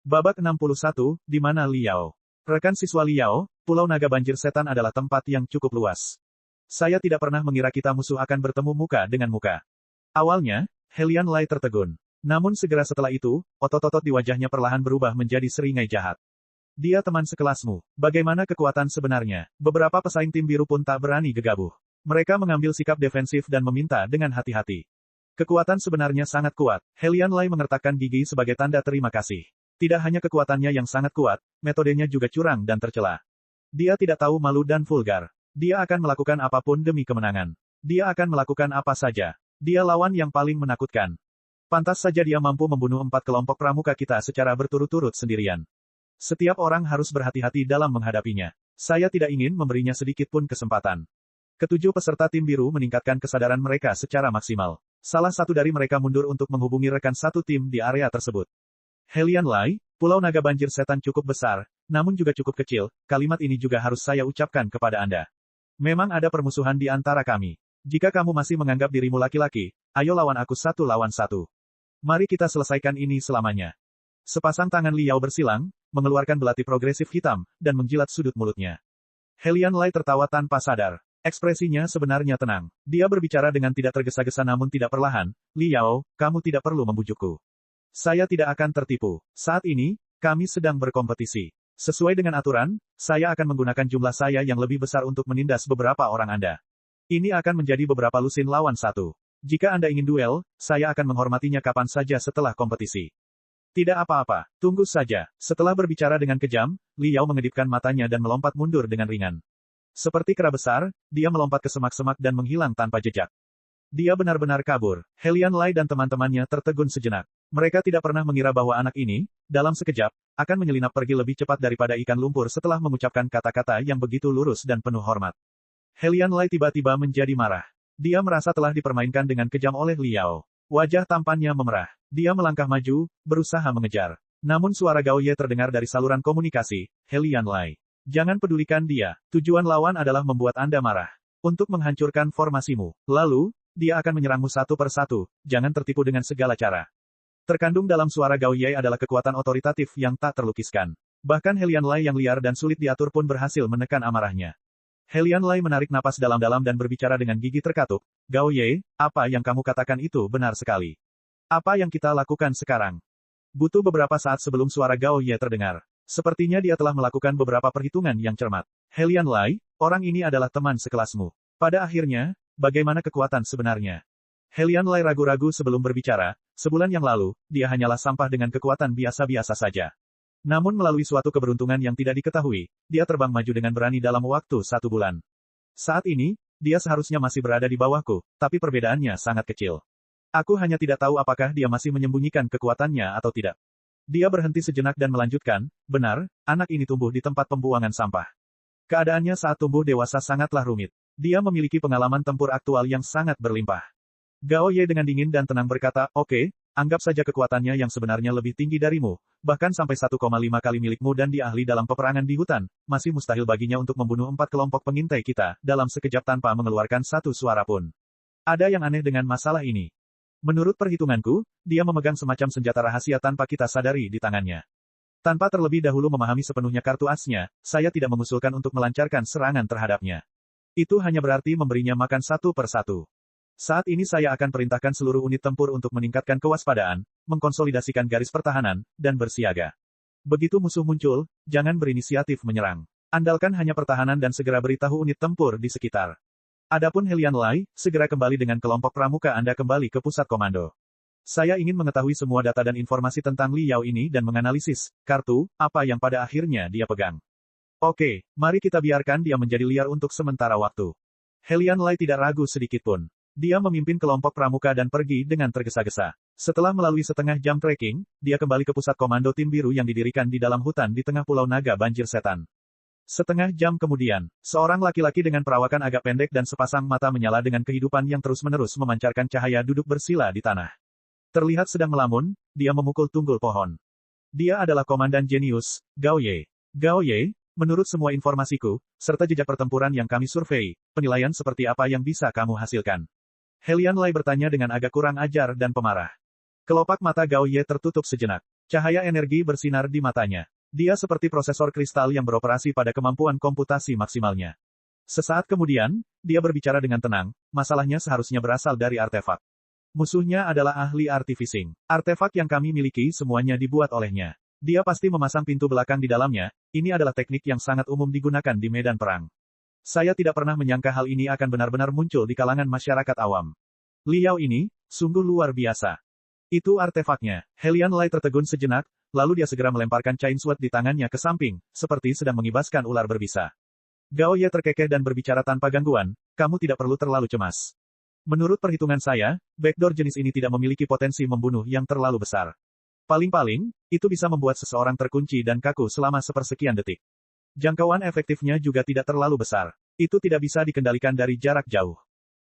Babak 61, di mana Liao? Rekan siswa Liao, Pulau Naga Banjir Setan adalah tempat yang cukup luas. Saya tidak pernah mengira kita musuh akan bertemu muka dengan muka. Awalnya, Helian Lai tertegun. Namun segera setelah itu, otot-otot di wajahnya perlahan berubah menjadi seringai jahat. Dia teman sekelasmu. Bagaimana kekuatan sebenarnya? Beberapa pesaing tim biru pun tak berani gegabah. Mereka mengambil sikap defensif dan meminta dengan hati-hati. Kekuatan sebenarnya sangat kuat. Helian Lai mengertakkan gigi sebagai tanda terima kasih. Tidak hanya kekuatannya yang sangat kuat, metodenya juga curang dan tercela. Dia tidak tahu malu dan vulgar. Dia akan melakukan apapun demi kemenangan. Dia akan melakukan apa saja. Dia lawan yang paling menakutkan. Pantas saja dia mampu membunuh 4 kelompok pramuka kita secara berturut-turut sendirian. Setiap orang harus berhati-hati dalam menghadapinya. Saya tidak ingin memberinya sedikit pun kesempatan. Ketujuh peserta tim biru meningkatkan kesadaran mereka secara maksimal. Salah satu dari mereka mundur untuk menghubungi rekan satu tim di area tersebut. Helian Lai, Pulau Naga Banjir Setan cukup besar, namun juga cukup kecil, kalimat ini juga harus saya ucapkan kepada Anda. Memang ada permusuhan di antara kami. Jika kamu masih menganggap dirimu laki-laki, ayo lawan aku 1 lawan 1. Mari kita selesaikan ini selamanya. Sepasang tangan Liao bersilang, mengeluarkan belati progresif hitam, dan menjilat sudut mulutnya. Helian Lai tertawa tanpa sadar. Ekspresinya sebenarnya tenang. Dia berbicara dengan tidak tergesa-gesa namun tidak perlahan. Liao, kamu tidak perlu membujukku. Saya tidak akan tertipu. Saat ini, kami sedang berkompetisi. Sesuai dengan aturan, saya akan menggunakan jumlah saya yang lebih besar untuk menindas beberapa orang Anda. Ini akan menjadi beberapa lusin lawan 1. Jika Anda ingin duel, saya akan menghormatinya kapan saja setelah kompetisi. Tidak apa-apa, tunggu saja. Setelah berbicara dengan kejam, Liao mengedipkan matanya dan melompat mundur dengan ringan. Seperti kera besar, dia melompat ke semak-semak dan menghilang tanpa jejak. Dia benar-benar kabur. Helian Lai dan teman-temannya tertegun sejenak. Mereka tidak pernah mengira bahwa anak ini, dalam sekejap, akan menyelinap pergi lebih cepat daripada ikan lumpur setelah mengucapkan kata-kata yang begitu lurus dan penuh hormat. Helian Lai tiba-tiba menjadi marah. Dia merasa telah dipermainkan dengan kejam oleh Liao. Wajah tampannya memerah. Dia melangkah maju, berusaha mengejar. Namun suara Gao Ye terdengar dari saluran komunikasi. Helian Lai. Jangan pedulikan dia. Tujuan lawan adalah membuat Anda marah. Untuk menghancurkan formasimu. Lalu, dia akan menyerangmu satu persatu. Jangan tertipu dengan segala cara. Terkandung dalam suara Gao Ye adalah kekuatan otoritatif yang tak terlukiskan. Bahkan Helian Lai yang liar dan sulit diatur pun berhasil menekan amarahnya. Helian Lai menarik napas dalam-dalam dan berbicara dengan gigi terkatup. Gao Ye, apa yang kamu katakan itu benar sekali. Apa yang kita lakukan sekarang? Butuh beberapa saat sebelum suara Gao Ye terdengar. Sepertinya dia telah melakukan beberapa perhitungan yang cermat. Helian Lai, orang ini adalah teman sekelasmu. Pada akhirnya, bagaimana kekuatan sebenarnya? Helian Lai ragu-ragu sebelum berbicara. Sebulan yang lalu, dia hanyalah sampah dengan kekuatan biasa-biasa saja. Namun melalui suatu keberuntungan yang tidak diketahui, dia terbang maju dengan berani dalam waktu 1 bulan. Saat ini, dia seharusnya masih berada di bawahku, tapi perbedaannya sangat kecil. Aku hanya tidak tahu apakah dia masih menyembunyikan kekuatannya atau tidak. Dia berhenti sejenak dan melanjutkan, benar, anak ini tumbuh di tempat pembuangan sampah. Keadaannya saat tumbuh dewasa sangatlah rumit. Dia memiliki pengalaman tempur aktual yang sangat berlimpah. Gao Ye dengan dingin dan tenang berkata, oke, anggap saja kekuatannya yang sebenarnya lebih tinggi darimu, bahkan sampai 1,5 kali milikmu dan dia ahli dalam peperangan di hutan, masih mustahil baginya untuk membunuh 4 kelompok pengintai kita, dalam sekejap tanpa mengeluarkan satu suara pun. Ada yang aneh dengan masalah ini. Menurut perhitunganku, dia memegang semacam senjata rahasia tanpa kita sadari di tangannya. Tanpa terlebih dahulu memahami sepenuhnya kartu asnya, saya tidak mengusulkan untuk melancarkan serangan terhadapnya. Itu hanya berarti memberinya makan satu persatu. Saat ini saya akan perintahkan seluruh unit tempur untuk meningkatkan kewaspadaan, mengkonsolidasikan garis pertahanan, dan bersiaga. Begitu musuh muncul, jangan berinisiatif menyerang. Andalkan hanya pertahanan dan segera beritahu unit tempur di sekitar. Adapun Helian Lai, segera kembali dengan kelompok pramuka Anda kembali ke pusat komando. Saya ingin mengetahui semua data dan informasi tentang Liao ini dan menganalisis kartu apa yang pada akhirnya dia pegang. Oke, mari kita biarkan dia menjadi liar untuk sementara waktu. Helian Lai tidak ragu sedikitpun. Dia memimpin kelompok pramuka dan pergi dengan tergesa-gesa. Setelah melalui setengah jam trekking, dia kembali ke pusat komando tim biru yang didirikan di dalam hutan di tengah Pulau Naga Banjir Setan. Setengah jam kemudian, seorang laki-laki dengan perawakan agak pendek dan sepasang mata menyala dengan kehidupan yang terus-menerus memancarkan cahaya duduk bersila di tanah. Terlihat sedang melamun, dia memukul tunggul pohon. Dia adalah komandan jenius, Gao Ye. Gao Ye, menurut semua informasiku, serta jejak pertempuran yang kami survei, penilaian seperti apa yang bisa kamu hasilkan? Helian Lai bertanya dengan agak kurang ajar dan pemarah. Kelopak mata Gao Ye tertutup sejenak. Cahaya energi bersinar di matanya. Dia seperti prosesor kristal yang beroperasi pada kemampuan komputasi maksimalnya. Sesaat kemudian, dia berbicara dengan tenang, masalahnya seharusnya berasal dari artefak. Musuhnya adalah ahli artifacing. Artefak yang kami miliki semuanya dibuat olehnya. Dia pasti memasang pintu belakang di dalamnya, ini adalah teknik yang sangat umum digunakan di medan perang. Saya tidak pernah menyangka hal ini akan benar-benar muncul di kalangan masyarakat awam. Liao ini, sungguh luar biasa. Itu artefaknya. Helian Lai tertegun sejenak, lalu dia segera melemparkan Chain Sword di tangannya ke samping, seperti sedang mengibaskan ular berbisa. Gao Ye terkekeh dan berbicara tanpa gangguan, kamu tidak perlu terlalu cemas. Menurut perhitungan saya, backdoor jenis ini tidak memiliki potensi membunuh yang terlalu besar. Paling-paling, itu bisa membuat seseorang terkunci dan kaku selama sepersekian detik. Jangkauan efektifnya juga tidak terlalu besar. Itu tidak bisa dikendalikan dari jarak jauh.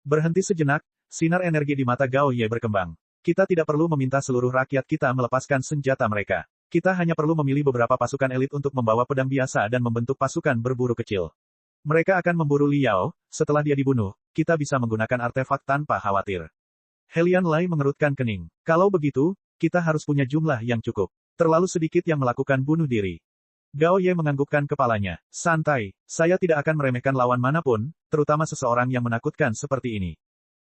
Berhenti sejenak, sinar energi di mata Gao Ye berkembang. Kita tidak perlu meminta seluruh rakyat kita melepaskan senjata mereka. Kita hanya perlu memilih beberapa pasukan elit untuk membawa pedang biasa dan membentuk pasukan berburu kecil. Mereka akan memburu Liao, setelah dia dibunuh, kita bisa menggunakan artefak tanpa khawatir. Helian Lai mengerutkan kening. Kalau begitu, kita harus punya jumlah yang cukup. Terlalu sedikit yang melakukan bunuh diri. Gao Ye menganggukkan kepalanya. Santai, saya tidak akan meremehkan lawan manapun, terutama seseorang yang menakutkan seperti ini.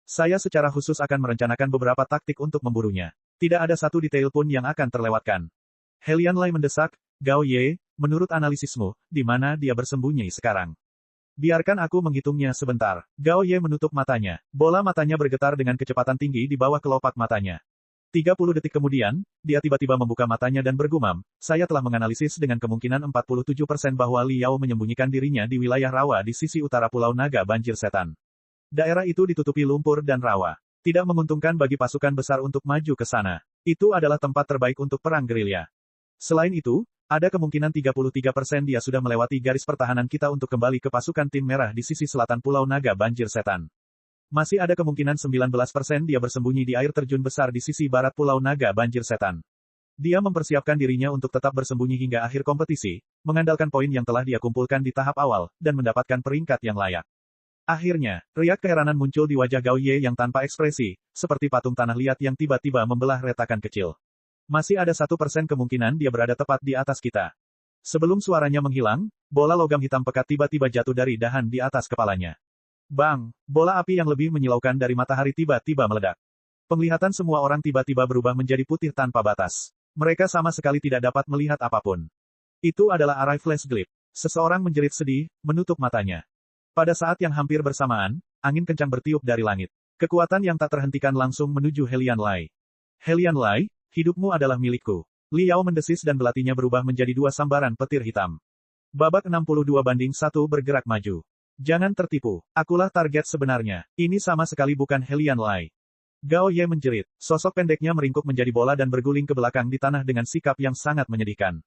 Saya secara khusus akan merencanakan beberapa taktik untuk memburunya. Tidak ada satu detail pun yang akan terlewatkan. Helian Lai mendesak, Gao Ye, menurut analisismu, di mana dia bersembunyi sekarang? Biarkan aku menghitungnya sebentar. Gao Ye menutup matanya. Bola matanya bergetar dengan kecepatan tinggi di bawah kelopak matanya. 30 detik kemudian, dia tiba-tiba membuka matanya dan bergumam, saya telah menganalisis dengan kemungkinan 47% bahwa Liao menyembunyikan dirinya di wilayah rawa di sisi utara Pulau Naga Banjir Setan. Daerah itu ditutupi lumpur dan rawa. Tidak menguntungkan bagi pasukan besar untuk maju ke sana. Itu adalah tempat terbaik untuk perang gerilya. Selain itu, ada kemungkinan 33% dia sudah melewati garis pertahanan kita untuk kembali ke pasukan tim merah di sisi selatan Pulau Naga Banjir Setan. Masih ada kemungkinan 19% dia bersembunyi di air terjun besar di sisi barat Pulau Naga Banjir Setan. Dia mempersiapkan dirinya untuk tetap bersembunyi hingga akhir kompetisi, mengandalkan poin yang telah dia kumpulkan di tahap awal, dan mendapatkan peringkat yang layak. Akhirnya, riak keheranan muncul di wajah Gao Ye yang tanpa ekspresi, seperti patung tanah liat yang tiba-tiba membelah retakan kecil. Masih ada 1% kemungkinan dia berada tepat di atas kita. Sebelum suaranya menghilang, bola logam hitam pekat tiba-tiba jatuh dari dahan di atas kepalanya. Bang! Bola api yang lebih menyilaukan dari matahari tiba-tiba meledak. Penglihatan semua orang tiba-tiba berubah menjadi putih tanpa batas. Mereka sama sekali tidak dapat melihat apapun. Itu adalah arai flash glip. Seseorang menjerit sedih, menutup matanya. Pada saat yang hampir bersamaan, angin kencang bertiup dari langit. Kekuatan yang tak terhentikan langsung menuju Helian Lai. Helian Lai, hidupmu adalah milikku. Liao mendesis dan belatinya berubah menjadi 2 sambaran petir hitam. Babak 62-1 bergerak maju. Jangan tertipu. Akulah target sebenarnya. Ini sama sekali bukan Helian Lai. Gao Ye menjerit. Sosok pendeknya meringkuk menjadi bola dan berguling ke belakang di tanah dengan sikap yang sangat menyedihkan.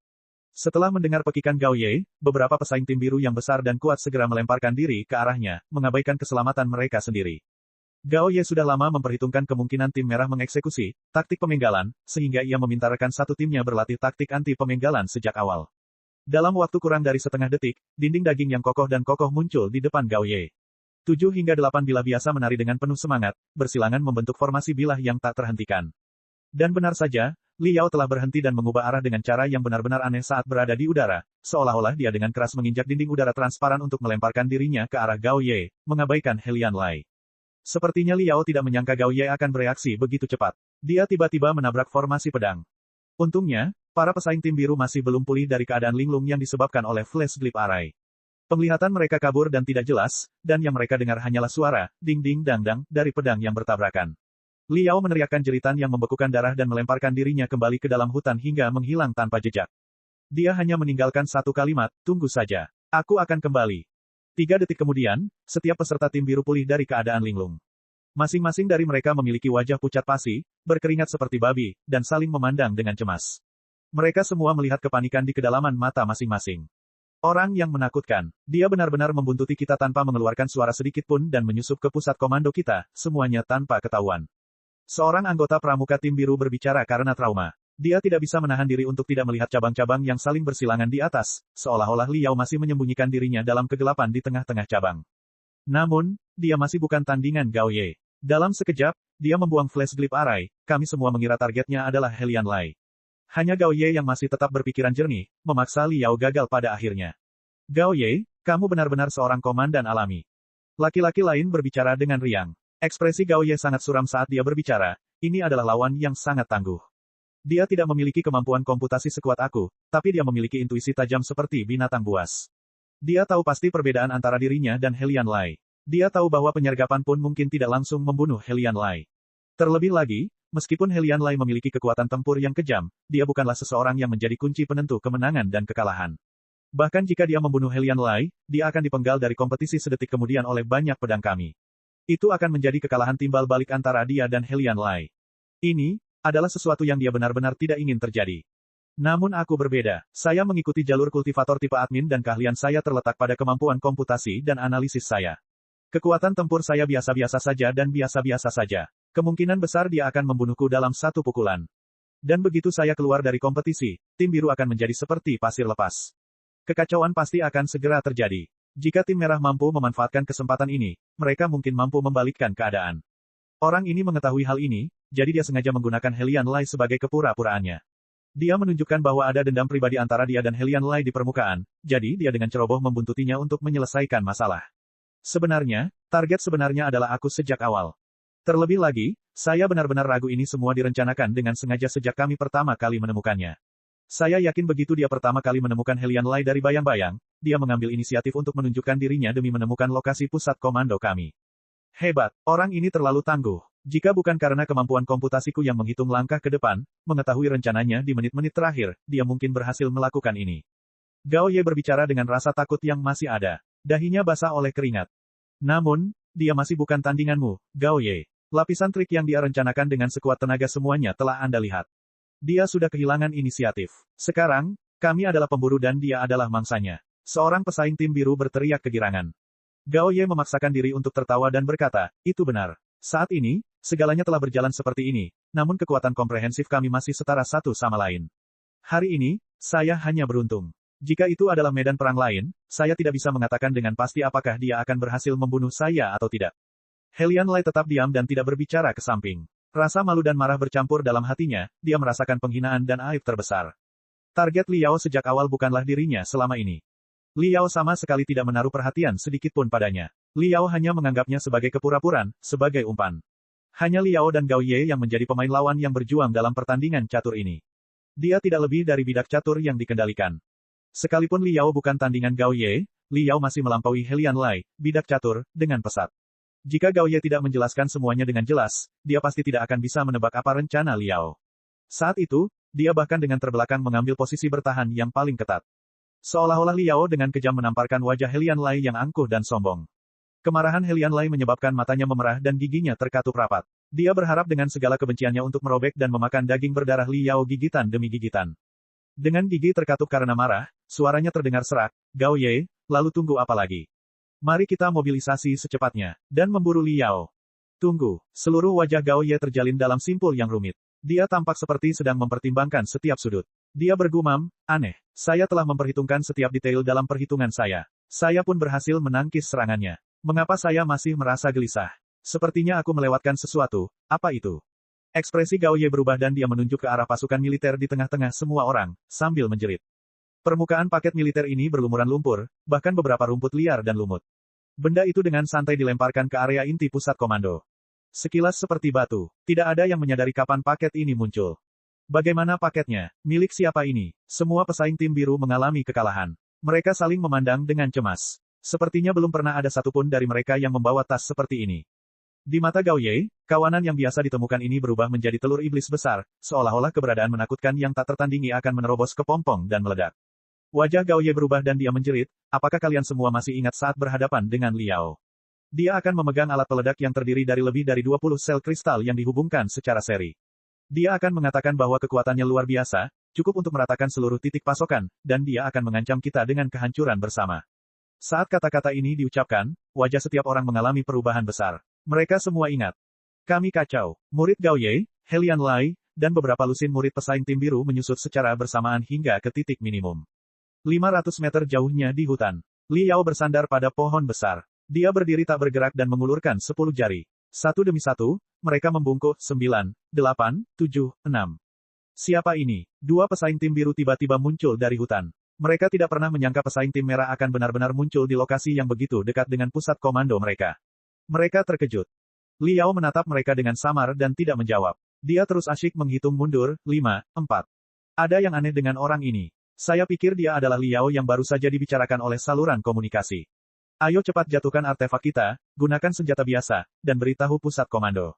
Setelah mendengar pekikan Gao Ye, beberapa pesaing tim biru yang besar dan kuat segera melemparkan diri ke arahnya, mengabaikan keselamatan mereka sendiri. Gao Ye sudah lama memperhitungkan kemungkinan tim merah mengeksekusi taktik pemenggalan, sehingga ia meminta rekan satu timnya berlatih taktik anti pemenggalan sejak awal. Dalam waktu kurang dari setengah detik, dinding daging yang kokoh dan kokoh muncul di depan Gao Ye. 7 hingga 8 bilah biasa menari dengan penuh semangat, bersilangan membentuk formasi bilah yang tak terhentikan. Dan benar saja, Liao telah berhenti dan mengubah arah dengan cara yang benar-benar aneh saat berada di udara, seolah-olah dia dengan keras menginjak dinding udara transparan untuk melemparkan dirinya ke arah Gao Ye, mengabaikan Helian Lai. Sepertinya Liao tidak menyangka Gao Ye akan bereaksi begitu cepat. Dia tiba-tiba menabrak formasi pedang. Untungnya, para pesaing tim biru masih belum pulih dari keadaan linglung yang disebabkan oleh flash glip array. Penglihatan mereka kabur dan tidak jelas, dan yang mereka dengar hanyalah suara, ding-ding-dang-dang, dari pedang yang bertabrakan. Liao meneriakkan jeritan yang membekukan darah dan melemparkan dirinya kembali ke dalam hutan hingga menghilang tanpa jejak. Dia hanya meninggalkan satu kalimat, tunggu saja. Aku akan kembali. 3 detik kemudian, setiap peserta tim biru pulih dari keadaan linglung. Masing-masing dari mereka memiliki wajah pucat pasi, berkeringat seperti babi, dan saling memandang dengan cemas. Mereka semua melihat kepanikan di kedalaman mata masing-masing. Orang yang menakutkan. Dia benar-benar membuntuti kita tanpa mengeluarkan suara sedikit pun dan menyusup ke pusat komando kita, semuanya tanpa ketahuan. Seorang anggota pramuka tim biru berbicara karena trauma. Dia tidak bisa menahan diri untuk tidak melihat cabang-cabang yang saling bersilangan di atas, seolah-olah Liao masih menyembunyikan dirinya dalam kegelapan di tengah-tengah cabang. Namun, dia masih bukan tandingan Gao Ye. Dalam sekejap, dia membuang flash glip array, kami semua mengira targetnya adalah Helian Lai. Hanya Gao Ye yang masih tetap berpikiran jernih, memaksa Liao gagal pada akhirnya. Gao Ye, kamu benar-benar seorang komandan alami. Laki-laki lain berbicara dengan riang. Ekspresi Gao Ye sangat suram saat dia berbicara, ini adalah lawan yang sangat tangguh. Dia tidak memiliki kemampuan komputasi sekuat aku, tapi dia memiliki intuisi tajam seperti binatang buas. Dia tahu pasti perbedaan antara dirinya dan Helian Lai. Dia tahu bahwa penyergapan pun mungkin tidak langsung membunuh Helian Lai. Terlebih lagi, meskipun Helian Lai memiliki kekuatan tempur yang kejam, dia bukanlah seseorang yang menjadi kunci penentu kemenangan dan kekalahan. Bahkan jika dia membunuh Helian Lai, dia akan dipenggal dari kompetisi sedetik kemudian oleh banyak pedang kami. Itu akan menjadi kekalahan timbal balik antara dia dan Helian Lai. Ini adalah sesuatu yang dia benar-benar tidak ingin terjadi. Namun aku berbeda. Saya mengikuti jalur kultivator tipe admin dan keahlian saya terletak pada kemampuan komputasi dan analisis saya. Kekuatan tempur saya biasa-biasa saja dan biasa-biasa saja. Kemungkinan besar dia akan membunuhku dalam satu pukulan. Dan begitu saya keluar dari kompetisi, tim biru akan menjadi seperti pasir lepas. Kekacauan pasti akan segera terjadi. Jika tim merah mampu memanfaatkan kesempatan ini, mereka mungkin mampu membalikkan keadaan. Orang ini mengetahui hal ini, jadi dia sengaja menggunakan Helian Lai sebagai kepura-puraannya. Dia menunjukkan bahwa ada dendam pribadi antara dia dan Helian Lai di permukaan, jadi dia dengan ceroboh membuntutinya untuk menyelesaikan masalah. Sebenarnya, target sebenarnya adalah aku sejak awal. Terlebih lagi, saya benar-benar ragu ini semua direncanakan dengan sengaja sejak kami pertama kali menemukannya. Saya yakin begitu dia pertama kali menemukan Helian Lai dari bayang-bayang, dia mengambil inisiatif untuk menunjukkan dirinya demi menemukan lokasi pusat komando kami. Hebat, orang ini terlalu tangguh. Jika bukan karena kemampuan komputasiku yang menghitung langkah ke depan, mengetahui rencananya di menit-menit terakhir, dia mungkin berhasil melakukan ini. Gao Ye berbicara dengan rasa takut yang masih ada. Dahinya basah oleh keringat. Namun, dia masih bukan tandinganmu, Gao Ye. Lapisan trik yang dia rencanakan dengan sekuat tenaga semuanya telah Anda lihat. Dia sudah kehilangan inisiatif. Sekarang, kami adalah pemburu dan dia adalah mangsanya. Seorang pesaing tim biru berteriak kegirangan. Gao Ye memaksakan diri untuk tertawa dan berkata, itu benar. Saat ini, segalanya telah berjalan seperti ini, namun kekuatan komprehensif kami masih setara satu sama lain. Hari ini, saya hanya beruntung. Jika itu adalah medan perang lain, saya tidak bisa mengatakan dengan pasti apakah dia akan berhasil membunuh saya atau tidak. Helian Lai tetap diam dan tidak berbicara ke samping. Rasa malu dan marah bercampur dalam hatinya, dia merasakan penghinaan dan aib terbesar. Target Liao sejak awal bukanlah dirinya selama ini. Liao sama sekali tidak menaruh perhatian sedikit pun padanya. Liao hanya menganggapnya sebagai kepura-puraan, sebagai umpan. Hanya Liao dan Gao Ye yang menjadi pemain lawan yang berjuang dalam pertandingan catur ini. Dia tidak lebih dari bidak catur yang dikendalikan. Sekalipun Liao bukan tandingan Gao Ye, Liao masih melampaui Helian Lai, bidak catur, dengan pesat. Jika Gao Ye tidak menjelaskan semuanya dengan jelas, dia pasti tidak akan bisa menebak apa rencana Liao. Saat itu, dia bahkan dengan terbelakang mengambil posisi bertahan yang paling ketat. Seolah-olah Liao dengan kejam menamparkan wajah Helian Lai yang angkuh dan sombong. Kemarahan Helian Lai menyebabkan matanya memerah dan giginya terkatup rapat. Dia berharap dengan segala kebenciannya untuk merobek dan memakan daging berdarah Liao gigitan demi gigitan. Dengan gigi terkatup karena marah, suaranya terdengar serak, Gao Ye, lalu tunggu apa lagi? Mari kita mobilisasi secepatnya, dan memburu Liao. Tunggu, seluruh wajah Gao Ye terjalin dalam simpul yang rumit. Dia tampak seperti sedang mempertimbangkan setiap sudut. Dia bergumam, aneh, saya telah memperhitungkan setiap detail dalam perhitungan saya. Saya pun berhasil menangkis serangannya. Mengapa saya masih merasa gelisah? Sepertinya aku melewatkan sesuatu, apa itu? Ekspresi Gao Ye berubah dan dia menunjuk ke arah pasukan militer di tengah-tengah semua orang, sambil menjerit. Permukaan paket militer ini berlumuran lumpur, bahkan beberapa rumput liar dan lumut. Benda itu dengan santai dilemparkan ke area inti pusat komando. Sekilas seperti batu, tidak ada yang menyadari kapan paket ini muncul. Bagaimana paketnya? Milik siapa ini? Semua pesaing tim biru mengalami kekalahan. Mereka saling memandang dengan cemas. Sepertinya belum pernah ada satupun dari mereka yang membawa tas seperti ini. Di mata Gao Ye, kawanan yang biasa ditemukan ini berubah menjadi telur iblis besar, seolah-olah keberadaan menakutkan yang tak tertandingi akan menerobos kepompong dan meledak. Wajah Gao Ye berubah dan dia menjerit, apakah kalian semua masih ingat saat berhadapan dengan Liao? Dia akan memegang alat peledak yang terdiri dari lebih dari 20 sel kristal yang dihubungkan secara seri. Dia akan mengatakan bahwa kekuatannya luar biasa, cukup untuk meratakan seluruh titik pasokan, dan dia akan mengancam kita dengan kehancuran bersama. Saat kata-kata ini diucapkan, wajah setiap orang mengalami perubahan besar. Mereka semua ingat. Kami kacau. Murid Gao Ye, Helian Lai, dan beberapa lusin murid pesaing tim biru menyusut secara bersamaan hingga ke titik minimum. 500 meter jauhnya di hutan. Liao bersandar pada pohon besar. Dia berdiri tak bergerak dan mengulurkan 10 jari. Satu demi satu, mereka membungkuk, 9, 8, 7, 6. Siapa ini? Dua pesaing tim biru tiba-tiba muncul dari hutan. Mereka tidak pernah menyangka pesaing tim merah akan benar-benar muncul di lokasi yang begitu dekat dengan pusat komando mereka. Mereka terkejut. Liao menatap mereka dengan samar dan tidak menjawab. Dia terus asyik menghitung mundur, 5, 4. Ada yang aneh dengan orang ini. Saya pikir dia adalah Liao yang baru saja dibicarakan oleh saluran komunikasi. Ayo cepat jatuhkan artefak kita, gunakan senjata biasa, dan beritahu pusat komando.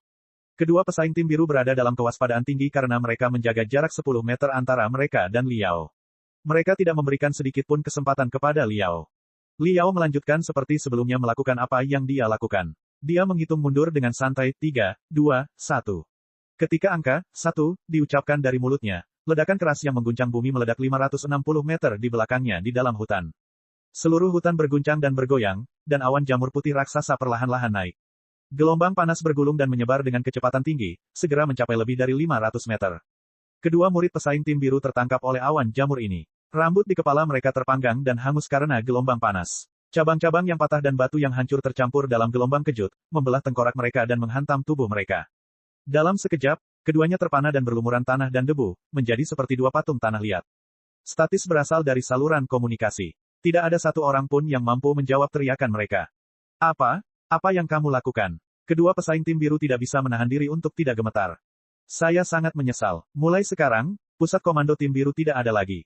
Kedua pesaing tim biru berada dalam kewaspadaan tinggi karena mereka menjaga jarak 10 meter antara mereka dan Liao. Mereka tidak memberikan sedikit pun kesempatan kepada Liao. Liao melanjutkan seperti sebelumnya melakukan apa yang dia lakukan. Dia menghitung mundur dengan santai, 3, 2, 1. Ketika angka 1 diucapkan dari mulutnya, ledakan keras yang mengguncang bumi meledak 560 meter di belakangnya di dalam hutan. Seluruh hutan berguncang dan bergoyang, dan awan jamur putih raksasa perlahan-lahan naik. Gelombang panas bergulung dan menyebar dengan kecepatan tinggi, segera mencapai lebih dari 500 meter. Kedua murid pesaing tim biru tertangkap oleh awan jamur ini. Rambut di kepala mereka terpanggang dan hangus karena gelombang panas. Cabang-cabang yang patah dan batu yang hancur tercampur dalam gelombang kejut, membelah tengkorak mereka dan menghantam tubuh mereka. Dalam sekejap, keduanya terpana dan berlumuran tanah dan debu, menjadi seperti dua patung tanah liat. Statis berasal dari saluran komunikasi. Tidak ada satu orang pun yang mampu menjawab teriakan mereka. Apa? Apa yang kamu lakukan? Kedua pesaing tim biru tidak bisa menahan diri untuk tidak gemetar. Saya sangat menyesal. Mulai sekarang, pusat komando tim biru tidak ada lagi.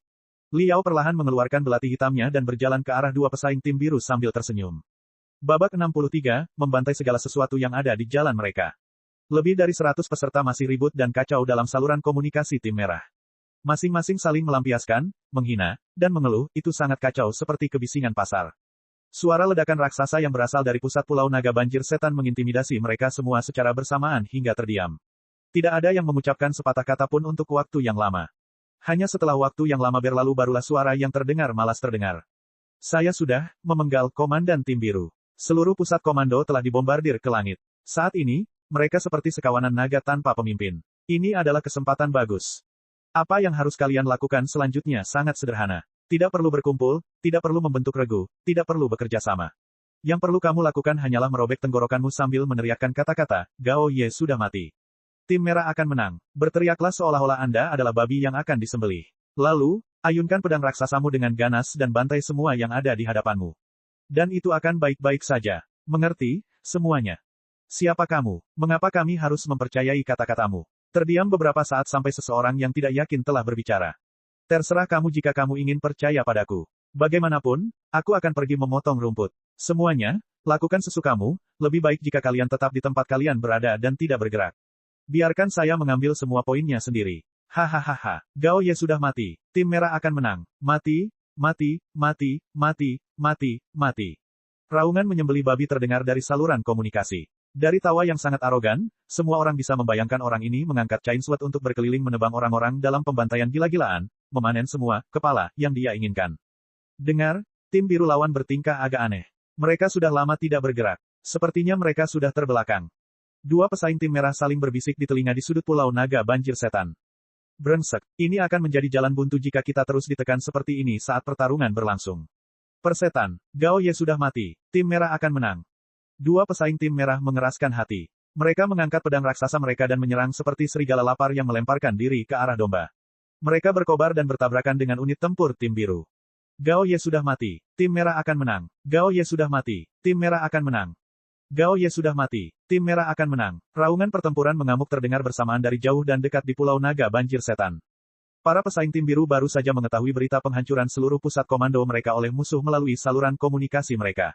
Liao perlahan mengeluarkan belati hitamnya dan berjalan ke arah dua pesaing tim biru sambil tersenyum. Babak 63, membantai segala sesuatu yang ada di jalan mereka. Lebih dari 100 peserta masih ribut dan kacau dalam saluran komunikasi tim merah. Masing-masing saling melampiaskan, menghina, dan mengeluh, itu sangat kacau seperti kebisingan pasar. Suara ledakan raksasa yang berasal dari pusat Pulau Naga Banjir Setan mengintimidasi mereka semua secara bersamaan hingga terdiam. Tidak ada yang mengucapkan sepatah kata pun untuk waktu yang lama. Hanya setelah waktu yang lama berlalu barulah suara yang terdengar malas terdengar. Saya sudah memenggal komandan tim biru. Seluruh pusat komando telah dibombardir ke langit. Saat ini, mereka seperti sekawanan naga tanpa pemimpin. Ini adalah kesempatan bagus. Apa yang harus kalian lakukan selanjutnya sangat sederhana. Tidak perlu berkumpul, tidak perlu membentuk regu, tidak perlu bekerja sama. Yang perlu kamu lakukan hanyalah merobek tenggorokanmu sambil meneriakkan kata-kata, Gao Ye sudah mati. Tim merah akan menang. Berteriaklah seolah-olah Anda adalah babi yang akan disembelih. Lalu, ayunkan pedang raksasamu dengan ganas dan bantai semua yang ada di hadapanmu. Dan itu akan baik-baik saja. Mengerti, semuanya. Siapa kamu? Mengapa kami harus mempercayai kata-katamu? Terdiam beberapa saat sampai seseorang yang tidak yakin telah berbicara. Terserah kamu jika kamu ingin percaya padaku. Bagaimanapun, aku akan pergi memotong rumput. Semuanya, lakukan sesukamu, lebih baik jika kalian tetap di tempat kalian berada dan tidak bergerak. Biarkan saya mengambil semua poinnya sendiri. Hahaha, Gao Ye sudah mati. Tim merah akan menang. Mati, mati, mati, mati, mati, mati. Raungan menyembelih babi terdengar dari saluran komunikasi. Dari tawa yang sangat arogan, semua orang bisa membayangkan orang ini mengangkat chain sword untuk berkeliling menebang orang-orang dalam pembantaian gila-gilaan, memanen semua kepala yang dia inginkan. Dengar, tim biru lawan bertingkah agak aneh. Mereka sudah lama tidak bergerak. Sepertinya mereka sudah terbelakang. Dua pesaing tim merah saling berbisik di telinga di sudut Pulau Naga Banjir Setan. Brengsek, ini akan menjadi jalan buntu jika kita terus ditekan seperti ini saat pertarungan berlangsung. Persetan, Gao Ye sudah mati, tim merah akan menang. Dua pesaing tim merah mengeraskan hati. Mereka mengangkat pedang raksasa mereka dan menyerang seperti serigala lapar yang melemparkan diri ke arah domba. Mereka berkobar dan bertabrakan dengan unit tempur tim biru. Gao Ye sudah mati, tim merah akan menang. Gao Ye sudah mati, tim merah akan menang. Gao Ye sudah mati, tim merah akan menang. Raungan pertempuran mengamuk terdengar bersamaan dari jauh dan dekat di Pulau Naga Banjir Setan. Para pesaing tim biru baru saja mengetahui berita penghancuran seluruh pusat komando mereka oleh musuh melalui saluran komunikasi mereka.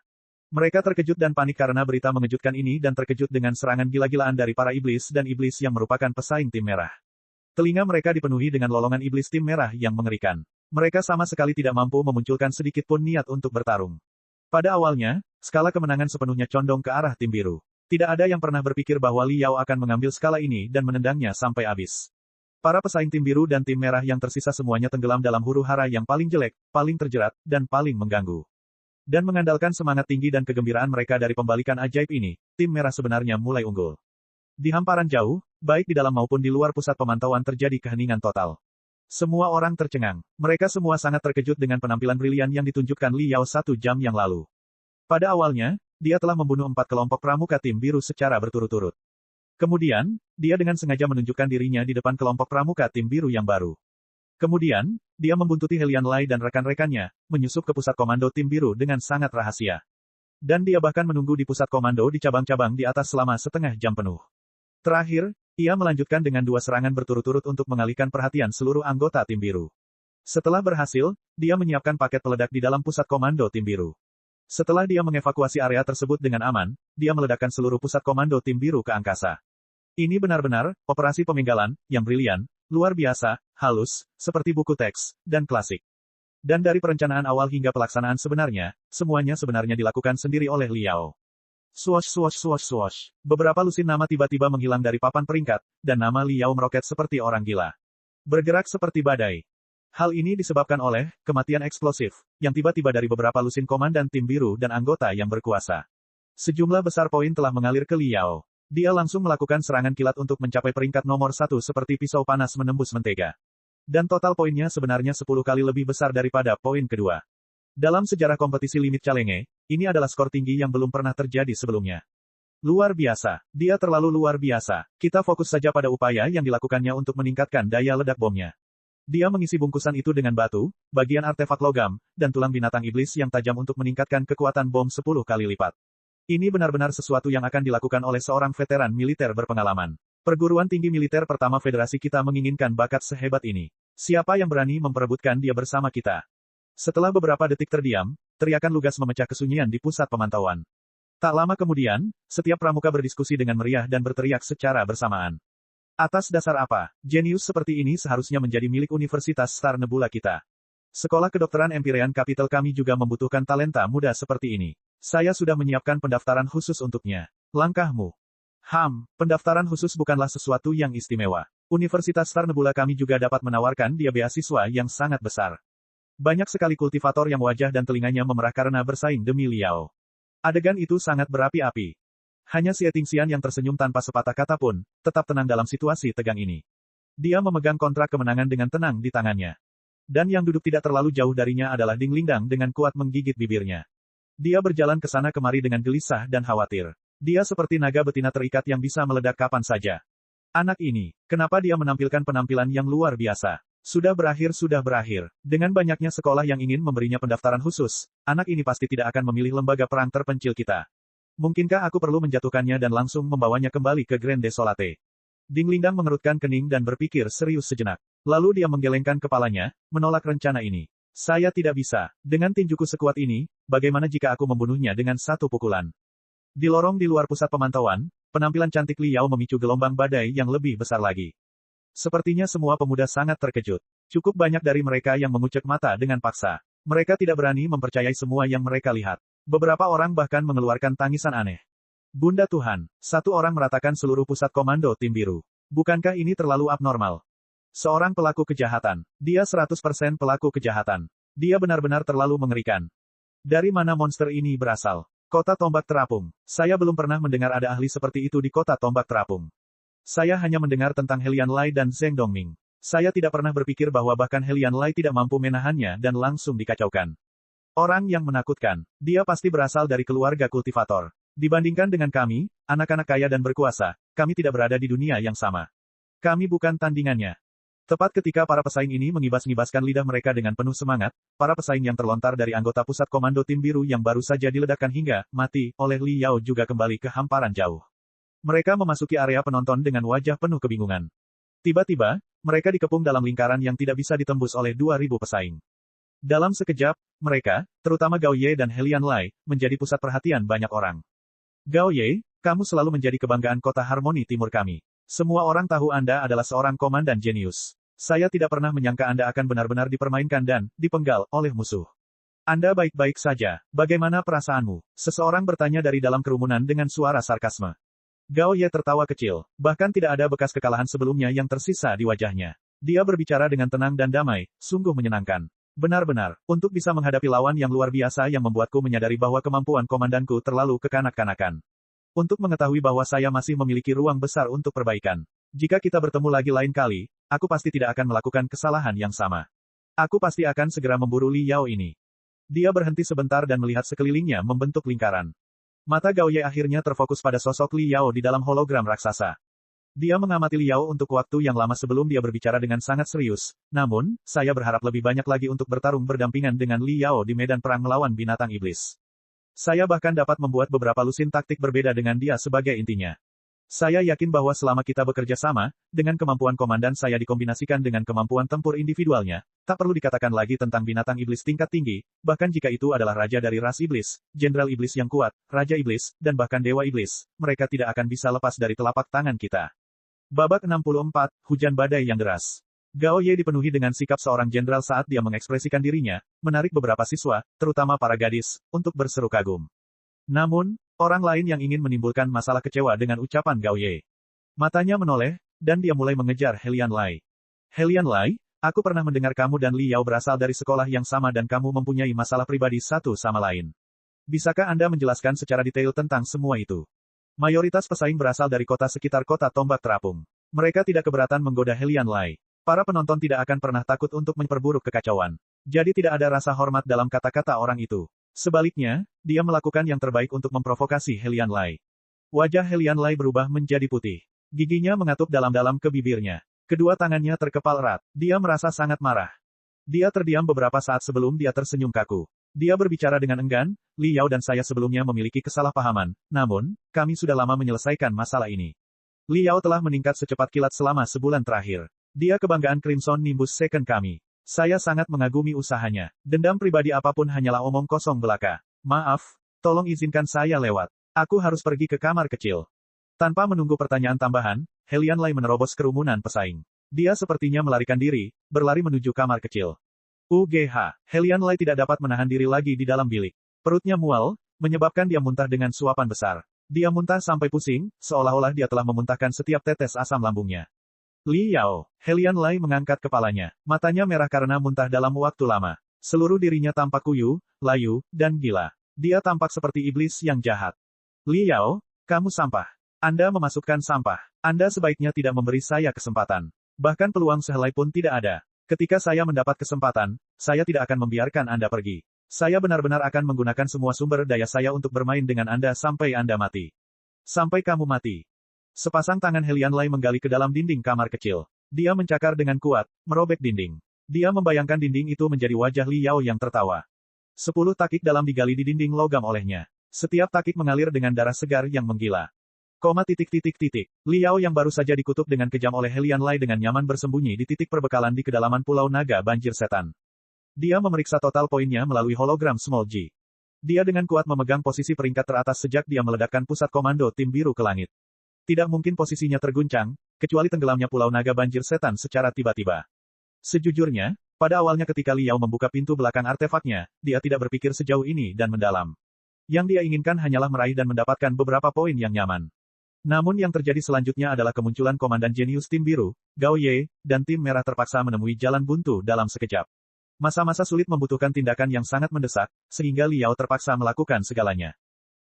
Mereka terkejut dan panik karena berita mengejutkan ini dan terkejut dengan serangan gila-gilaan dari para iblis dan iblis yang merupakan pesaing tim merah. Telinga mereka dipenuhi dengan lolongan iblis tim merah yang mengerikan. Mereka sama sekali tidak mampu memunculkan sedikit pun niat untuk bertarung. Pada awalnya, skala kemenangan sepenuhnya condong ke arah tim biru. Tidak ada yang pernah berpikir bahwa Liao akan mengambil skala ini dan menendangnya sampai habis. Para pesaing tim biru dan tim merah yang tersisa semuanya tenggelam dalam huru-hara yang paling jelek, paling terjerat, dan paling mengganggu. Dan mengandalkan semangat tinggi dan kegembiraan mereka dari pembalikan ajaib ini, tim merah sebenarnya mulai unggul. Di hamparan jauh, baik di dalam maupun di luar pusat pemantauan terjadi keheningan total. Semua orang tercengang. Mereka semua sangat terkejut dengan penampilan brilian yang ditunjukkan Liao 1 jam yang lalu. Pada awalnya, dia telah membunuh 4 kelompok pramuka tim biru secara berturut-turut. Kemudian, dia dengan sengaja menunjukkan dirinya di depan kelompok pramuka tim biru yang baru. Kemudian, dia membuntuti Helian Lai dan rekan-rekannya, menyusup ke pusat komando tim biru dengan sangat rahasia. Dan dia bahkan menunggu di pusat komando di cabang-cabang di atas selama setengah jam penuh. Terakhir, ia melanjutkan dengan 2 serangan berturut-turut untuk mengalihkan perhatian seluruh anggota tim biru. Setelah berhasil, dia menyiapkan paket peledak di dalam pusat komando tim biru. Setelah dia mengevakuasi area tersebut dengan aman, dia meledakkan seluruh pusat komando tim biru ke angkasa. Ini benar-benar operasi pemenggalan yang brilian, luar biasa, halus, seperti buku teks, dan klasik. Dan dari perencanaan awal hingga pelaksanaan sebenarnya, semuanya sebenarnya dilakukan sendiri oleh Liao. Swosh swosh swosh swosh. Beberapa lusin nama tiba-tiba menghilang dari papan peringkat, dan nama Liao meroket seperti orang gila. Bergerak seperti badai. Hal ini disebabkan oleh kematian eksplosif, yang tiba-tiba dari beberapa lusin komandan tim biru dan anggota yang berkuasa. Sejumlah besar poin telah mengalir ke Liao. Dia langsung melakukan serangan kilat untuk mencapai peringkat nomor 1 seperti pisau panas menembus mentega. Dan total poinnya sebenarnya 10 kali lebih besar daripada poin kedua. Dalam sejarah kompetisi limit Challenge, ini adalah skor tinggi yang belum pernah terjadi sebelumnya. Luar biasa. Dia terlalu luar biasa. Kita fokus saja pada upaya yang dilakukannya untuk meningkatkan daya ledak bomnya. Dia mengisi bungkusan itu dengan batu, bagian artefak logam, dan tulang binatang iblis yang tajam untuk meningkatkan kekuatan bom 10 kali lipat. Ini benar-benar sesuatu yang akan dilakukan oleh seorang veteran militer berpengalaman. Perguruan tinggi militer pertama federasi kita menginginkan bakat sehebat ini. Siapa yang berani memperebutkan dia bersama kita? Setelah beberapa detik terdiam, teriakan lugas memecah kesunyian di pusat pemantauan. Tak lama kemudian, setiap pramuka berdiskusi dengan meriah dan berteriak secara bersamaan. Atas dasar apa, jenius seperti ini seharusnya menjadi milik Universitas Star Nebula kita. Sekolah kedokteran Empyrean Capital kami juga membutuhkan talenta muda seperti ini. Saya sudah menyiapkan pendaftaran khusus untuknya. Langkahmu. Pendaftaran khusus bukanlah sesuatu yang istimewa. Universitas Star Nebula kami juga dapat menawarkan dia beasiswa yang sangat besar. Banyak sekali kultivator yang wajah dan telinganya memerah karena bersaing demi Liao. Adegan itu sangat berapi-api. Hanya Xie Tingxian yang tersenyum tanpa sepatah kata pun, tetap tenang dalam situasi tegang ini. Dia memegang kontrak kemenangan dengan tenang di tangannya. Dan yang duduk tidak terlalu jauh darinya adalah Ding Lingdang dengan kuat menggigit bibirnya. Dia berjalan ke sana kemari dengan gelisah dan khawatir. Dia seperti naga betina terikat yang bisa meledak kapan saja. Anak ini, kenapa dia menampilkan penampilan yang luar biasa? Sudah berakhir. Dengan banyaknya sekolah yang ingin memberinya pendaftaran khusus, anak ini pasti tidak akan memilih lembaga perang terpencil kita. Mungkinkah aku perlu menjatuhkannya dan langsung membawanya kembali ke Grand Desolate? Ding Lingdang mengerutkan kening dan berpikir serius sejenak. Lalu dia menggelengkan kepalanya, menolak rencana ini. Saya tidak bisa. Dengan tinjuku sekuat ini, bagaimana jika aku membunuhnya dengan satu pukulan? Di lorong di luar pusat pemantauan, penampilan cantik Liao memicu gelombang badai yang lebih besar lagi. Sepertinya semua pemuda sangat terkejut. Cukup banyak dari mereka yang mengucek mata dengan paksa. Mereka tidak berani mempercayai semua yang mereka lihat. Beberapa orang bahkan mengeluarkan tangisan aneh. Bunda Tuhan, satu orang meratakan seluruh pusat komando tim biru. Bukankah ini terlalu abnormal? Seorang pelaku kejahatan. Dia 100% pelaku kejahatan. Dia benar-benar terlalu mengerikan. Dari mana monster ini berasal? Kota Tombak Terapung. Saya belum pernah mendengar ada ahli seperti itu di Kota Tombak Terapung. Saya hanya mendengar tentang Helian Lai dan Zheng Dongming. Saya tidak pernah berpikir bahwa bahkan Helian Lai tidak mampu menahannya dan langsung dikacaukan. Orang yang menakutkan. Dia pasti berasal dari keluarga kultivator. Dibandingkan dengan kami, anak-anak kaya dan berkuasa, kami tidak berada di dunia yang sama. Kami bukan tandingannya. Tepat ketika para pesaing ini mengibas-ngibaskan lidah mereka dengan penuh semangat, para pesaing yang terlontar dari anggota pusat komando tim biru yang baru saja diledakkan hingga mati oleh Liao juga kembali ke hamparan jauh. Mereka memasuki area penonton dengan wajah penuh kebingungan. Tiba-tiba, mereka dikepung dalam lingkaran yang tidak bisa ditembus oleh 2.000 pesaing. Dalam sekejap, mereka, terutama Gao Ye dan Helian Lai, menjadi pusat perhatian banyak orang. Gao Ye, kamu selalu menjadi kebanggaan kota Harmoni Timur kami. Semua orang tahu Anda adalah seorang komandan jenius. Saya tidak pernah menyangka Anda akan benar-benar dipermainkan dan dipenggal oleh musuh. Anda baik-baik saja. Bagaimana perasaanmu? Seseorang bertanya dari dalam kerumunan dengan suara sarkasme. Gao Ye tertawa kecil. Bahkan tidak ada bekas kekalahan sebelumnya yang tersisa di wajahnya. Dia berbicara dengan tenang dan damai, sungguh menyenangkan. Benar-benar, untuk bisa menghadapi lawan yang luar biasa yang membuatku menyadari bahwa kemampuan komandanku terlalu kekanak-kanakan. Untuk mengetahui bahwa saya masih memiliki ruang besar untuk perbaikan. Jika kita bertemu lagi lain kali, aku pasti tidak akan melakukan kesalahan yang sama. Aku pasti akan segera memburu Liao ini. Dia berhenti sebentar dan melihat sekelilingnya membentuk lingkaran. Mata Gao Ye akhirnya terfokus pada sosok Liao di dalam hologram raksasa. Dia mengamati Liao untuk waktu yang lama sebelum dia berbicara dengan sangat serius. Namun, saya berharap lebih banyak lagi untuk bertarung berdampingan dengan Liao di medan perang melawan binatang iblis. Saya bahkan dapat membuat beberapa lusin taktik berbeda dengan dia sebagai intinya. Saya yakin bahwa selama kita bekerja sama, dengan kemampuan komandan saya dikombinasikan dengan kemampuan tempur individualnya, tak perlu dikatakan lagi tentang binatang iblis tingkat tinggi, bahkan jika itu adalah raja dari ras iblis, jenderal iblis yang kuat, raja iblis, dan bahkan dewa iblis, mereka tidak akan bisa lepas dari telapak tangan kita. Babak 64, Hujan Badai yang Deras. Gao Ye dipenuhi dengan sikap seorang jenderal saat dia mengekspresikan dirinya, menarik beberapa siswa, terutama para gadis, untuk berseru kagum. Namun, orang lain yang ingin menimbulkan masalah kecewa dengan ucapan Gao Ye. Matanya menoleh, dan dia mulai mengejar Helian Lai. Helian Lai, aku pernah mendengar kamu dan Li Yao berasal dari sekolah yang sama dan kamu mempunyai masalah pribadi satu sama lain. Bisakah Anda menjelaskan secara detail tentang semua itu? Mayoritas pesaing berasal dari kota sekitar kota tombak terapung. Mereka tidak keberatan menggoda Helian Lai. Para penonton tidak akan pernah takut untuk memperburuk kekacauan. Jadi tidak ada rasa hormat dalam kata-kata orang itu. Sebaliknya, dia melakukan yang terbaik untuk memprovokasi Helian Lai. Wajah Helian Lai berubah menjadi putih. Giginya mengatup dalam-dalam ke bibirnya. Kedua tangannya terkepal erat. Dia merasa sangat marah. Dia terdiam beberapa saat sebelum dia tersenyum kaku. Dia berbicara dengan enggan, Li Yao dan saya sebelumnya memiliki kesalahpahaman, namun, kami sudah lama menyelesaikan masalah ini. Li Yao telah meningkat secepat kilat selama sebulan terakhir. Dia kebanggaan Crimson Nimbus Second kami. Saya sangat mengagumi usahanya. Dendam pribadi apapun hanyalah omong kosong belaka. Maaf, tolong izinkan saya lewat. Aku harus pergi ke kamar kecil. Tanpa menunggu pertanyaan tambahan, Helian Lai menerobos kerumunan pesaing. Dia sepertinya melarikan diri, berlari menuju kamar kecil. UGH, Helian Lai tidak dapat menahan diri lagi di dalam bilik. Perutnya mual, menyebabkan dia muntah dengan suapan besar. Dia muntah sampai pusing, seolah-olah dia telah memuntahkan setiap tetes asam lambungnya. Li Yao, Helian Lai mengangkat kepalanya. Matanya merah karena muntah dalam waktu lama. Seluruh dirinya tampak kuyu, layu, dan gila. Dia tampak seperti iblis yang jahat. Li Yao, kamu sampah. Anda memasukkan sampah. Anda sebaiknya tidak memberi saya kesempatan. Bahkan peluang sehelai pun tidak ada. Ketika saya mendapat kesempatan, saya tidak akan membiarkan Anda pergi. Saya benar-benar akan menggunakan semua sumber daya saya untuk bermain dengan Anda sampai Anda mati. Sampai kamu mati. Sepasang tangan Helian Lai menggali ke dalam dinding kamar kecil. Dia mencakar dengan kuat, merobek dinding. Dia membayangkan dinding itu menjadi wajah Li Yao yang tertawa. 10 takik dalam digali di dinding logam olehnya. Setiap takik mengalir dengan darah segar yang menggila. Li Yao yang baru saja dikutuk dengan kejam oleh Helian Lai dengan nyaman bersembunyi di titik perbekalan di kedalaman Pulau Naga Banjir Setan. Dia memeriksa total poinnya melalui hologram Small G. Dia dengan kuat memegang posisi peringkat teratas sejak dia meledakkan pusat komando tim biru ke langit. Tidak mungkin posisinya terguncang, kecuali tenggelamnya Pulau Naga Banjir Setan secara tiba-tiba. Sejujurnya, pada awalnya ketika Li Yao membuka pintu belakang artefaknya, dia tidak berpikir sejauh ini dan mendalam. Yang dia inginkan hanyalah meraih dan mendapatkan beberapa poin yang nyaman. Namun yang terjadi selanjutnya adalah kemunculan Komandan Jenius Tim Biru, Gao Ye, dan Tim Merah terpaksa menemui jalan buntu dalam sekejap. Masa-masa sulit membutuhkan tindakan yang sangat mendesak, sehingga Li Yao terpaksa melakukan segalanya.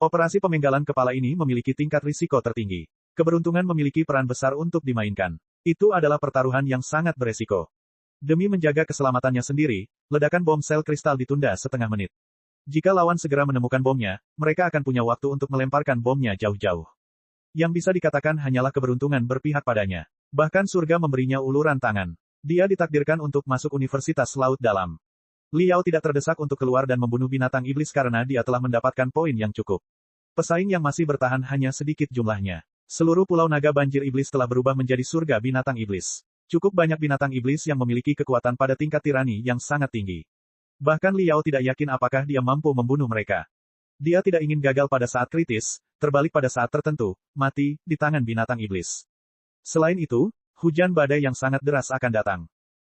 Operasi pemenggalan kepala ini memiliki tingkat risiko tertinggi. Keberuntungan memiliki peran besar untuk dimainkan. Itu adalah pertaruhan yang sangat beresiko. Demi menjaga keselamatannya sendiri, ledakan bom sel kristal ditunda setengah menit. Jika lawan segera menemukan bomnya, mereka akan punya waktu untuk melemparkan bomnya jauh-jauh. Yang bisa dikatakan hanyalah keberuntungan berpihak padanya. Bahkan surga memberinya uluran tangan. Dia ditakdirkan untuk masuk Universitas Laut Dalam. Li Yao tidak terdesak untuk keluar dan membunuh binatang iblis karena dia telah mendapatkan poin yang cukup. Pesaing yang masih bertahan hanya sedikit jumlahnya. Seluruh Pulau Naga Banjir Iblis telah berubah menjadi surga binatang iblis. Cukup banyak binatang iblis yang memiliki kekuatan pada tingkat tirani yang sangat tinggi. Bahkan Li Yao tidak yakin apakah dia mampu membunuh mereka. Dia tidak ingin gagal pada saat kritis, terbalik pada saat tertentu, mati, di tangan binatang iblis. Selain itu, hujan badai yang sangat deras akan datang.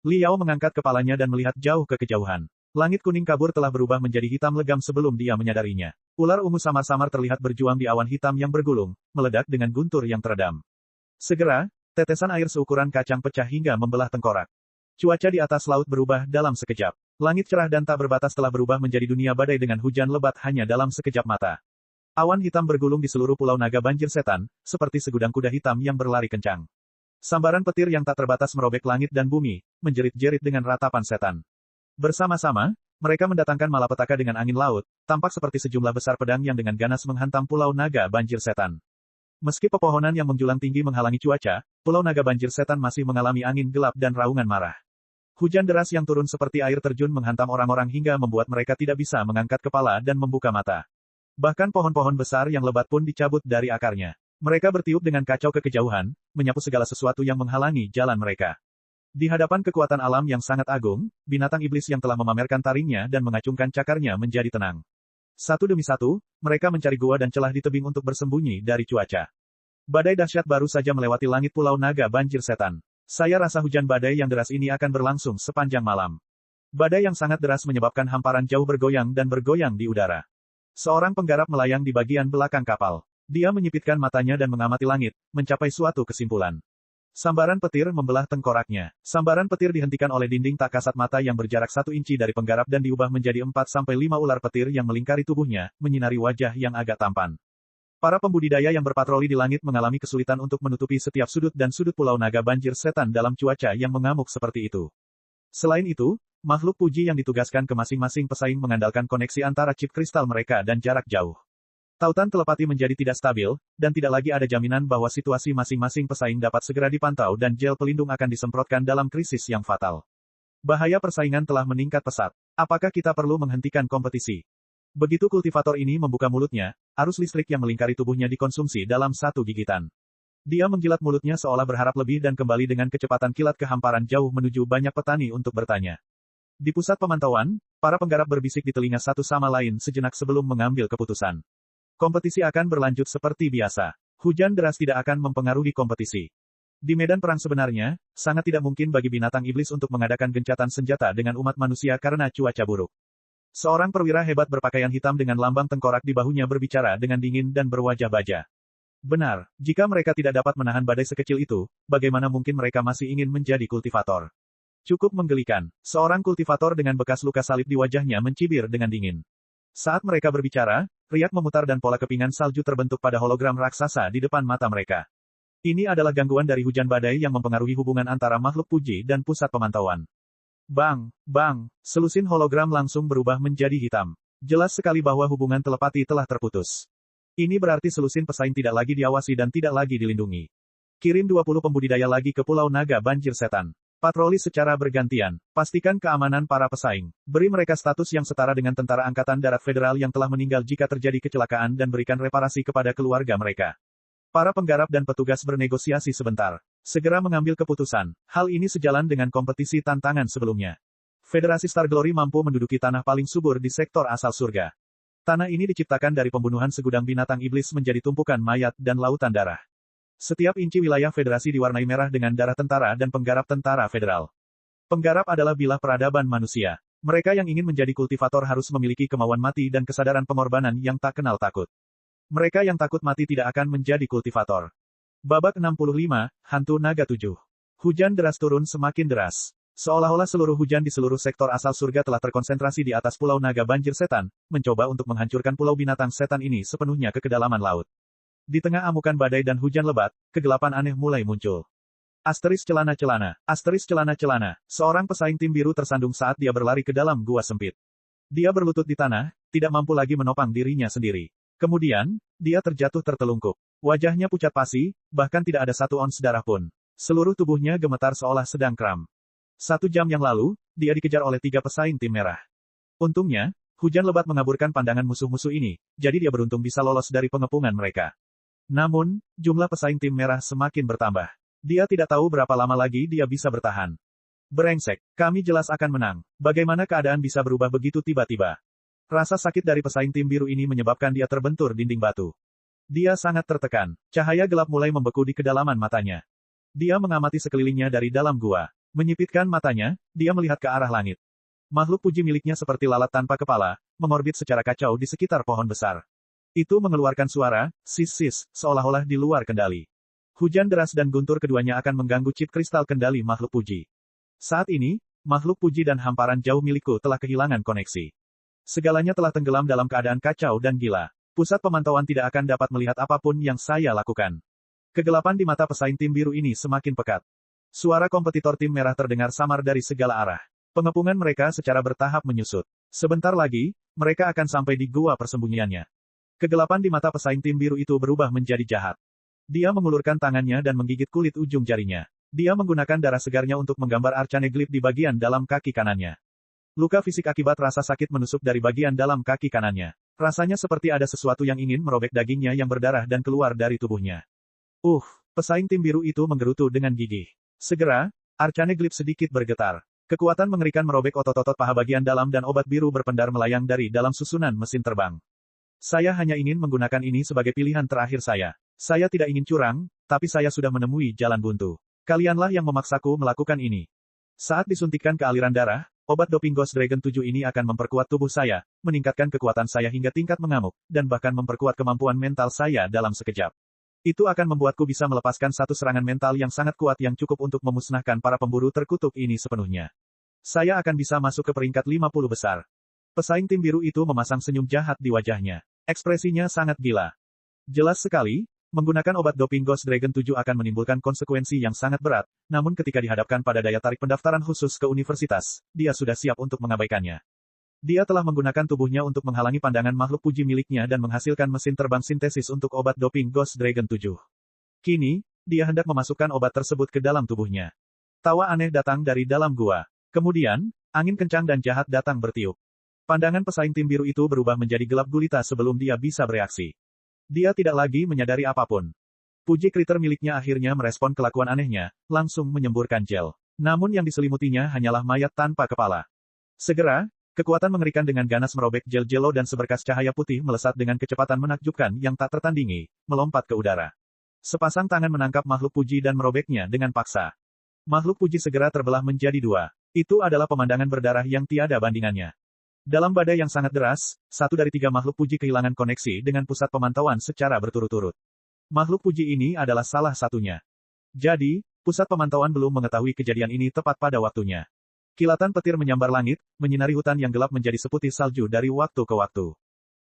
Li Yao mengangkat kepalanya dan melihat jauh ke kejauhan. Langit kuning kabur telah berubah menjadi hitam legam sebelum dia menyadarinya. Ular ungu samar-samar terlihat berjuang di awan hitam yang bergulung, meledak dengan guntur yang teredam. Segera, tetesan air seukuran kacang pecah hingga membelah tengkorak. Cuaca di atas laut berubah dalam sekejap. Langit cerah dan tak berbatas telah berubah menjadi dunia badai dengan hujan lebat hanya dalam sekejap mata. Awan hitam bergulung di seluruh Pulau Naga Banjir Setan, seperti segudang kuda hitam yang berlari kencang. Sambaran petir yang tak terbatas merobek langit dan bumi, menjerit-jerit dengan ratapan setan. Bersama-sama, mereka mendatangkan malapetaka dengan angin laut, tampak seperti sejumlah besar pedang yang dengan ganas menghantam Pulau Naga Banjir Setan. Meski pepohonan yang menjulang tinggi menghalangi cuaca, Pulau Naga Banjir Setan masih mengalami angin gelap dan raungan marah. Hujan deras yang turun seperti air terjun menghantam orang-orang hingga membuat mereka tidak bisa mengangkat kepala dan membuka mata. Bahkan pohon-pohon besar yang lebat pun dicabut dari akarnya. Mereka bertiup dengan kacau ke kejauhan, menyapu segala sesuatu yang menghalangi jalan mereka. Di hadapan kekuatan alam yang sangat agung, binatang iblis yang telah memamerkan taringnya dan mengacungkan cakarnya menjadi tenang. Satu demi satu, mereka mencari gua dan celah di tebing untuk bersembunyi dari cuaca. Badai dahsyat baru saja melewati langit Pulau Naga Banjir Setan. Saya rasa hujan badai yang deras ini akan berlangsung sepanjang malam. Badai yang sangat deras menyebabkan hamparan jauh bergoyang dan bergoyang di udara. Seorang penggarap melayang di bagian belakang kapal. Dia menyipitkan matanya dan mengamati langit, mencapai suatu kesimpulan. Sambaran petir membelah tengkoraknya. Sambaran petir dihentikan oleh dinding tak kasat mata yang berjarak 1 inci dari penggarap dan diubah menjadi 4-5 ular petir yang melingkari tubuhnya, menyinari wajah yang agak tampan. Para pembudidaya yang berpatroli di langit mengalami kesulitan untuk menutupi setiap sudut dan sudut Pulau Naga Banjir Setan dalam cuaca yang mengamuk seperti itu. Selain itu, makhluk puji yang ditugaskan ke masing-masing pesaing mengandalkan koneksi antara chip kristal mereka dan jarak jauh. Tautan telepati menjadi tidak stabil, dan tidak lagi ada jaminan bahwa situasi masing-masing pesaing dapat segera dipantau dan gel pelindung akan disemprotkan dalam krisis yang fatal. Bahaya persaingan telah meningkat pesat. Apakah kita perlu menghentikan kompetisi? Begitu kultivator ini membuka mulutnya, arus listrik yang melingkari tubuhnya dikonsumsi dalam 1 gigitan. Dia menggilat mulutnya seolah berharap lebih dan kembali dengan kecepatan kilat ke hamparan jauh menuju banyak petani untuk bertanya. Di pusat pemantauan, para penggarap berbisik di telinga satu sama lain sejenak sebelum mengambil keputusan. Kompetisi akan berlanjut seperti biasa. Hujan deras tidak akan mempengaruhi kompetisi. Di medan perang sebenarnya, sangat tidak mungkin bagi binatang iblis untuk mengadakan gencatan senjata dengan umat manusia karena cuaca buruk. Seorang perwira hebat berpakaian hitam dengan lambang tengkorak di bahunya berbicara dengan dingin dan berwajah baja. Benar, jika mereka tidak dapat menahan badai sekecil itu, bagaimana mungkin mereka masih ingin menjadi kultivator? Cukup menggelikan, seorang kultivator dengan bekas luka salib di wajahnya mencibir dengan dingin. Saat mereka berbicara, riak memutar dan pola kepingan salju terbentuk pada hologram raksasa di depan mata mereka. Ini adalah gangguan dari hujan badai yang mempengaruhi hubungan antara makhluk puji dan pusat pemantauan. Bang, bang, selusin hologram langsung berubah menjadi hitam. Jelas sekali bahwa hubungan telepati telah terputus. Ini berarti selusin pesaing tidak lagi diawasi dan tidak lagi dilindungi. Kirim 20 pembudidaya lagi ke Pulau Naga Banjir Setan. Patroli secara bergantian. Pastikan keamanan para pesaing. Beri mereka status yang setara dengan tentara Angkatan Darat Federal yang telah meninggal jika terjadi kecelakaan dan berikan reparasi kepada keluarga mereka. Para penggarap dan petugas bernegosiasi sebentar. Segera mengambil keputusan. Hal ini sejalan dengan kompetisi tantangan sebelumnya. Federasi Star Glory mampu menduduki tanah paling subur di sektor asal surga. Tanah ini diciptakan dari pembunuhan segudang binatang iblis menjadi tumpukan mayat dan lautan darah. Setiap inci wilayah federasi diwarnai merah dengan darah tentara dan penggarap tentara federal. Penggarap adalah bilah peradaban manusia. Mereka yang ingin menjadi kultivator harus memiliki kemauan mati dan kesadaran pengorbanan yang tak kenal takut. Mereka yang takut mati tidak akan menjadi kultivator. Babak 65, Hantu Naga 7. Hujan deras turun semakin deras. Seolah-olah seluruh hujan di seluruh sektor asal surga telah terkonsentrasi di atas Pulau Naga Banjir Setan, mencoba untuk menghancurkan pulau binatang setan ini sepenuhnya ke kedalaman laut. Di tengah amukan badai dan hujan lebat, kegelapan aneh mulai muncul. Asteris celana-celana, asteris celana-celana, seorang pesaing tim biru tersandung saat dia berlari ke dalam gua sempit. Dia berlutut di tanah, tidak mampu lagi menopang dirinya sendiri. Kemudian, dia terjatuh tertelungkup. Wajahnya pucat pasi, bahkan tidak ada 1 ons darah pun. Seluruh tubuhnya gemetar seolah sedang kram. 1 jam yang lalu, dia dikejar oleh 3 pesaing tim merah. Untungnya, hujan lebat mengaburkan pandangan musuh-musuh ini, jadi dia beruntung bisa lolos dari pengepungan mereka. Namun, jumlah pesaing tim merah semakin bertambah. Dia tidak tahu berapa lama lagi dia bisa bertahan. Brengsek, kami jelas akan menang. Bagaimana keadaan bisa berubah begitu tiba-tiba? Rasa sakit dari pesaing tim biru ini menyebabkan dia terbentur dinding batu. Dia sangat tertekan. Cahaya gelap mulai membeku di kedalaman matanya. Dia mengamati sekelilingnya dari dalam gua. Menyipitkan matanya, dia melihat ke arah langit. Makhluk puji miliknya seperti lalat tanpa kepala, mengorbit secara kacau di sekitar pohon besar. Itu mengeluarkan suara, sis-sis, seolah-olah di luar kendali. Hujan deras dan guntur keduanya akan mengganggu chip kristal kendali makhluk puji. Saat ini, makhluk puji dan hamparan jauh milikku telah kehilangan koneksi. Segalanya telah tenggelam dalam keadaan kacau dan gila. Pusat pemantauan tidak akan dapat melihat apapun yang saya lakukan. Kegelapan di mata pesaing tim biru ini semakin pekat. Suara kompetitor tim merah terdengar samar dari segala arah. Pengepungan mereka secara bertahap menyusut. Sebentar lagi, mereka akan sampai di gua persembunyiannya. Kegelapan di mata pesaing tim biru itu berubah menjadi jahat. Dia mengulurkan tangannya dan menggigit kulit ujung jarinya. Dia menggunakan darah segarnya untuk menggambar arcane glyph di bagian dalam kaki kanannya. Luka fisik akibat rasa sakit menusuk dari bagian dalam kaki kanannya. Rasanya seperti ada sesuatu yang ingin merobek dagingnya yang berdarah dan keluar dari tubuhnya. Pesaing tim biru itu menggerutu dengan gigih. Segera, arcane glyph sedikit bergetar. Kekuatan mengerikan merobek otot-otot paha bagian dalam dan obat biru berpendar melayang dari dalam susunan mesin terbang. Saya hanya ingin menggunakan ini sebagai pilihan terakhir saya. Saya tidak ingin curang, tapi saya sudah menemui jalan buntu. Kalianlah yang memaksaku melakukan ini. Saat disuntikkan ke aliran darah, obat doping Ghost Dragon 7 ini akan memperkuat tubuh saya, meningkatkan kekuatan saya hingga tingkat mengamuk, dan bahkan memperkuat kemampuan mental saya dalam sekejap. Itu akan membuatku bisa melepaskan satu serangan mental yang sangat kuat yang cukup untuk memusnahkan para pemburu terkutuk ini sepenuhnya. Saya akan bisa masuk ke peringkat 50 besar. Pesaing tim biru itu memasang senyum jahat di wajahnya. Ekspresinya sangat gila. Jelas sekali, menggunakan obat doping Ghost Dragon 7 akan menimbulkan konsekuensi yang sangat berat, namun ketika dihadapkan pada daya tarik pendaftaran khusus ke universitas, dia sudah siap untuk mengabaikannya. Dia telah menggunakan tubuhnya untuk menghalangi pandangan makhluk puji miliknya dan menghasilkan mesin terbang sintesis untuk obat doping Ghost Dragon 7. Kini, dia hendak memasukkan obat tersebut ke dalam tubuhnya. Tawa aneh datang dari dalam gua. Kemudian, angin kencang dan jahat datang bertiup. Pandangan pesaing tim biru itu berubah menjadi gelap gulita sebelum dia bisa bereaksi. Dia tidak lagi menyadari apapun. Puji kriter miliknya akhirnya merespon kelakuan anehnya, langsung menyemburkan gel. Namun yang diselimutinya hanyalah mayat tanpa kepala. Segera, kekuatan mengerikan dengan ganas merobek gel jelo dan seberkas cahaya putih melesat dengan kecepatan menakjubkan yang tak tertandingi, melompat ke udara. Sepasang tangan menangkap makhluk puji dan merobeknya dengan paksa. Makhluk puji segera terbelah menjadi dua. Itu adalah pemandangan berdarah yang tiada bandingannya. Dalam badai yang sangat deras, satu dari tiga makhluk puji kehilangan koneksi dengan pusat pemantauan secara berturut-turut. Makhluk puji ini adalah salah satunya. Jadi, pusat pemantauan belum mengetahui kejadian ini tepat pada waktunya. Kilatan petir menyambar langit, menyinari hutan yang gelap menjadi seputih salju dari waktu ke waktu.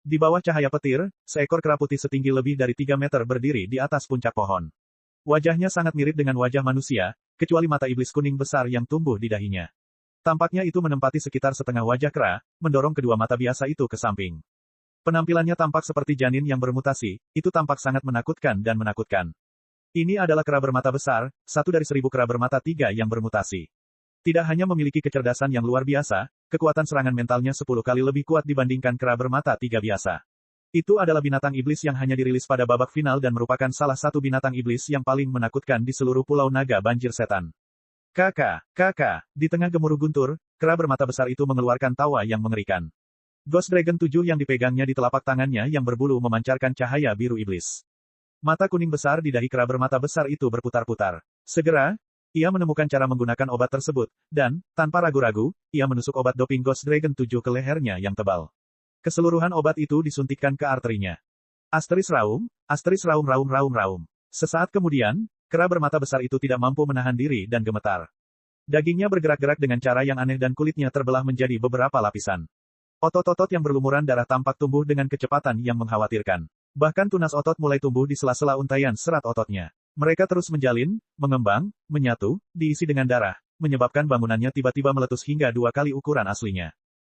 Di bawah cahaya petir, seekor kera putih setinggi lebih dari 3 meter berdiri di atas puncak pohon. Wajahnya sangat mirip dengan wajah manusia, kecuali mata iblis kuning besar yang tumbuh di dahinya. Tampaknya itu menempati sekitar setengah wajah kera, mendorong kedua mata biasa itu ke samping. Penampilannya tampak seperti janin yang bermutasi, itu tampak sangat menakutkan dan menakutkan. Ini adalah kera bermata besar, satu dari 1000 kera bermata 3 yang bermutasi. Tidak hanya memiliki kecerdasan yang luar biasa, kekuatan serangan mentalnya 10 kali lebih kuat dibandingkan kera bermata 3 biasa. Itu adalah binatang iblis yang hanya dirilis pada babak final dan merupakan salah satu binatang iblis yang paling menakutkan di seluruh Pulau Naga Banjir Setan. Kakak, di tengah gemuruh guntur, kera bermata besar itu mengeluarkan tawa yang mengerikan. Ghost Dragon 7 yang dipegangnya di telapak tangannya yang berbulu memancarkan cahaya biru iblis. Mata kuning besar di dahi kera bermata besar itu berputar-putar. Segera, ia menemukan cara menggunakan obat tersebut, dan, tanpa ragu-ragu, ia menusuk obat doping Ghost Dragon 7 ke lehernya yang tebal. Keseluruhan obat itu disuntikkan ke arterinya. Asteris raum, raum. Sesaat kemudian, kera bermata besar itu tidak mampu menahan diri dan gemetar. Dagingnya bergerak-gerak dengan cara yang aneh dan kulitnya terbelah menjadi beberapa lapisan. Otot-otot yang berlumuran darah tampak tumbuh dengan kecepatan yang mengkhawatirkan. Bahkan tunas otot mulai tumbuh di sela-sela untaian serat ototnya. Mereka terus menjalin, mengembang, menyatu, diisi dengan darah, menyebabkan bangunannya tiba-tiba meletus hingga 2 kali ukuran aslinya.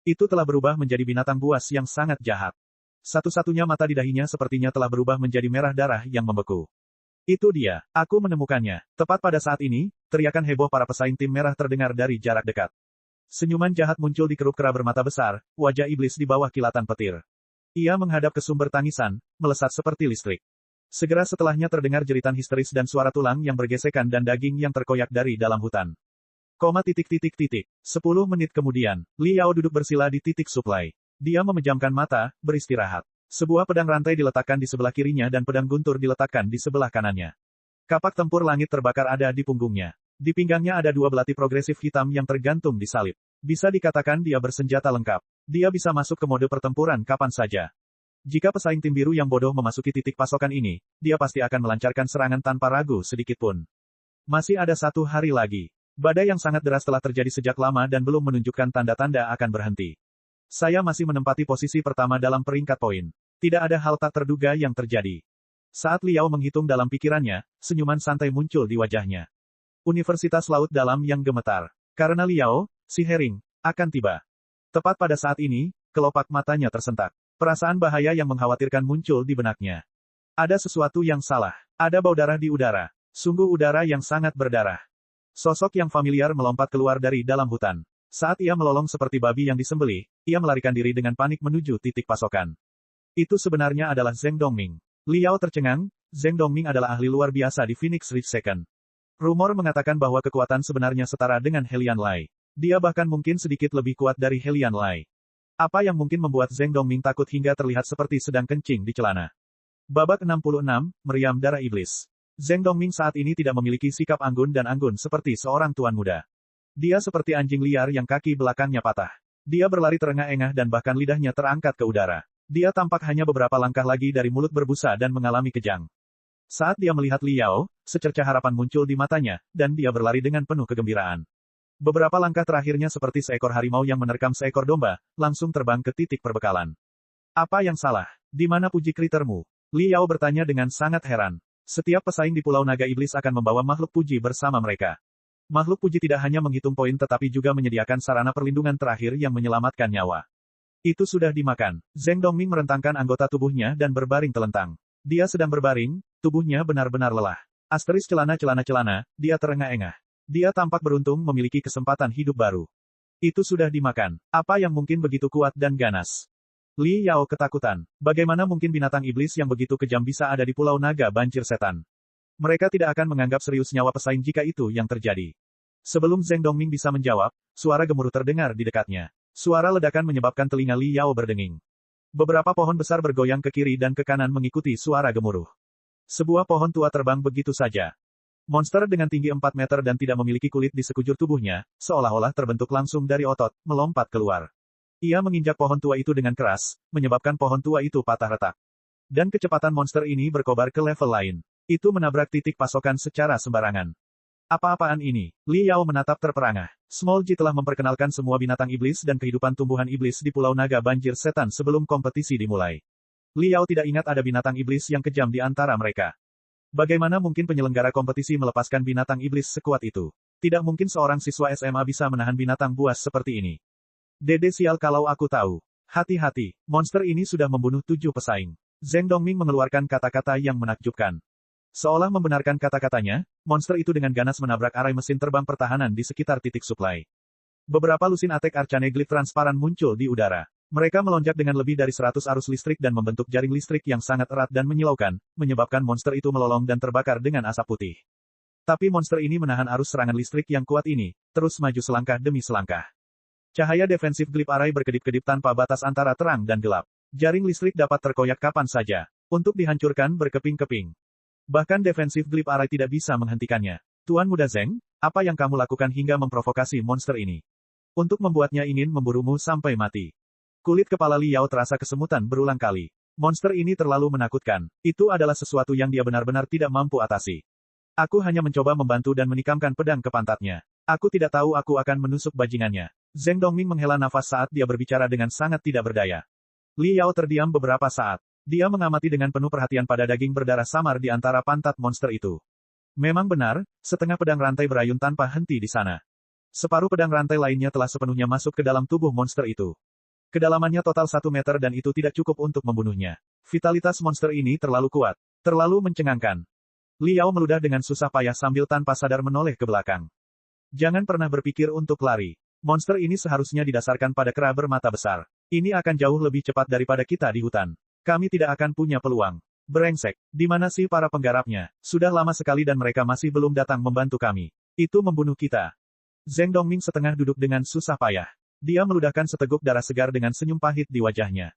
Itu telah berubah menjadi binatang buas yang sangat jahat. Satu-satunya mata di dahinya sepertinya telah berubah menjadi merah darah yang membeku. Itu dia, aku menemukannya. Tepat pada saat ini, teriakan heboh para pesaing tim merah terdengar dari jarak dekat. Senyuman jahat muncul di keruk kera bermata besar, wajah iblis di bawah kilatan petir. Ia menghadap ke sumber tangisan, melesat seperti listrik. Segera setelahnya terdengar jeritan histeris dan suara tulang yang bergesekan dan daging yang terkoyak dari dalam hutan. 10 menit kemudian, Liao duduk bersila di titik suplai. Dia memejamkan mata, beristirahat. Sebuah pedang rantai diletakkan di sebelah kirinya dan pedang guntur diletakkan di sebelah kanannya. Kapak tempur langit terbakar ada di punggungnya. Di pinggangnya ada 2 belati progresif hitam yang tergantung di salib. Bisa dikatakan dia bersenjata lengkap. Dia bisa masuk ke mode pertempuran kapan saja. Jika pesaing tim biru yang bodoh memasuki titik pasokan ini, dia pasti akan melancarkan serangan tanpa ragu sedikitpun. Masih ada 1 hari lagi. Badai yang sangat deras telah terjadi sejak lama dan belum menunjukkan tanda-tanda akan berhenti. Saya masih menempati posisi pertama dalam peringkat poin. Tidak ada hal tak terduga yang terjadi. Saat Liao menghitung dalam pikirannya, senyuman santai muncul di wajahnya. Universitas Laut Dalam yang gemetar. Karena Liao, si Herring, akan tiba. Tepat pada saat ini, kelopak matanya tersentak. Perasaan bahaya yang mengkhawatirkan muncul di benaknya. Ada sesuatu yang salah. Ada bau darah di udara. Sungguh udara yang sangat berdarah. Sosok yang familiar melompat keluar dari dalam hutan. Saat ia melolong seperti babi yang disembelih, ia melarikan diri dengan panik menuju titik pasokan. Itu sebenarnya adalah Zheng Dongming. Liao tercengang, Zheng Dongming adalah ahli luar biasa di Phoenix Ridge Second. Rumor mengatakan bahwa kekuatan sebenarnya setara dengan Helian Lai. Dia bahkan mungkin sedikit lebih kuat dari Helian Lai. Apa yang mungkin membuat Zheng Dongming takut hingga terlihat seperti sedang kencing di celana? Babak 66, Meriam Darah Iblis. Zheng Dongming saat ini tidak memiliki sikap anggun dan anggun seperti seorang tuan muda. Dia seperti anjing liar yang kaki belakangnya patah. Dia berlari terengah-engah dan bahkan lidahnya terangkat ke udara. Dia tampak hanya beberapa langkah lagi dari mulut berbusa dan mengalami kejang. Saat dia melihat Liao, secercah harapan muncul di matanya, dan dia berlari dengan penuh kegembiraan. Beberapa langkah terakhirnya seperti seekor harimau yang menerkam seekor domba, langsung terbang ke titik perbekalan. Apa yang salah? Di mana puji kritermu? Liao bertanya dengan sangat heran. Setiap pesaing di Pulau Naga Iblis akan membawa makhluk puji bersama mereka. Makhluk puji tidak hanya menghitung poin tetapi juga menyediakan sarana perlindungan terakhir yang menyelamatkan nyawa. Itu sudah dimakan. Zheng Dongming merentangkan anggota tubuhnya dan berbaring telentang. Dia sedang berbaring, tubuhnya benar-benar lelah. Asteris celana, dia terengah-engah. Dia tampak beruntung memiliki kesempatan hidup baru. Itu sudah dimakan. Apa yang mungkin begitu kuat dan ganas? Li Yao ketakutan. Bagaimana mungkin binatang iblis yang begitu kejam bisa ada di Pulau Naga Banjir Setan? Mereka tidak akan menganggap serius nyawa pesaing jika itu yang terjadi. Sebelum Zheng Dongming bisa menjawab, suara gemuruh terdengar di dekatnya. Suara ledakan menyebabkan telinga Li Yao berdenging. Beberapa pohon besar bergoyang ke kiri dan ke kanan mengikuti suara gemuruh. Sebuah pohon tua terbang begitu saja. Monster dengan tinggi 4 meter dan tidak memiliki kulit di sekujur tubuhnya, seolah-olah terbentuk langsung dari otot, melompat keluar. Ia menginjak pohon tua itu dengan keras, menyebabkan pohon tua itu patah retak. Dan kecepatan monster ini berkobar ke level lain. Itu menabrak titik pasokan secara sembarangan. Apa-apaan ini? Li Yao menatap terperangah. Small G telah memperkenalkan semua binatang iblis dan kehidupan tumbuhan iblis di Pulau Naga Banjir Setan sebelum kompetisi dimulai. Li Yao tidak ingat ada binatang iblis yang kejam di antara mereka. Bagaimana mungkin penyelenggara kompetisi melepaskan binatang iblis sekuat itu? Tidak mungkin seorang siswa SMA bisa menahan binatang buas seperti ini. Dede sial kalau aku tahu. Hati-hati, monster ini sudah membunuh 7 pesaing. Zheng Dongming mengeluarkan kata-kata yang menakjubkan. Seolah membenarkan kata-katanya, monster itu dengan ganas menabrak arai mesin terbang pertahanan di sekitar titik suplai. Beberapa lusin attack arcaneglyph transparan muncul di udara. Mereka melonjak dengan lebih dari 100 arus listrik dan membentuk jaring listrik yang sangat erat dan menyilaukan, menyebabkan monster itu melolong dan terbakar dengan asap putih. Tapi monster ini menahan arus serangan listrik yang kuat ini, terus maju selangkah demi selangkah. Cahaya defensif glip arai berkedip-kedip tanpa batas antara terang dan gelap. Jaring listrik dapat terkoyak kapan saja. Untuk dihancurkan berkeping-keping. Bahkan defensif glip arai tidak bisa menghentikannya. Tuan Muda Zheng, apa yang kamu lakukan hingga memprovokasi monster ini? Untuk membuatnya ingin memburumu sampai mati. Kulit kepala Liao terasa kesemutan berulang kali. Monster ini terlalu menakutkan. Itu adalah sesuatu yang dia benar-benar tidak mampu atasi. Aku hanya mencoba membantu dan menikamkan pedang ke pantatnya. Aku tidak tahu aku akan menusuk bajingannya. Zheng Dongming menghela nafas saat dia berbicara dengan sangat tidak berdaya. Li Yao terdiam beberapa saat. Dia mengamati dengan penuh perhatian pada daging berdarah samar di antara pantat monster itu. Memang benar, setengah pedang rantai berayun tanpa henti di sana. Separuh pedang rantai lainnya telah sepenuhnya masuk ke dalam tubuh monster itu. Kedalamannya total 1 meter dan itu tidak cukup untuk membunuhnya. Vitalitas monster ini terlalu kuat. Terlalu mencengangkan. Li Yao meludah dengan susah payah sambil tanpa sadar menoleh ke belakang. Jangan pernah berpikir untuk lari. Monster ini seharusnya didasarkan pada kera bermata besar. Ini akan jauh lebih cepat daripada kita di hutan. Kami tidak akan punya peluang. Brengsek, di mana sih para penggarapnya? Sudah lama sekali dan mereka masih belum datang membantu kami. Itu membunuh kita. Zheng Dongming setengah duduk dengan susah payah. Dia meludahkan seteguk darah segar dengan senyum pahit di wajahnya.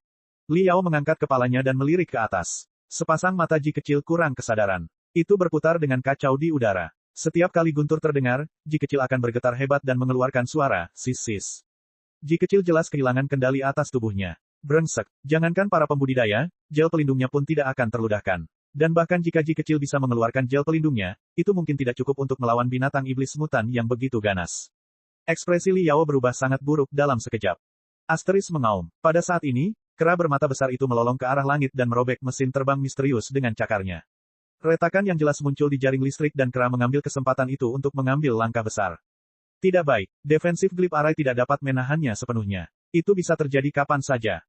Li Yao mengangkat kepalanya dan melirik ke atas. Sepasang mata Ji kecil kurang kesadaran. Itu berputar dengan kacau di udara. Setiap kali guntur terdengar, Ji kecil akan bergetar hebat dan mengeluarkan suara, sis-sis. Ji kecil jelas kehilangan kendali atas tubuhnya. Brengsek, jangankan para pembudidaya, gel pelindungnya pun tidak akan terludahkan. Dan bahkan jika Ji kecil bisa mengeluarkan gel pelindungnya, itu mungkin tidak cukup untuk melawan binatang iblis mutan yang begitu ganas. Ekspresi Li Yao berubah sangat buruk dalam sekejap. Asteris mengaum. Pada saat ini, kera bermata besar itu melolong ke arah langit dan merobek mesin terbang misterius dengan cakarnya. Retakan yang jelas muncul di jaring listrik dan kera mengambil kesempatan itu untuk mengambil langkah besar. Tidak baik, defensif glip arai tidak dapat menahannya sepenuhnya. Itu bisa terjadi kapan saja.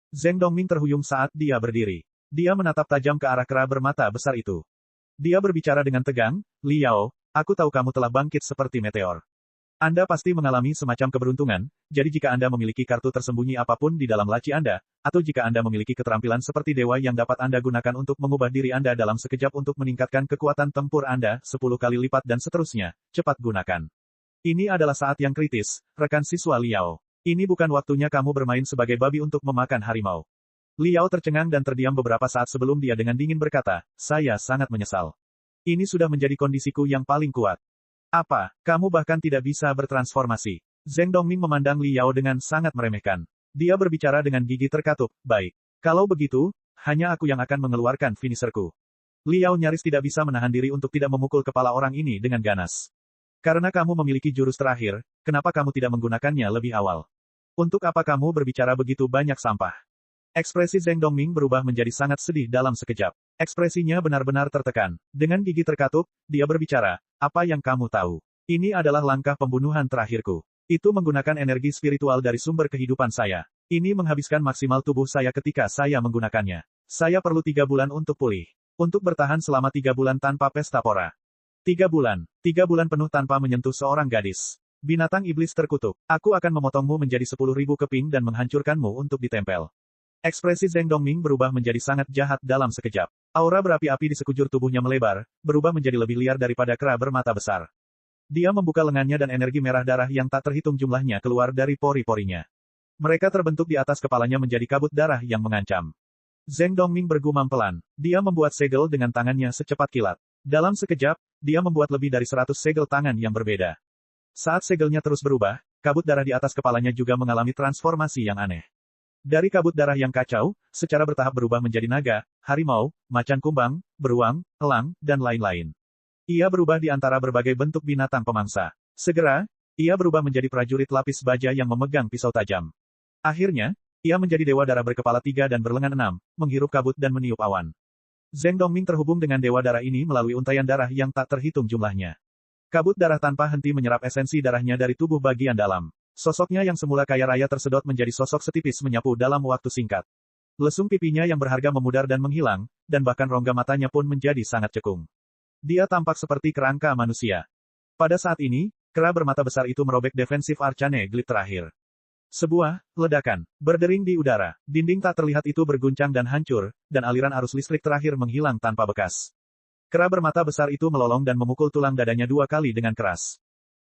Zheng Dongming terhuyung saat dia berdiri. Dia menatap tajam ke arah kera bermata besar itu. Dia berbicara dengan tegang, Liao, aku tahu kamu telah bangkit seperti meteor. Anda pasti mengalami semacam keberuntungan, jadi jika Anda memiliki kartu tersembunyi apapun di dalam laci Anda, atau jika Anda memiliki keterampilan seperti dewa yang dapat Anda gunakan untuk mengubah diri Anda dalam sekejap untuk meningkatkan kekuatan tempur Anda 10 kali lipat dan seterusnya, cepat gunakan. Ini adalah saat yang kritis, rekan siswa Liao. Ini bukan waktunya kamu bermain sebagai babi untuk memakan harimau. Liao tercengang dan terdiam beberapa saat sebelum dia dengan dingin berkata, saya sangat menyesal. Ini sudah menjadi kondisiku yang paling kuat. Apa, kamu bahkan tidak bisa bertransformasi? Zheng Dongming memandang Liao dengan sangat meremehkan. Dia berbicara dengan gigi terkatup, baik. Kalau begitu, hanya aku yang akan mengeluarkan finisherku. Liao nyaris tidak bisa menahan diri untuk tidak memukul kepala orang ini dengan ganas. Karena kamu memiliki jurus terakhir, kenapa kamu tidak menggunakannya lebih awal? Untuk apa kamu berbicara begitu banyak sampah? Ekspresi Zheng Dongming berubah menjadi sangat sedih dalam sekejap. Ekspresinya benar-benar tertekan. Dengan gigi terkatup, dia berbicara, apa yang kamu tahu? Ini adalah langkah pembunuhan terakhirku. Itu menggunakan energi spiritual dari sumber kehidupan saya. Ini menghabiskan maksimal tubuh saya ketika saya menggunakannya. Saya perlu 3 bulan untuk pulih. Untuk bertahan selama 3 bulan tanpa pesta pora. 3 bulan. 3 bulan penuh tanpa menyentuh seorang gadis. Binatang iblis terkutuk. Aku akan memotongmu menjadi 10.000 keping dan menghancurkanmu untuk ditempel. Ekspresi Zheng Dongming berubah menjadi sangat jahat dalam sekejap. Aura berapi-api di sekujur tubuhnya melebar, berubah menjadi lebih liar daripada kera bermata besar. Dia membuka lengannya dan energi merah darah yang tak terhitung jumlahnya keluar dari pori-porinya. Mereka terbentuk di atas kepalanya menjadi kabut darah yang mengancam. Zheng Dongming bergumam pelan. Dia membuat segel dengan tangannya secepat kilat. Dalam sekejap, dia membuat lebih dari 100 segel tangan yang berbeda. Saat segelnya terus berubah, kabut darah di atas kepalanya juga mengalami transformasi yang aneh. Dari kabut darah yang kacau, secara bertahap berubah menjadi naga, harimau, macan kumbang, beruang, elang, dan lain-lain. Ia berubah di antara berbagai bentuk binatang pemangsa. Segera, ia berubah menjadi prajurit lapis baja yang memegang pisau tajam. Akhirnya, ia menjadi dewa darah berkepala 3 dan berlengan 6, menghirup kabut dan meniup awan. Zheng Dongming terhubung dengan dewa darah ini melalui untaian darah yang tak terhitung jumlahnya. Kabut darah tanpa henti menyerap esensi darahnya dari tubuh bagian dalam. Sosoknya yang semula kaya raya tersedot menjadi sosok setipis menyapu dalam waktu singkat. Lesung pipinya yang berharga memudar dan menghilang, dan bahkan rongga matanya pun menjadi sangat cekung. Dia tampak seperti kerangka manusia. Pada saat ini, kera bermata besar itu merobek defensif Arcane Glit terakhir. Sebuah ledakan berdering di udara. Dinding tak terlihat itu berguncang dan hancur, dan aliran arus listrik terakhir menghilang tanpa bekas. Kera bermata besar itu melolong dan memukul tulang dadanya 2 kali dengan keras.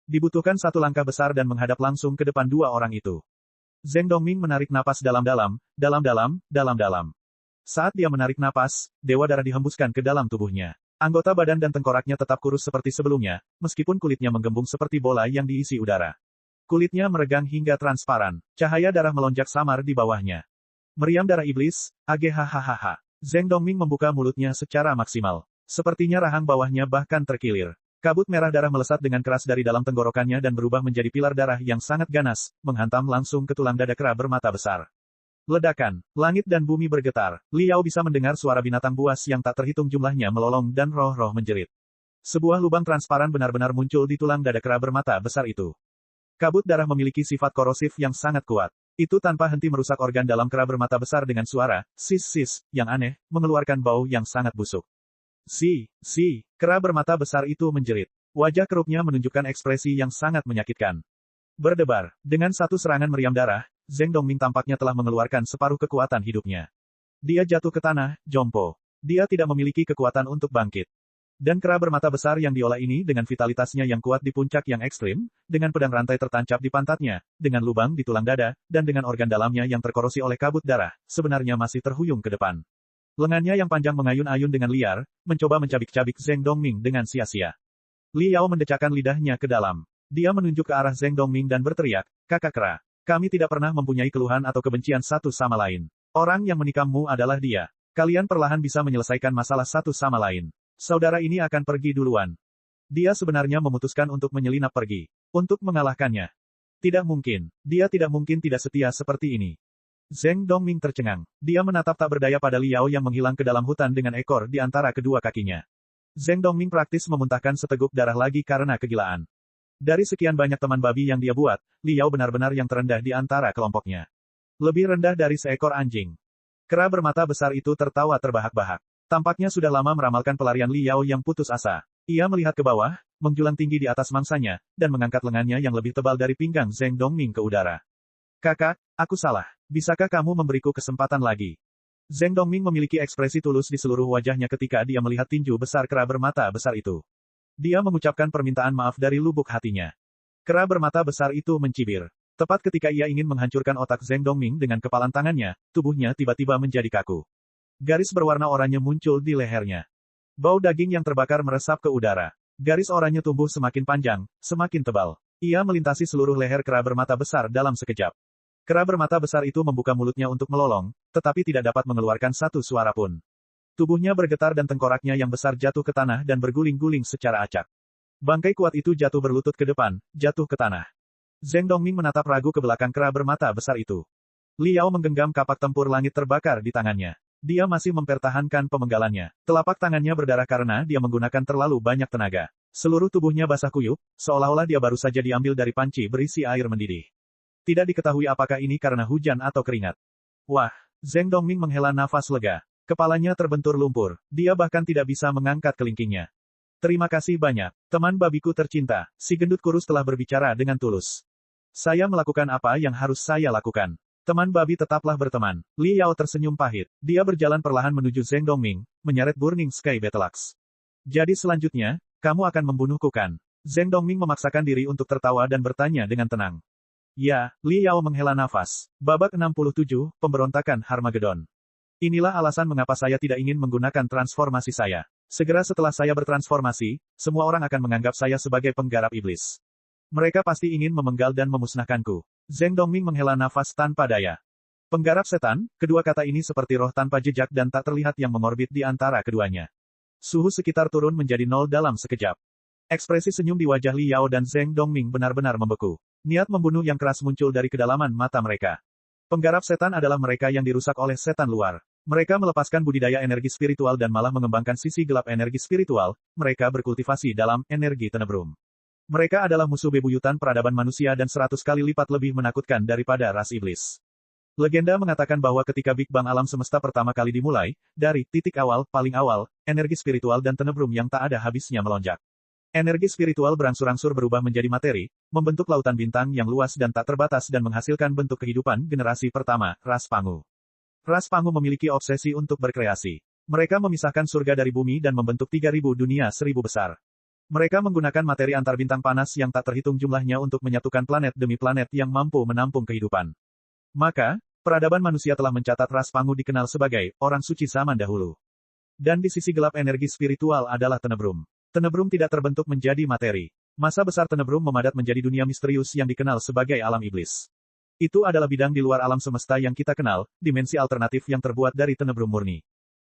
Dibutuhkan 1 langkah besar dan menghadap langsung ke depan 2 orang itu. Zheng Dongming menarik napas dalam-dalam, dalam-dalam, dalam-dalam. Saat dia menarik napas, dewa darah dihembuskan ke dalam tubuhnya. Anggota badan dan tengkoraknya tetap kurus seperti sebelumnya, meskipun kulitnya menggembung seperti bola yang diisi udara. Kulitnya meregang hingga transparan. Cahaya darah melonjak samar di bawahnya. Meriam darah iblis, agehahaha. Zheng Dongming membuka mulutnya secara maksimal. Sepertinya rahang bawahnya bahkan terkilir. Kabut merah darah melesat dengan keras dari dalam tenggorokannya dan berubah menjadi pilar darah yang sangat ganas, menghantam langsung ke tulang dada kera bermata besar. Ledakan, langit dan bumi bergetar. Liao bisa mendengar suara binatang buas yang tak terhitung jumlahnya melolong dan roh-roh menjerit. Sebuah lubang transparan benar-benar muncul di tulang dada kera bermata besar itu. Kabut darah memiliki sifat korosif yang sangat kuat. Itu tanpa henti merusak organ dalam kera bermata besar dengan suara, sis-sis, yang aneh, mengeluarkan bau yang sangat busuk. Kera bermata besar itu menjerit. Wajah kerupnya menunjukkan ekspresi yang sangat menyakitkan. Berdebar, dengan satu serangan meriam darah, Zheng Dongming tampaknya telah mengeluarkan separuh kekuatan hidupnya. Dia jatuh ke tanah, jompo. Dia tidak memiliki kekuatan untuk bangkit. Dan kera bermata besar yang diolah ini dengan vitalitasnya yang kuat di puncak yang ekstrim, dengan pedang rantai tertancap di pantatnya, dengan lubang di tulang dada, dan dengan organ dalamnya yang terkorosi oleh kabut darah, sebenarnya masih terhuyung ke depan. Lengannya yang panjang mengayun-ayun dengan liar, mencoba mencabik-cabik Zheng Dongming dengan sia-sia. Liao mendecakkan lidahnya ke dalam. Dia menunjuk ke arah Zheng Dongming dan berteriak, kakak kera. Kami tidak pernah mempunyai keluhan atau kebencian satu sama lain. Orang yang menikahmu adalah dia. Kalian perlahan bisa menyelesaikan masalah satu sama lain. Saudara ini akan pergi duluan. Dia sebenarnya memutuskan untuk menyelinap pergi. Untuk mengalahkannya. Tidak mungkin. Dia tidak mungkin tidak setia seperti ini. Zheng Dongming tercengang. Dia menatap tak berdaya pada Liao yang menghilang ke dalam hutan dengan ekor di antara kedua kakinya. Zheng Dongming praktis memuntahkan seteguk darah lagi karena kegilaan. Dari sekian banyak teman babi yang dia buat, Liao benar-benar yang terendah di antara kelompoknya. Lebih rendah dari seekor anjing. Kera bermata besar itu tertawa terbahak-bahak. Tampaknya sudah lama meramalkan pelarian Li Yao yang putus asa. Ia melihat ke bawah, menjulang tinggi di atas mangsanya, dan mengangkat lengannya yang lebih tebal dari pinggang Zheng Dongming ke udara. Kakak, aku salah. Bisakah kamu memberiku kesempatan lagi? Zheng Dongming memiliki ekspresi tulus di seluruh wajahnya ketika dia melihat tinju besar kera bermata besar itu. Dia mengucapkan permintaan maaf dari lubuk hatinya. Kera bermata besar itu mencibir. Tepat ketika ia ingin menghancurkan otak Zheng Dongming dengan kepalan tangannya, tubuhnya tiba-tiba menjadi kaku. Garis berwarna oranye muncul di lehernya. Bau daging yang terbakar meresap ke udara. Garis oranye tumbuh semakin panjang, semakin tebal. Ia melintasi seluruh leher kera bermata besar dalam sekejap. Kera bermata besar itu membuka mulutnya untuk melolong, tetapi tidak dapat mengeluarkan satu suara pun. Tubuhnya bergetar dan tengkoraknya yang besar jatuh ke tanah dan berguling-guling secara acak. Bangkai kuat itu jatuh berlutut ke depan, jatuh ke tanah. Zheng Dongming menatap ragu ke belakang kera bermata besar itu. Li Yao menggenggam kapak tempur langit terbakar di tangannya. Dia masih mempertahankan pemenggalannya. Telapak tangannya berdarah karena dia menggunakan terlalu banyak tenaga. Seluruh tubuhnya basah kuyup, seolah-olah dia baru saja diambil dari panci berisi air mendidih. Tidak diketahui apakah ini karena hujan atau keringat. Wah, Zheng Dongming menghela nafas lega. Kepalanya terbentur lumpur. Dia bahkan tidak bisa mengangkat kelingkingnya. Terima kasih banyak, teman babiku tercinta. Si gendut kurus telah berbicara dengan tulus. Saya melakukan apa yang harus saya lakukan. Teman babi tetaplah berteman. Li Yao tersenyum pahit. Dia berjalan perlahan menuju Zheng Dongming, menyeret Burning Sky Battleaxe. Jadi selanjutnya, kamu akan membunuhku kan? Zheng Dongming memaksakan diri untuk tertawa dan bertanya dengan tenang. Ya, Li Yao menghela nafas. Babak 67, Pemberontakan Harmagedon. Inilah alasan mengapa saya tidak ingin menggunakan transformasi saya. Segera setelah saya bertransformasi, semua orang akan menganggap saya sebagai penggarap iblis. Mereka pasti ingin memenggal dan memusnahkanku. Zheng Dongming menghela nafas tanpa daya. Penggarap setan, kedua kata ini seperti roh tanpa jejak dan tak terlihat yang mengorbit di antara keduanya. Suhu sekitar turun menjadi 0 dalam sekejap. Ekspresi senyum di wajah Li Yao dan Zheng Dongming benar-benar membeku. Niat membunuh yang keras muncul dari kedalaman mata mereka. Penggarap setan adalah mereka yang dirusak oleh setan luar. Mereka melepaskan budidaya energi spiritual dan malah mengembangkan sisi gelap energi spiritual, mereka berkultivasi dalam energi tenebrum. Mereka adalah musuh bebuyutan peradaban manusia dan 100 kali lipat lebih menakutkan daripada ras iblis. Legenda mengatakan bahwa ketika Big Bang alam semesta pertama kali dimulai, dari titik awal, paling awal, energi spiritual dan tenebrum yang tak ada habisnya melonjak. Energi spiritual berangsur-angsur berubah menjadi materi, membentuk lautan bintang yang luas dan tak terbatas dan menghasilkan bentuk kehidupan generasi pertama, ras Pangu. Ras Pangu memiliki obsesi untuk berkreasi. Mereka memisahkan surga dari bumi dan membentuk 3000 dunia 1000 besar. Mereka menggunakan materi antar bintang panas yang tak terhitung jumlahnya untuk menyatukan planet demi planet yang mampu menampung kehidupan. Maka, peradaban manusia telah mencatat ras Pangu dikenal sebagai orang suci zaman dahulu. Dan di sisi gelap energi spiritual adalah tenebrum. Tenebrum tidak terbentuk menjadi materi. Masa besar tenebrum memadat menjadi dunia misterius yang dikenal sebagai alam iblis. Itu adalah bidang di luar alam semesta yang kita kenal, dimensi alternatif yang terbuat dari tenebrum murni.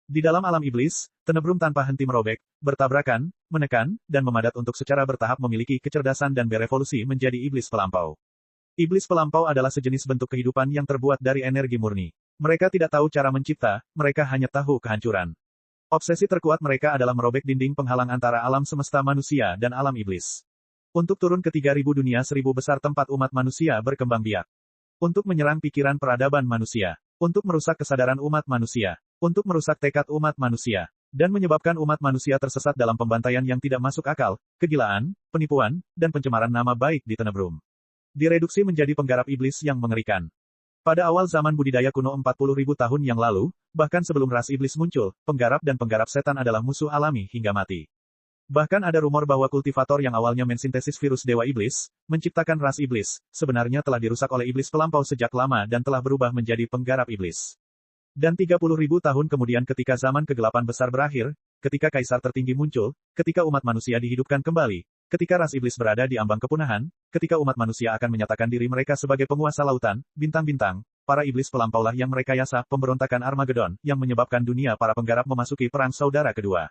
Di dalam alam iblis, tenebrum tanpa henti merobek, bertabrakan, menekan, dan memadat untuk secara bertahap memiliki kecerdasan dan berevolusi menjadi iblis pelampau. Iblis pelampau adalah sejenis bentuk kehidupan yang terbuat dari energi murni. Mereka tidak tahu cara mencipta, mereka hanya tahu kehancuran. Obsesi terkuat mereka adalah merobek dinding penghalang antara alam semesta manusia dan alam iblis. Untuk turun ke 3000 dunia 1000 besar tempat umat manusia berkembang biak. Untuk menyerang pikiran peradaban manusia. Untuk merusak kesadaran umat manusia. Untuk merusak tekad umat manusia. Dan menyebabkan umat manusia tersesat dalam pembantaian yang tidak masuk akal, kegilaan, penipuan, dan pencemaran nama baik di tenebrum. Direduksi menjadi penggarap iblis yang mengerikan. Pada awal zaman budidaya kuno 40.000 tahun yang lalu, bahkan sebelum ras iblis muncul, penggarap dan penggarap setan adalah musuh alami hingga mati. Bahkan ada rumor bahwa kultivator yang awalnya mensintesis virus dewa iblis, menciptakan ras iblis, sebenarnya telah dirusak oleh iblis pelampau sejak lama dan telah berubah menjadi penggarap iblis. Dan 30.000 tahun kemudian ketika zaman kegelapan besar berakhir, ketika kaisar tertinggi muncul, ketika umat manusia dihidupkan kembali, ketika ras iblis berada di ambang kepunahan, ketika umat manusia akan menyatakan diri mereka sebagai penguasa lautan, bintang-bintang, para iblis pelampaulah yang merekayasa pemberontakan Armageddon, yang menyebabkan dunia para penggarap memasuki perang saudara kedua.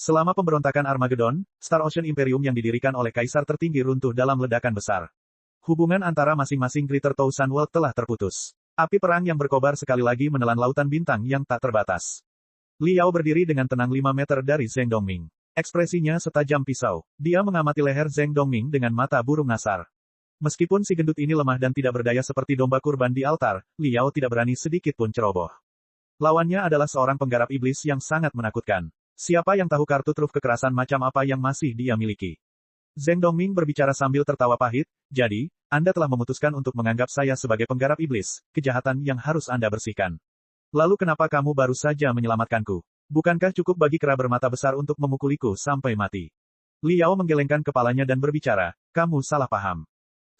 Selama pemberontakan Armageddon, Star Ocean Imperium yang didirikan oleh kaisar tertinggi runtuh dalam ledakan besar. Hubungan antara masing-masing Greater Thousand World telah terputus. Api perang yang berkobar sekali lagi menelan lautan bintang yang tak terbatas. Li Yao berdiri dengan tenang 5 meter dari Zheng Dongming. Ekspresinya setajam pisau. Dia mengamati leher Zheng Dongming dengan mata burung nasar. Meskipun si gendut ini lemah dan tidak berdaya seperti domba kurban di altar, Li Yao tidak berani sedikit pun ceroboh. Lawannya adalah seorang penggarap iblis yang sangat menakutkan. Siapa yang tahu kartu truf kekerasan macam apa yang masih dia miliki? Zheng Dongming berbicara sambil tertawa pahit, jadi, Anda telah memutuskan untuk menganggap saya sebagai penggarap iblis, kejahatan yang harus Anda bersihkan. Lalu kenapa kamu baru saja menyelamatkanku? Bukankah cukup bagi kera bermata besar untuk memukuliku sampai mati? Liao menggelengkan kepalanya dan berbicara, kamu salah paham.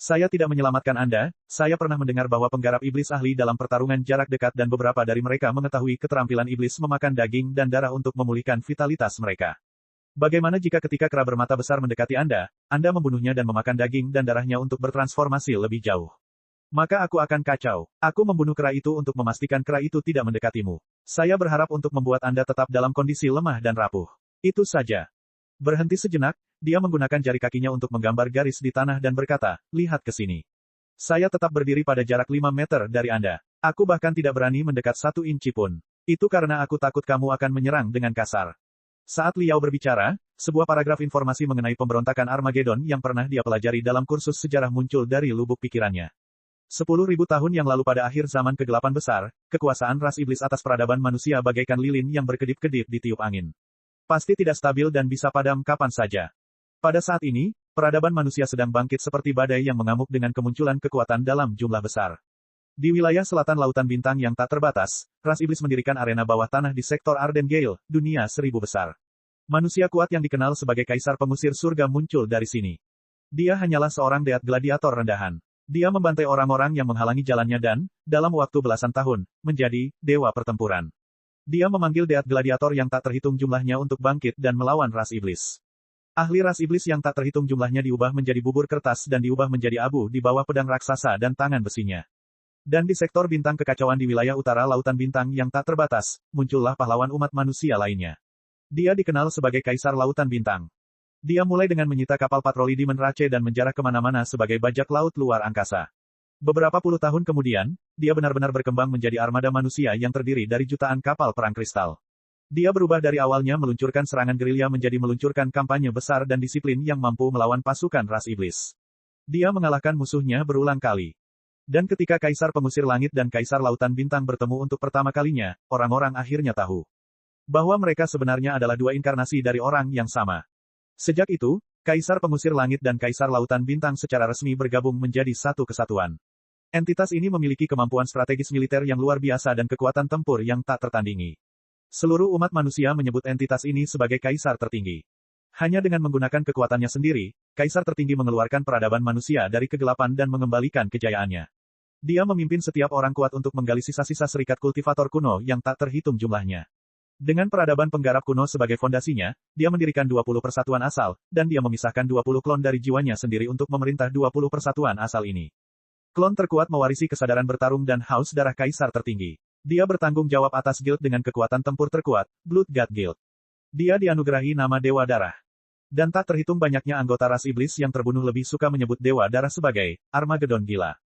Saya tidak menyelamatkan Anda, saya pernah mendengar bahwa penggarap iblis ahli dalam pertarungan jarak dekat dan beberapa dari mereka mengetahui keterampilan iblis memakan daging dan darah untuk memulihkan vitalitas mereka. Bagaimana jika ketika kera bermata besar mendekati Anda membunuhnya dan memakan daging dan darahnya untuk bertransformasi lebih jauh? Maka aku akan kacau. Aku membunuh kera itu untuk memastikan kera itu tidak mendekatimu. Saya berharap untuk membuat Anda tetap dalam kondisi lemah dan rapuh. Itu saja. Berhenti sejenak, dia menggunakan jari kakinya untuk menggambar garis di tanah dan berkata, lihat ke sini. Saya tetap berdiri pada jarak 5 meter dari Anda. Aku bahkan tidak berani mendekat 1 inci pun. Itu karena aku takut kamu akan menyerang dengan kasar. Saat Liao berbicara, sebuah paragraf informasi mengenai pemberontakan Armageddon yang pernah dia pelajari dalam kursus sejarah muncul dari lubuk pikirannya. 10.000 tahun yang lalu pada akhir zaman kegelapan besar, kekuasaan ras iblis atas peradaban manusia bagaikan lilin yang berkedip-kedip ditiup angin. Pasti tidak stabil dan bisa padam kapan saja. Pada saat ini, peradaban manusia sedang bangkit seperti badai yang mengamuk dengan kemunculan kekuatan dalam jumlah besar. Di wilayah selatan Lautan Bintang yang tak terbatas, ras iblis mendirikan arena bawah tanah di sektor Arden Gale, dunia 1000 besar. Manusia kuat yang dikenal sebagai kaisar pengusir surga muncul dari sini. Dia hanyalah seorang deat gladiator rendahan. Dia membantai orang-orang yang menghalangi jalannya dan, dalam waktu belasan tahun, menjadi dewa pertempuran. Dia memanggil deat gladiator yang tak terhitung jumlahnya untuk bangkit dan melawan ras iblis. Ahli ras iblis yang tak terhitung jumlahnya diubah menjadi bubur kertas dan diubah menjadi abu di bawah pedang raksasa dan tangan besinya. Dan di sektor bintang kekacauan di wilayah utara Lautan Bintang yang tak terbatas, muncullah pahlawan umat manusia lainnya. Dia dikenal sebagai Kaisar Lautan Bintang. Dia mulai dengan menyita kapal patroli di Menrace dan menjarah kemana-mana sebagai bajak laut luar angkasa. Beberapa puluh tahun kemudian, dia benar-benar berkembang menjadi armada manusia yang terdiri dari jutaan kapal perang kristal. Dia berubah dari awalnya meluncurkan serangan gerilya menjadi meluncurkan kampanye besar dan disiplin yang mampu melawan pasukan ras iblis. Dia mengalahkan musuhnya berulang kali. Dan ketika Kaisar Pengusir Langit dan Kaisar Lautan Bintang bertemu untuk pertama kalinya, orang-orang akhirnya tahu bahwa mereka sebenarnya adalah dua inkarnasi dari orang yang sama. Sejak itu, Kaisar Pengusir Langit dan Kaisar Lautan Bintang secara resmi bergabung menjadi satu kesatuan. Entitas ini memiliki kemampuan strategis militer yang luar biasa dan kekuatan tempur yang tak tertandingi. Seluruh umat manusia menyebut entitas ini sebagai Kaisar Tertinggi. Hanya dengan menggunakan kekuatannya sendiri, Kaisar Tertinggi mengeluarkan peradaban manusia dari kegelapan dan mengembalikan kejayaannya. Dia memimpin setiap orang kuat untuk menggali sisa-sisa serikat kultivator kuno yang tak terhitung jumlahnya. Dengan peradaban penggarap kuno sebagai fondasinya, dia mendirikan 20 persatuan asal, dan dia memisahkan 20 klon dari jiwanya sendiri untuk memerintah 20 persatuan asal ini. Klon terkuat mewarisi kesadaran bertarung dan haus darah Kaisar Tertinggi. Dia bertanggung jawab atas guild dengan kekuatan tempur terkuat, Blood God Guild. Dia dianugerahi nama Dewa Darah. Dan tak terhitung banyaknya anggota ras iblis yang terbunuh lebih suka menyebut Dewa Darah sebagai Armageddon Gila.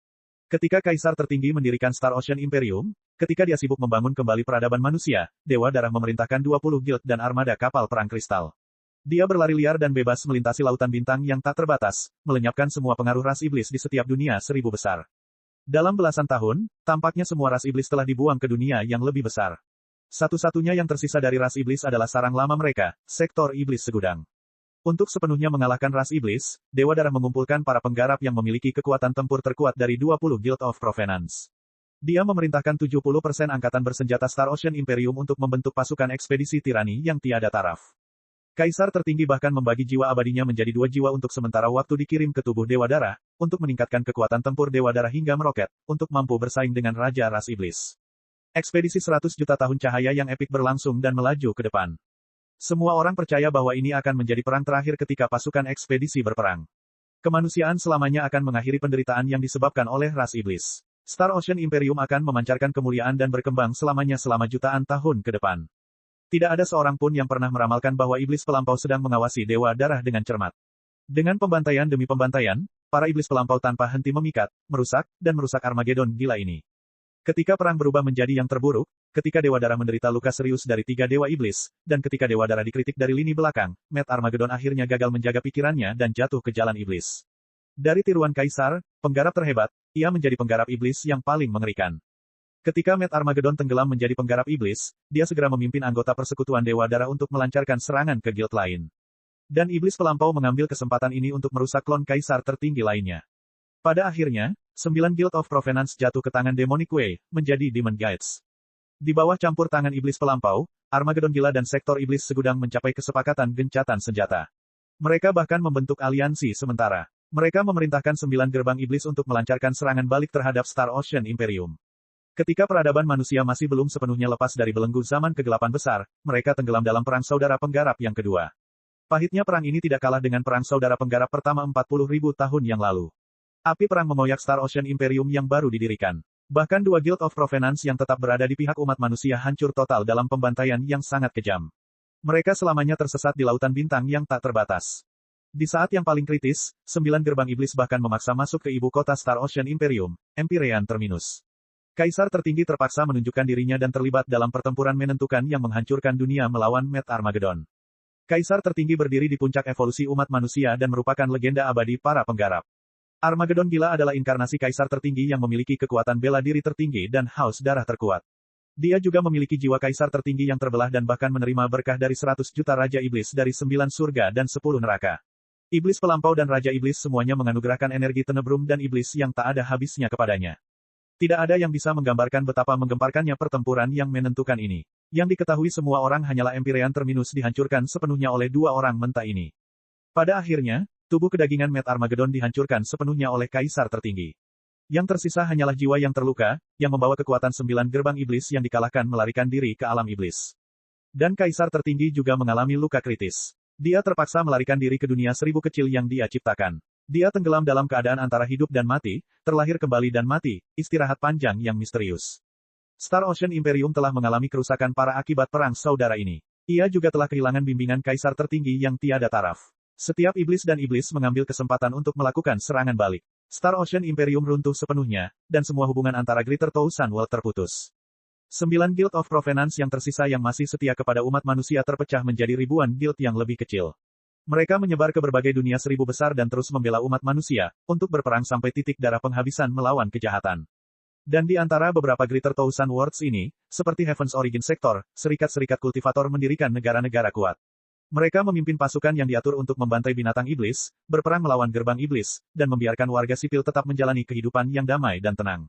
Ketika Kaisar Tertinggi mendirikan Star Ocean Imperium, ketika dia sibuk membangun kembali peradaban manusia, Dewa Darah memerintahkan 20 guild dan armada kapal perang kristal. Dia berlari liar dan bebas melintasi lautan bintang yang tak terbatas, melenyapkan semua pengaruh ras iblis di setiap dunia 1000 besar. Dalam belasan tahun, tampaknya semua ras iblis telah dibuang ke dunia yang lebih besar. Satu-satunya yang tersisa dari ras iblis adalah sarang lama mereka, sektor iblis segudang. Untuk sepenuhnya mengalahkan ras iblis, Dewa Darah mengumpulkan para penggarap yang memiliki kekuatan tempur terkuat dari 20 Guild of Provenance. Dia memerintahkan 70% angkatan bersenjata Star Ocean Imperium untuk membentuk pasukan ekspedisi tirani yang tiada taraf. Kaisar Tertinggi bahkan membagi jiwa abadinya menjadi 2 jiwa untuk sementara waktu dikirim ke tubuh Dewa Darah, untuk meningkatkan kekuatan tempur Dewa Darah hingga meroket, untuk mampu bersaing dengan Raja Ras Iblis. Ekspedisi 100 juta tahun cahaya yang epik berlangsung dan melaju ke depan. Semua orang percaya bahwa ini akan menjadi perang terakhir ketika pasukan ekspedisi berperang. Kemanusiaan selamanya akan mengakhiri penderitaan yang disebabkan oleh ras iblis. Star Ocean Imperium akan memancarkan kemuliaan dan berkembang selamanya selama jutaan tahun ke depan. Tidak ada seorang pun yang pernah meramalkan bahwa iblis pelampau sedang mengawasi Dewa Darah dengan cermat. Dengan pembantaian demi pembantaian, para iblis pelampau tanpa henti memikat, merusak, dan merusak Armageddon gila ini. Ketika perang berubah menjadi yang terburuk, ketika Dewa Darah menderita luka serius dari 3 Dewa Iblis, dan ketika Dewa Darah dikritik dari lini belakang, Matt Armageddon akhirnya gagal menjaga pikirannya dan jatuh ke jalan iblis. Dari tiruan Kaisar, penggarap terhebat, ia menjadi penggarap iblis yang paling mengerikan. Ketika Met Armageddon tenggelam menjadi penggarap iblis, dia segera memimpin anggota persekutuan Dewa Darah untuk melancarkan serangan ke guild lain. Dan iblis pelampau mengambil kesempatan ini untuk merusak klon kaisar tertinggi lainnya. Pada akhirnya, 9 Guild of Provenance jatuh ke tangan Demonic Way, menjadi Demon Guides. Di bawah campur tangan iblis pelampau, Armageddon Gila dan sektor iblis segudang mencapai kesepakatan gencatan senjata. Mereka bahkan membentuk aliansi sementara. Mereka memerintahkan 9 gerbang iblis untuk melancarkan serangan balik terhadap Star Ocean Imperium. Ketika peradaban manusia masih belum sepenuhnya lepas dari belenggu zaman kegelapan besar, mereka tenggelam dalam perang saudara penggarap yang kedua. Pahitnya perang ini tidak kalah dengan perang saudara penggarap pertama 40.000 tahun yang lalu. Api perang mengoyak Star Ocean Imperium yang baru didirikan. Bahkan 2 Guild of Provenance yang tetap berada di pihak umat manusia hancur total dalam pembantaian yang sangat kejam. Mereka selamanya tersesat di lautan bintang yang tak terbatas. Di saat yang paling kritis, 9 gerbang iblis bahkan memaksa masuk ke ibu kota Star Ocean Imperium, Empyrean Terminus. Kaisar tertinggi terpaksa menunjukkan dirinya dan terlibat dalam pertempuran menentukan yang menghancurkan dunia melawan Met Armageddon. Kaisar tertinggi berdiri di puncak evolusi umat manusia dan merupakan legenda abadi para penggarap. Armageddon Gila adalah inkarnasi kaisar tertinggi yang memiliki kekuatan bela diri tertinggi dan haus darah terkuat. Dia juga memiliki jiwa kaisar tertinggi yang terbelah dan bahkan menerima berkah dari 100 juta raja iblis dari 9 surga dan 10 neraka. Iblis pelampau dan raja iblis semuanya menganugerahkan energi tenebrum dan iblis yang tak ada habisnya kepadanya. Tidak ada yang bisa menggambarkan betapa menggemparkannya pertempuran yang menentukan ini. Yang diketahui semua orang hanyalah Empyrean Terminus dihancurkan sepenuhnya oleh 2 orang mentah ini. Pada akhirnya, tubuh kedagingan Met Armageddon dihancurkan sepenuhnya oleh kaisar tertinggi. Yang tersisa hanyalah jiwa yang terluka, yang membawa kekuatan 9 gerbang iblis yang dikalahkan melarikan diri ke alam iblis. Dan kaisar tertinggi juga mengalami luka kritis. Dia terpaksa melarikan diri ke dunia 1000 kecil yang dia ciptakan. Dia tenggelam dalam keadaan antara hidup dan mati, terlahir kembali dan mati, istirahat panjang yang misterius. Star Ocean Imperium telah mengalami kerusakan parah akibat perang saudara ini. Ia juga telah kehilangan bimbingan kaisar tertinggi yang tiada taraf. Setiap iblis dan iblis mengambil kesempatan untuk melakukan serangan balik. Star Ocean Imperium runtuh sepenuhnya, dan semua hubungan antara Greater Thousand World terputus. 9 Guild of Provenance yang tersisa yang masih setia kepada umat manusia terpecah menjadi ribuan guild yang lebih kecil. Mereka menyebar ke berbagai dunia 1000 besar dan terus membela umat manusia, untuk berperang sampai titik darah penghabisan melawan kejahatan. Dan di antara beberapa Greater Thousand Worlds ini, seperti Heaven's Origin Sector, serikat-serikat kultivator mendirikan negara-negara kuat. Mereka memimpin pasukan yang diatur untuk membantai binatang iblis, berperang melawan gerbang iblis, dan membiarkan warga sipil tetap menjalani kehidupan yang damai dan tenang.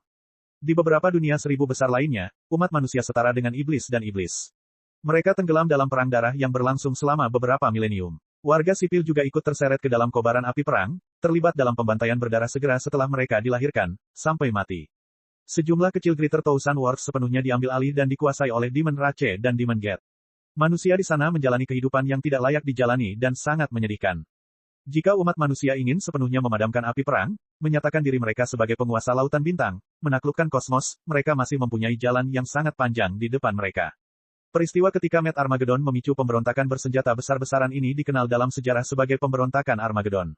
Di beberapa dunia 1000 besar lainnya, umat manusia setara dengan iblis dan iblis. Mereka tenggelam dalam perang darah yang berlangsung selama beberapa milenium. Warga sipil juga ikut terseret ke dalam kobaran api perang, terlibat dalam pembantaian berdarah segera setelah mereka dilahirkan, sampai mati. Sejumlah kecil Greater Thousand Worlds sepenuhnya diambil alih dan dikuasai oleh Demon Rache dan Demon Gate. Manusia di sana menjalani kehidupan yang tidak layak dijalani dan sangat menyedihkan. Jika umat manusia ingin sepenuhnya memadamkan api perang, menyatakan diri mereka sebagai penguasa lautan bintang, menaklukkan kosmos, mereka masih mempunyai jalan yang sangat panjang di depan mereka. Peristiwa ketika Met Armageddon memicu pemberontakan bersenjata besar-besaran ini dikenal dalam sejarah sebagai pemberontakan Armageddon.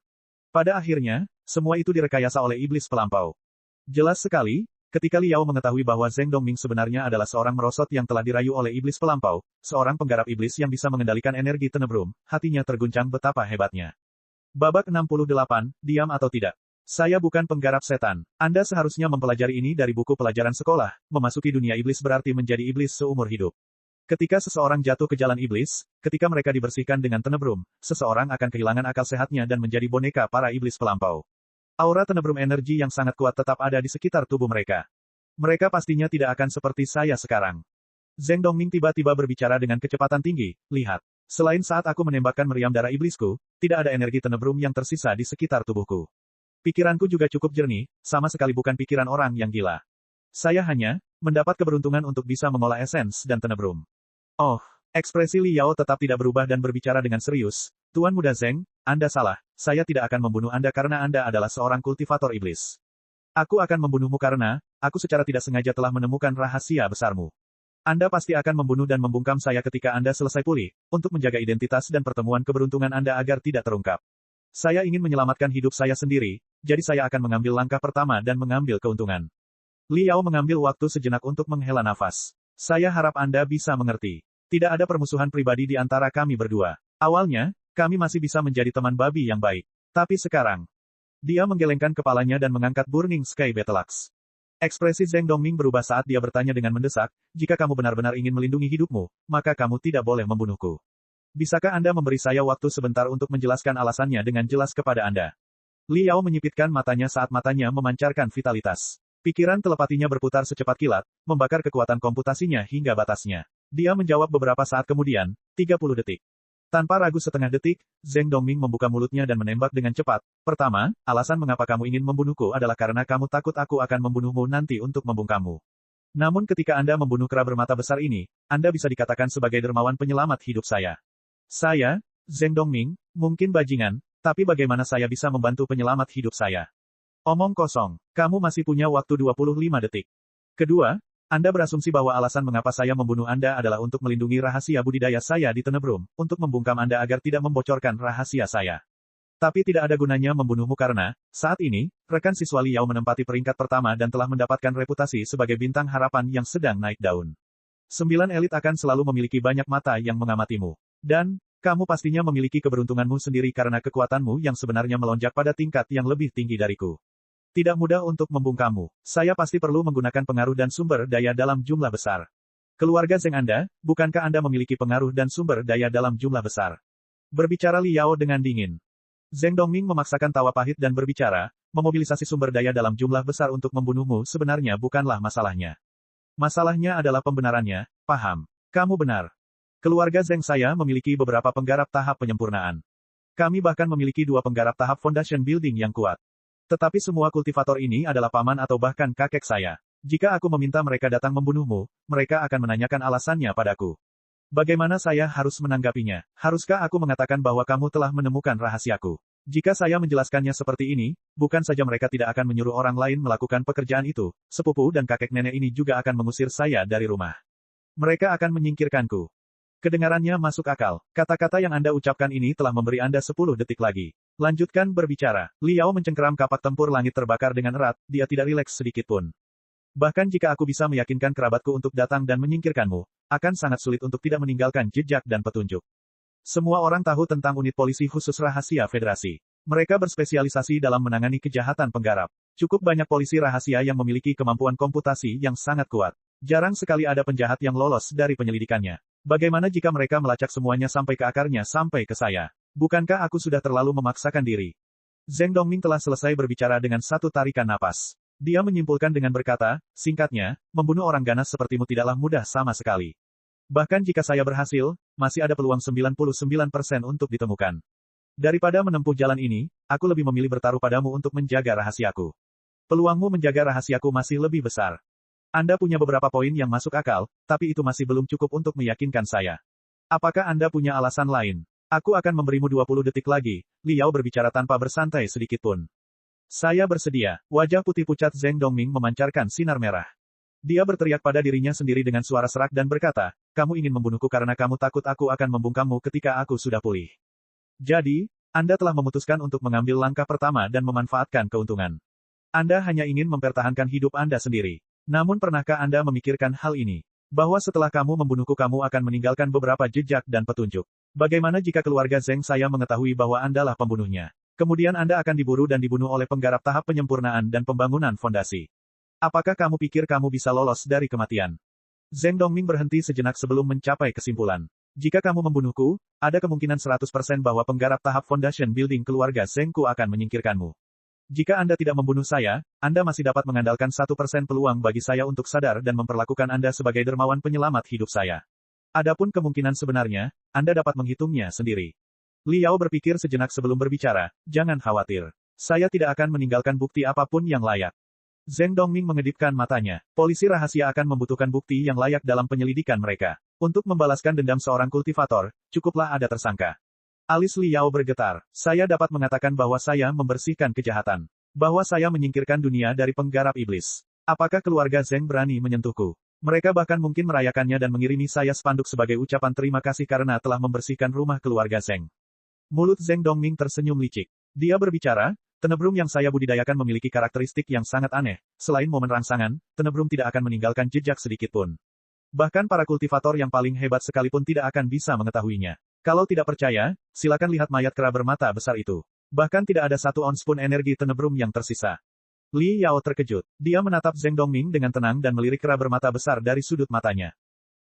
Pada akhirnya, semua itu direkayasa oleh iblis pelampau. Jelas sekali, ketika Liao mengetahui bahwa Zheng Dongming sebenarnya adalah seorang merosot yang telah dirayu oleh iblis pelampau, seorang penggarap iblis yang bisa mengendalikan energi tenebrum, hatinya terguncang betapa hebatnya. Babak 68, diam atau tidak. Saya bukan penggarap setan. Anda seharusnya mempelajari ini dari buku pelajaran sekolah, memasuki dunia iblis berarti menjadi iblis seumur hidup. Ketika seseorang jatuh ke jalan iblis, ketika mereka dibersihkan dengan tenebrum, seseorang akan kehilangan akal sehatnya dan menjadi boneka para iblis pelampau. Aura tenebrum energi yang sangat kuat tetap ada di sekitar tubuh mereka. Mereka pastinya tidak akan seperti saya sekarang. Zheng Dongming tiba-tiba berbicara dengan kecepatan tinggi, lihat. Selain saat aku menembakkan meriam darah iblisku, tidak ada energi tenebrum yang tersisa di sekitar tubuhku. Pikiranku juga cukup jernih, sama sekali bukan pikiran orang yang gila. Saya hanya mendapat keberuntungan untuk bisa mengolah esens dan tenebrum. Oh, ekspresi Liao tetap tidak berubah dan berbicara dengan serius. Tuan Muda Zheng, Anda salah, saya tidak akan membunuh Anda karena Anda adalah seorang kultivator iblis. Aku akan membunuhmu karena, aku secara tidak sengaja telah menemukan rahasia besarmu. Anda pasti akan membunuh dan membungkam saya ketika Anda selesai pulih, untuk menjaga identitas dan pertemuan keberuntungan Anda agar tidak terungkap. Saya ingin menyelamatkan hidup saya sendiri, jadi saya akan mengambil langkah pertama dan mengambil keuntungan. Liao mengambil waktu sejenak untuk menghela nafas. Saya harap Anda bisa mengerti. Tidak ada permusuhan pribadi di antara kami berdua. Awalnya, kami masih bisa menjadi teman babi yang baik. Tapi sekarang, dia menggelengkan kepalanya dan mengangkat Burning Sky Battle Axe. Ekspresi Zheng Dongming berubah saat dia bertanya dengan mendesak, jika kamu benar-benar ingin melindungi hidupmu, maka kamu tidak boleh membunuhku. Bisakah Anda memberi saya waktu sebentar untuk menjelaskan alasannya dengan jelas kepada Anda? Liao menyipitkan matanya saat matanya memancarkan vitalitas. Pikiran telepatinya berputar secepat kilat, membakar kekuatan komputasinya hingga batasnya. Dia menjawab beberapa saat kemudian, 30 detik. Tanpa ragu setengah detik, Zheng Dongming membuka mulutnya dan menembak dengan cepat. Pertama, alasan mengapa kamu ingin membunuhku adalah karena kamu takut aku akan membunuhmu nanti untuk membungkammu. Namun ketika Anda membunuh kera bermata besar ini, Anda bisa dikatakan sebagai dermawan penyelamat hidup saya. Saya, Zheng Dongming, mungkin bajingan, tapi bagaimana saya bisa membantu penyelamat hidup saya? Omong kosong, kamu masih punya waktu 25 detik. Kedua, Anda berasumsi bahwa alasan mengapa saya membunuh Anda adalah untuk melindungi rahasia budidaya saya di Tenebrum, untuk membungkam Anda agar tidak membocorkan rahasia saya. Tapi tidak ada gunanya membunuhmu karena, saat ini, rekan siswa Liao menempati peringkat pertama dan telah mendapatkan reputasi sebagai bintang harapan yang sedang naik daun. 9 elit akan selalu memiliki banyak mata yang mengamatimu. Dan, kamu pastinya memiliki keberuntunganmu sendiri karena kekuatanmu yang sebenarnya melonjak pada tingkat yang lebih tinggi dariku. Tidak mudah untuk membungkammu. Saya pasti perlu menggunakan pengaruh dan sumber daya dalam jumlah besar. Keluarga Zheng Anda, bukankah Anda memiliki pengaruh dan sumber daya dalam jumlah besar? Berbicara Liao dengan dingin. Zheng Dongming memaksakan tawa pahit dan berbicara, memobilisasi sumber daya dalam jumlah besar untuk membunuhmu sebenarnya bukanlah masalahnya. Masalahnya adalah pembenarannya, paham? Kamu benar. Keluarga Zheng saya memiliki beberapa penggarap tahap penyempurnaan. Kami bahkan memiliki 2 penggarap tahap foundation building yang kuat. Tetapi semua kultivator ini adalah paman atau bahkan kakek saya. Jika aku meminta mereka datang membunuhmu, mereka akan menanyakan alasannya padaku. Bagaimana saya harus menanggapinya? Haruskah aku mengatakan bahwa kamu telah menemukan rahasiaku? Jika saya menjelaskannya seperti ini, bukan saja mereka tidak akan menyuruh orang lain melakukan pekerjaan itu, sepupu dan kakek nenek ini juga akan mengusir saya dari rumah. Mereka akan menyingkirkanku. Kedengarannya masuk akal. Kata-kata yang Anda ucapkan ini telah memberi Anda 10 detik lagi. Lanjutkan berbicara. Liao mencengkeram kapak tempur langit terbakar dengan erat, dia tidak rileks sedikit pun. Bahkan jika aku bisa meyakinkan kerabatku untuk datang dan menyingkirkanmu, akan sangat sulit untuk tidak meninggalkan jejak dan petunjuk. Semua orang tahu tentang unit polisi khusus rahasia Federasi. Mereka berspesialisasi dalam menangani kejahatan penggarap. Cukup banyak polisi rahasia yang memiliki kemampuan komputasi yang sangat kuat. Jarang sekali ada penjahat yang lolos dari penyelidikannya. Bagaimana jika mereka melacak semuanya sampai ke akarnya sampai ke saya? Bukankah aku sudah terlalu memaksakan diri? Zheng Dongming telah selesai berbicara dengan satu tarikan napas. Dia menyimpulkan dengan berkata, singkatnya, membunuh orang ganas sepertimu tidaklah mudah sama sekali. Bahkan jika saya berhasil, masih ada peluang 99% untuk ditemukan. Daripada menempuh jalan ini, aku lebih memilih bertaruh padamu untuk menjaga rahasiaku. Peluangmu menjaga rahasiaku masih lebih besar. Anda punya beberapa poin yang masuk akal, tapi itu masih belum cukup untuk meyakinkan saya. Apakah Anda punya alasan lain? Aku akan memberimu 20 detik lagi, Liao berbicara tanpa bersantai sedikit pun. Saya bersedia. Wajah putih pucat Zheng Dongming memancarkan sinar merah. Dia berteriak pada dirinya sendiri dengan suara serak dan berkata, kamu ingin membunuhku karena kamu takut aku akan membungkammu ketika aku sudah pulih. Jadi, Anda telah memutuskan untuk mengambil langkah pertama dan memanfaatkan keuntungan. Anda hanya ingin mempertahankan hidup Anda sendiri. Namun pernahkah Anda memikirkan hal ini? Bahwa setelah kamu membunuhku kamu akan meninggalkan beberapa jejak dan petunjuk. Bagaimana jika keluarga Zheng saya mengetahui bahwa Andalah pembunuhnya? Kemudian Anda akan diburu dan dibunuh oleh penggarap tahap penyempurnaan dan pembangunan fondasi. Apakah kamu pikir kamu bisa lolos dari kematian? Zheng Dongming berhenti sejenak sebelum mencapai kesimpulan. Jika kamu membunuhku, ada kemungkinan 100% bahwa penggarap tahap foundation building keluarga Zhengku akan menyingkirkanmu. Jika Anda tidak membunuh saya, Anda masih dapat mengandalkan 1% peluang bagi saya untuk sadar dan memperlakukan Anda sebagai dermawan penyelamat hidup saya. Adapun kemungkinan sebenarnya, Anda dapat menghitungnya sendiri. Liao berpikir sejenak sebelum berbicara, jangan khawatir. Saya tidak akan meninggalkan bukti apapun yang layak. Zheng Dongming mengedipkan matanya. Polisi rahasia akan membutuhkan bukti yang layak dalam penyelidikan mereka. Untuk membalaskan dendam seorang kultivator, cukuplah ada tersangka. Alis Liao bergetar. Saya dapat mengatakan bahwa saya membersihkan kejahatan. Bahwa saya menyingkirkan dunia dari penggarap iblis. Apakah keluarga Zheng berani menyentuhku? Mereka bahkan mungkin merayakannya dan mengirimi saya spanduk sebagai ucapan terima kasih karena telah membersihkan rumah keluarga Zheng. Mulut Zheng Dongming tersenyum licik. Dia berbicara, Tenebrum yang saya budidayakan memiliki karakteristik yang sangat aneh. Selain momen rangsangan, Tenebrum tidak akan meninggalkan jejak sedikit pun. Bahkan para kultivator yang paling hebat sekalipun tidak akan bisa mengetahuinya. Kalau tidak percaya, silakan lihat mayat kera bermata besar itu. Bahkan tidak ada 1 ons pun energi Tenebrum yang tersisa. Li Yao terkejut. Dia menatap Zheng Dongming dengan tenang dan melirik kera bermata besar dari sudut matanya.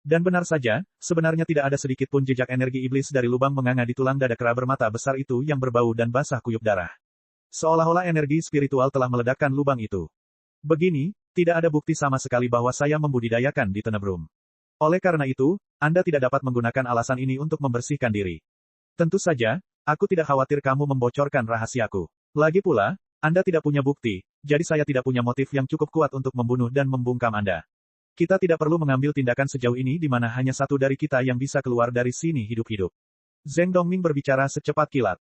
Dan benar saja, sebenarnya tidak ada sedikit pun jejak energi iblis dari lubang menganga di tulang dada kera bermata besar itu yang berbau dan basah kuyup darah. Seolah-olah energi spiritual telah meledakkan lubang itu. Begini, tidak ada bukti sama sekali bahwa saya membudidayakan di Tenebrum. Oleh karena itu, Anda tidak dapat menggunakan alasan ini untuk membersihkan diri. Tentu saja, aku tidak khawatir kamu membocorkan rahasiaku. Lagi pula, Anda tidak punya bukti, jadi saya tidak punya motif yang cukup kuat untuk membunuh dan membungkam Anda. Kita tidak perlu mengambil tindakan sejauh ini di mana hanya satu dari kita yang bisa keluar dari sini hidup-hidup. Zheng Dongming berbicara secepat kilat.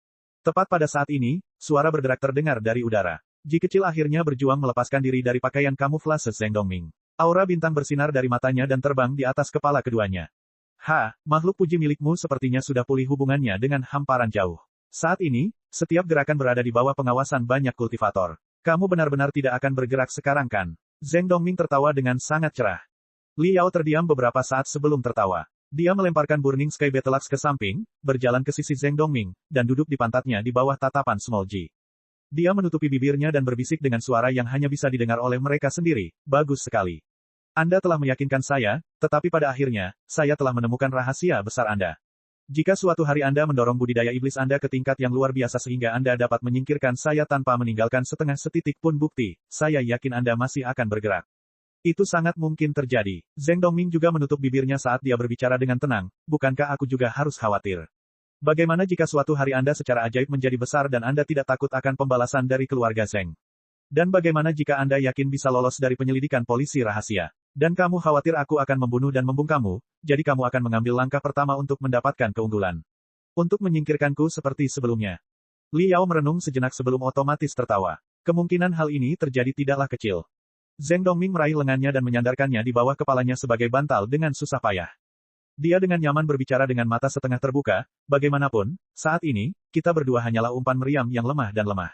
Tepat pada saat ini, suara bergerak terdengar dari udara. Ji kecil akhirnya berjuang melepaskan diri dari pakaian kamuflase Zheng Dongming. Aura bintang bersinar dari matanya dan terbang di atas kepala keduanya. Makhluk puji milikmu sepertinya sudah pulih hubungannya dengan hamparan jauh. Saat ini, setiap gerakan berada di bawah pengawasan banyak kultivator. Kamu benar-benar tidak akan bergerak sekarang kan? Zheng Dongming tertawa dengan sangat cerah. Li Yao terdiam beberapa saat sebelum tertawa. Dia melemparkan Burning Sky Battle Axe ke samping, berjalan ke sisi Zheng Dongming, dan duduk di pantatnya di bawah tatapan Small Ji. Dia menutupi bibirnya dan berbisik dengan suara yang hanya bisa didengar oleh mereka sendiri. Bagus sekali. Anda telah meyakinkan saya, tetapi pada akhirnya, saya telah menemukan rahasia besar Anda. Jika suatu hari Anda mendorong budidaya iblis Anda ke tingkat yang luar biasa sehingga Anda dapat menyingkirkan saya tanpa meninggalkan setengah setitik pun bukti, saya yakin Anda masih akan bergerak. Itu sangat mungkin terjadi. Zheng Dongming juga menutup bibirnya saat dia berbicara dengan tenang, bukankah aku juga harus khawatir? Bagaimana jika suatu hari Anda secara ajaib menjadi besar dan Anda tidak takut akan pembalasan dari keluarga Zheng? Dan bagaimana jika Anda yakin bisa lolos dari penyelidikan polisi rahasia? Dan kamu khawatir aku akan membunuh dan membungkammu, jadi kamu akan mengambil langkah pertama untuk mendapatkan keunggulan. Untuk menyingkirkanku seperti sebelumnya. Li Yao merenung sejenak sebelum otomatis tertawa. Kemungkinan hal ini terjadi tidaklah kecil. Zheng Dongming meraih lengannya dan menyandarkannya di bawah kepalanya sebagai bantal dengan susah payah. Dia dengan nyaman berbicara dengan mata setengah terbuka, bagaimanapun, saat ini, kita berdua hanyalah umpan meriam yang lemah dan lemah.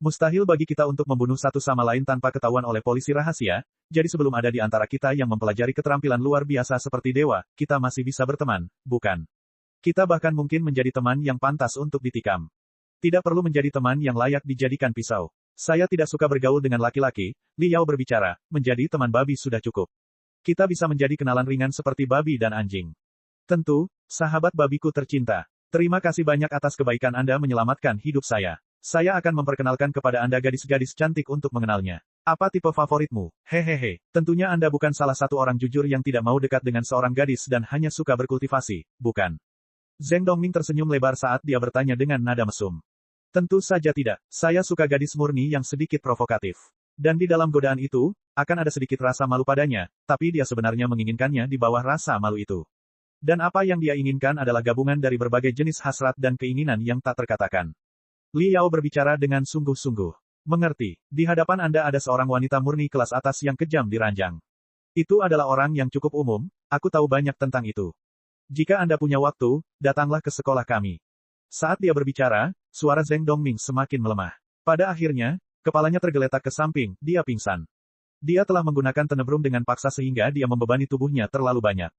Mustahil bagi kita untuk membunuh satu sama lain tanpa ketahuan oleh polisi rahasia, jadi sebelum ada di antara kita yang mempelajari keterampilan luar biasa seperti dewa, kita masih bisa berteman, bukan? Kita bahkan mungkin menjadi teman yang pantas untuk ditikam. Tidak perlu menjadi teman yang layak dijadikan pisau. Saya tidak suka bergaul dengan laki-laki, Li Yao berbicara, menjadi teman babi sudah cukup. Kita bisa menjadi kenalan ringan seperti babi dan anjing. Tentu, sahabat babiku tercinta. Terima kasih banyak atas kebaikan Anda menyelamatkan hidup saya. Saya akan memperkenalkan kepada Anda gadis-gadis cantik untuk mengenalnya. Apa tipe favoritmu? Hehehe. Tentunya Anda bukan salah satu orang jujur yang tidak mau dekat dengan seorang gadis dan hanya suka berkultivasi, bukan? Zheng Dongming tersenyum lebar saat dia bertanya dengan nada mesum. Tentu saja tidak. Saya suka gadis murni yang sedikit provokatif. Dan di dalam godaan itu, akan ada sedikit rasa malu padanya, tapi dia sebenarnya menginginkannya di bawah rasa malu itu. Dan apa yang dia inginkan adalah gabungan dari berbagai jenis hasrat dan keinginan yang tak terkatakan. Li Yao berbicara dengan sungguh-sungguh. Mengerti, di hadapan Anda ada seorang wanita murni kelas atas yang kejam diranjang. Itu adalah orang yang cukup umum, aku tahu banyak tentang itu. Jika Anda punya waktu, datanglah ke sekolah kami. Saat dia berbicara, suara Zheng Dongming semakin melemah. Pada akhirnya, kepalanya tergeletak ke samping, dia pingsan. Dia telah menggunakan tenebrum dengan paksa sehingga dia membebani tubuhnya terlalu banyak.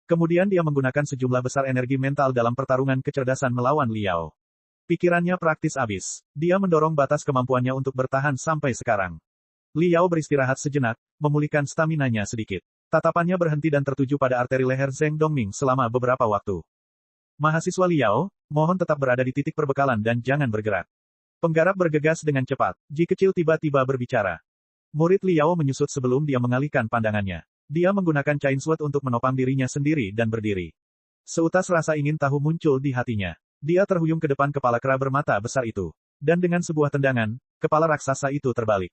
Kemudian dia menggunakan sejumlah besar energi mental dalam pertarungan kecerdasan melawan Li Yao. Pikirannya praktis abis. Dia mendorong batas kemampuannya untuk bertahan sampai sekarang. Li Yao beristirahat sejenak, memulihkan staminanya sedikit. Tatapannya berhenti dan tertuju pada arteri leher Zheng Dongming selama beberapa waktu. Mahasiswa Li Yao, mohon tetap berada di titik perbekalan dan jangan bergerak. Penggarap bergegas dengan cepat. Ji kecil tiba-tiba berbicara. Murid Li Yao menyusut sebelum dia mengalihkan pandangannya. Dia menggunakan Chain Sword untuk menopang dirinya sendiri dan berdiri. Seutas rasa ingin tahu muncul di hatinya. Dia terhuyung ke depan kepala kera bermata besar itu. Dan dengan sebuah tendangan, kepala raksasa itu terbalik.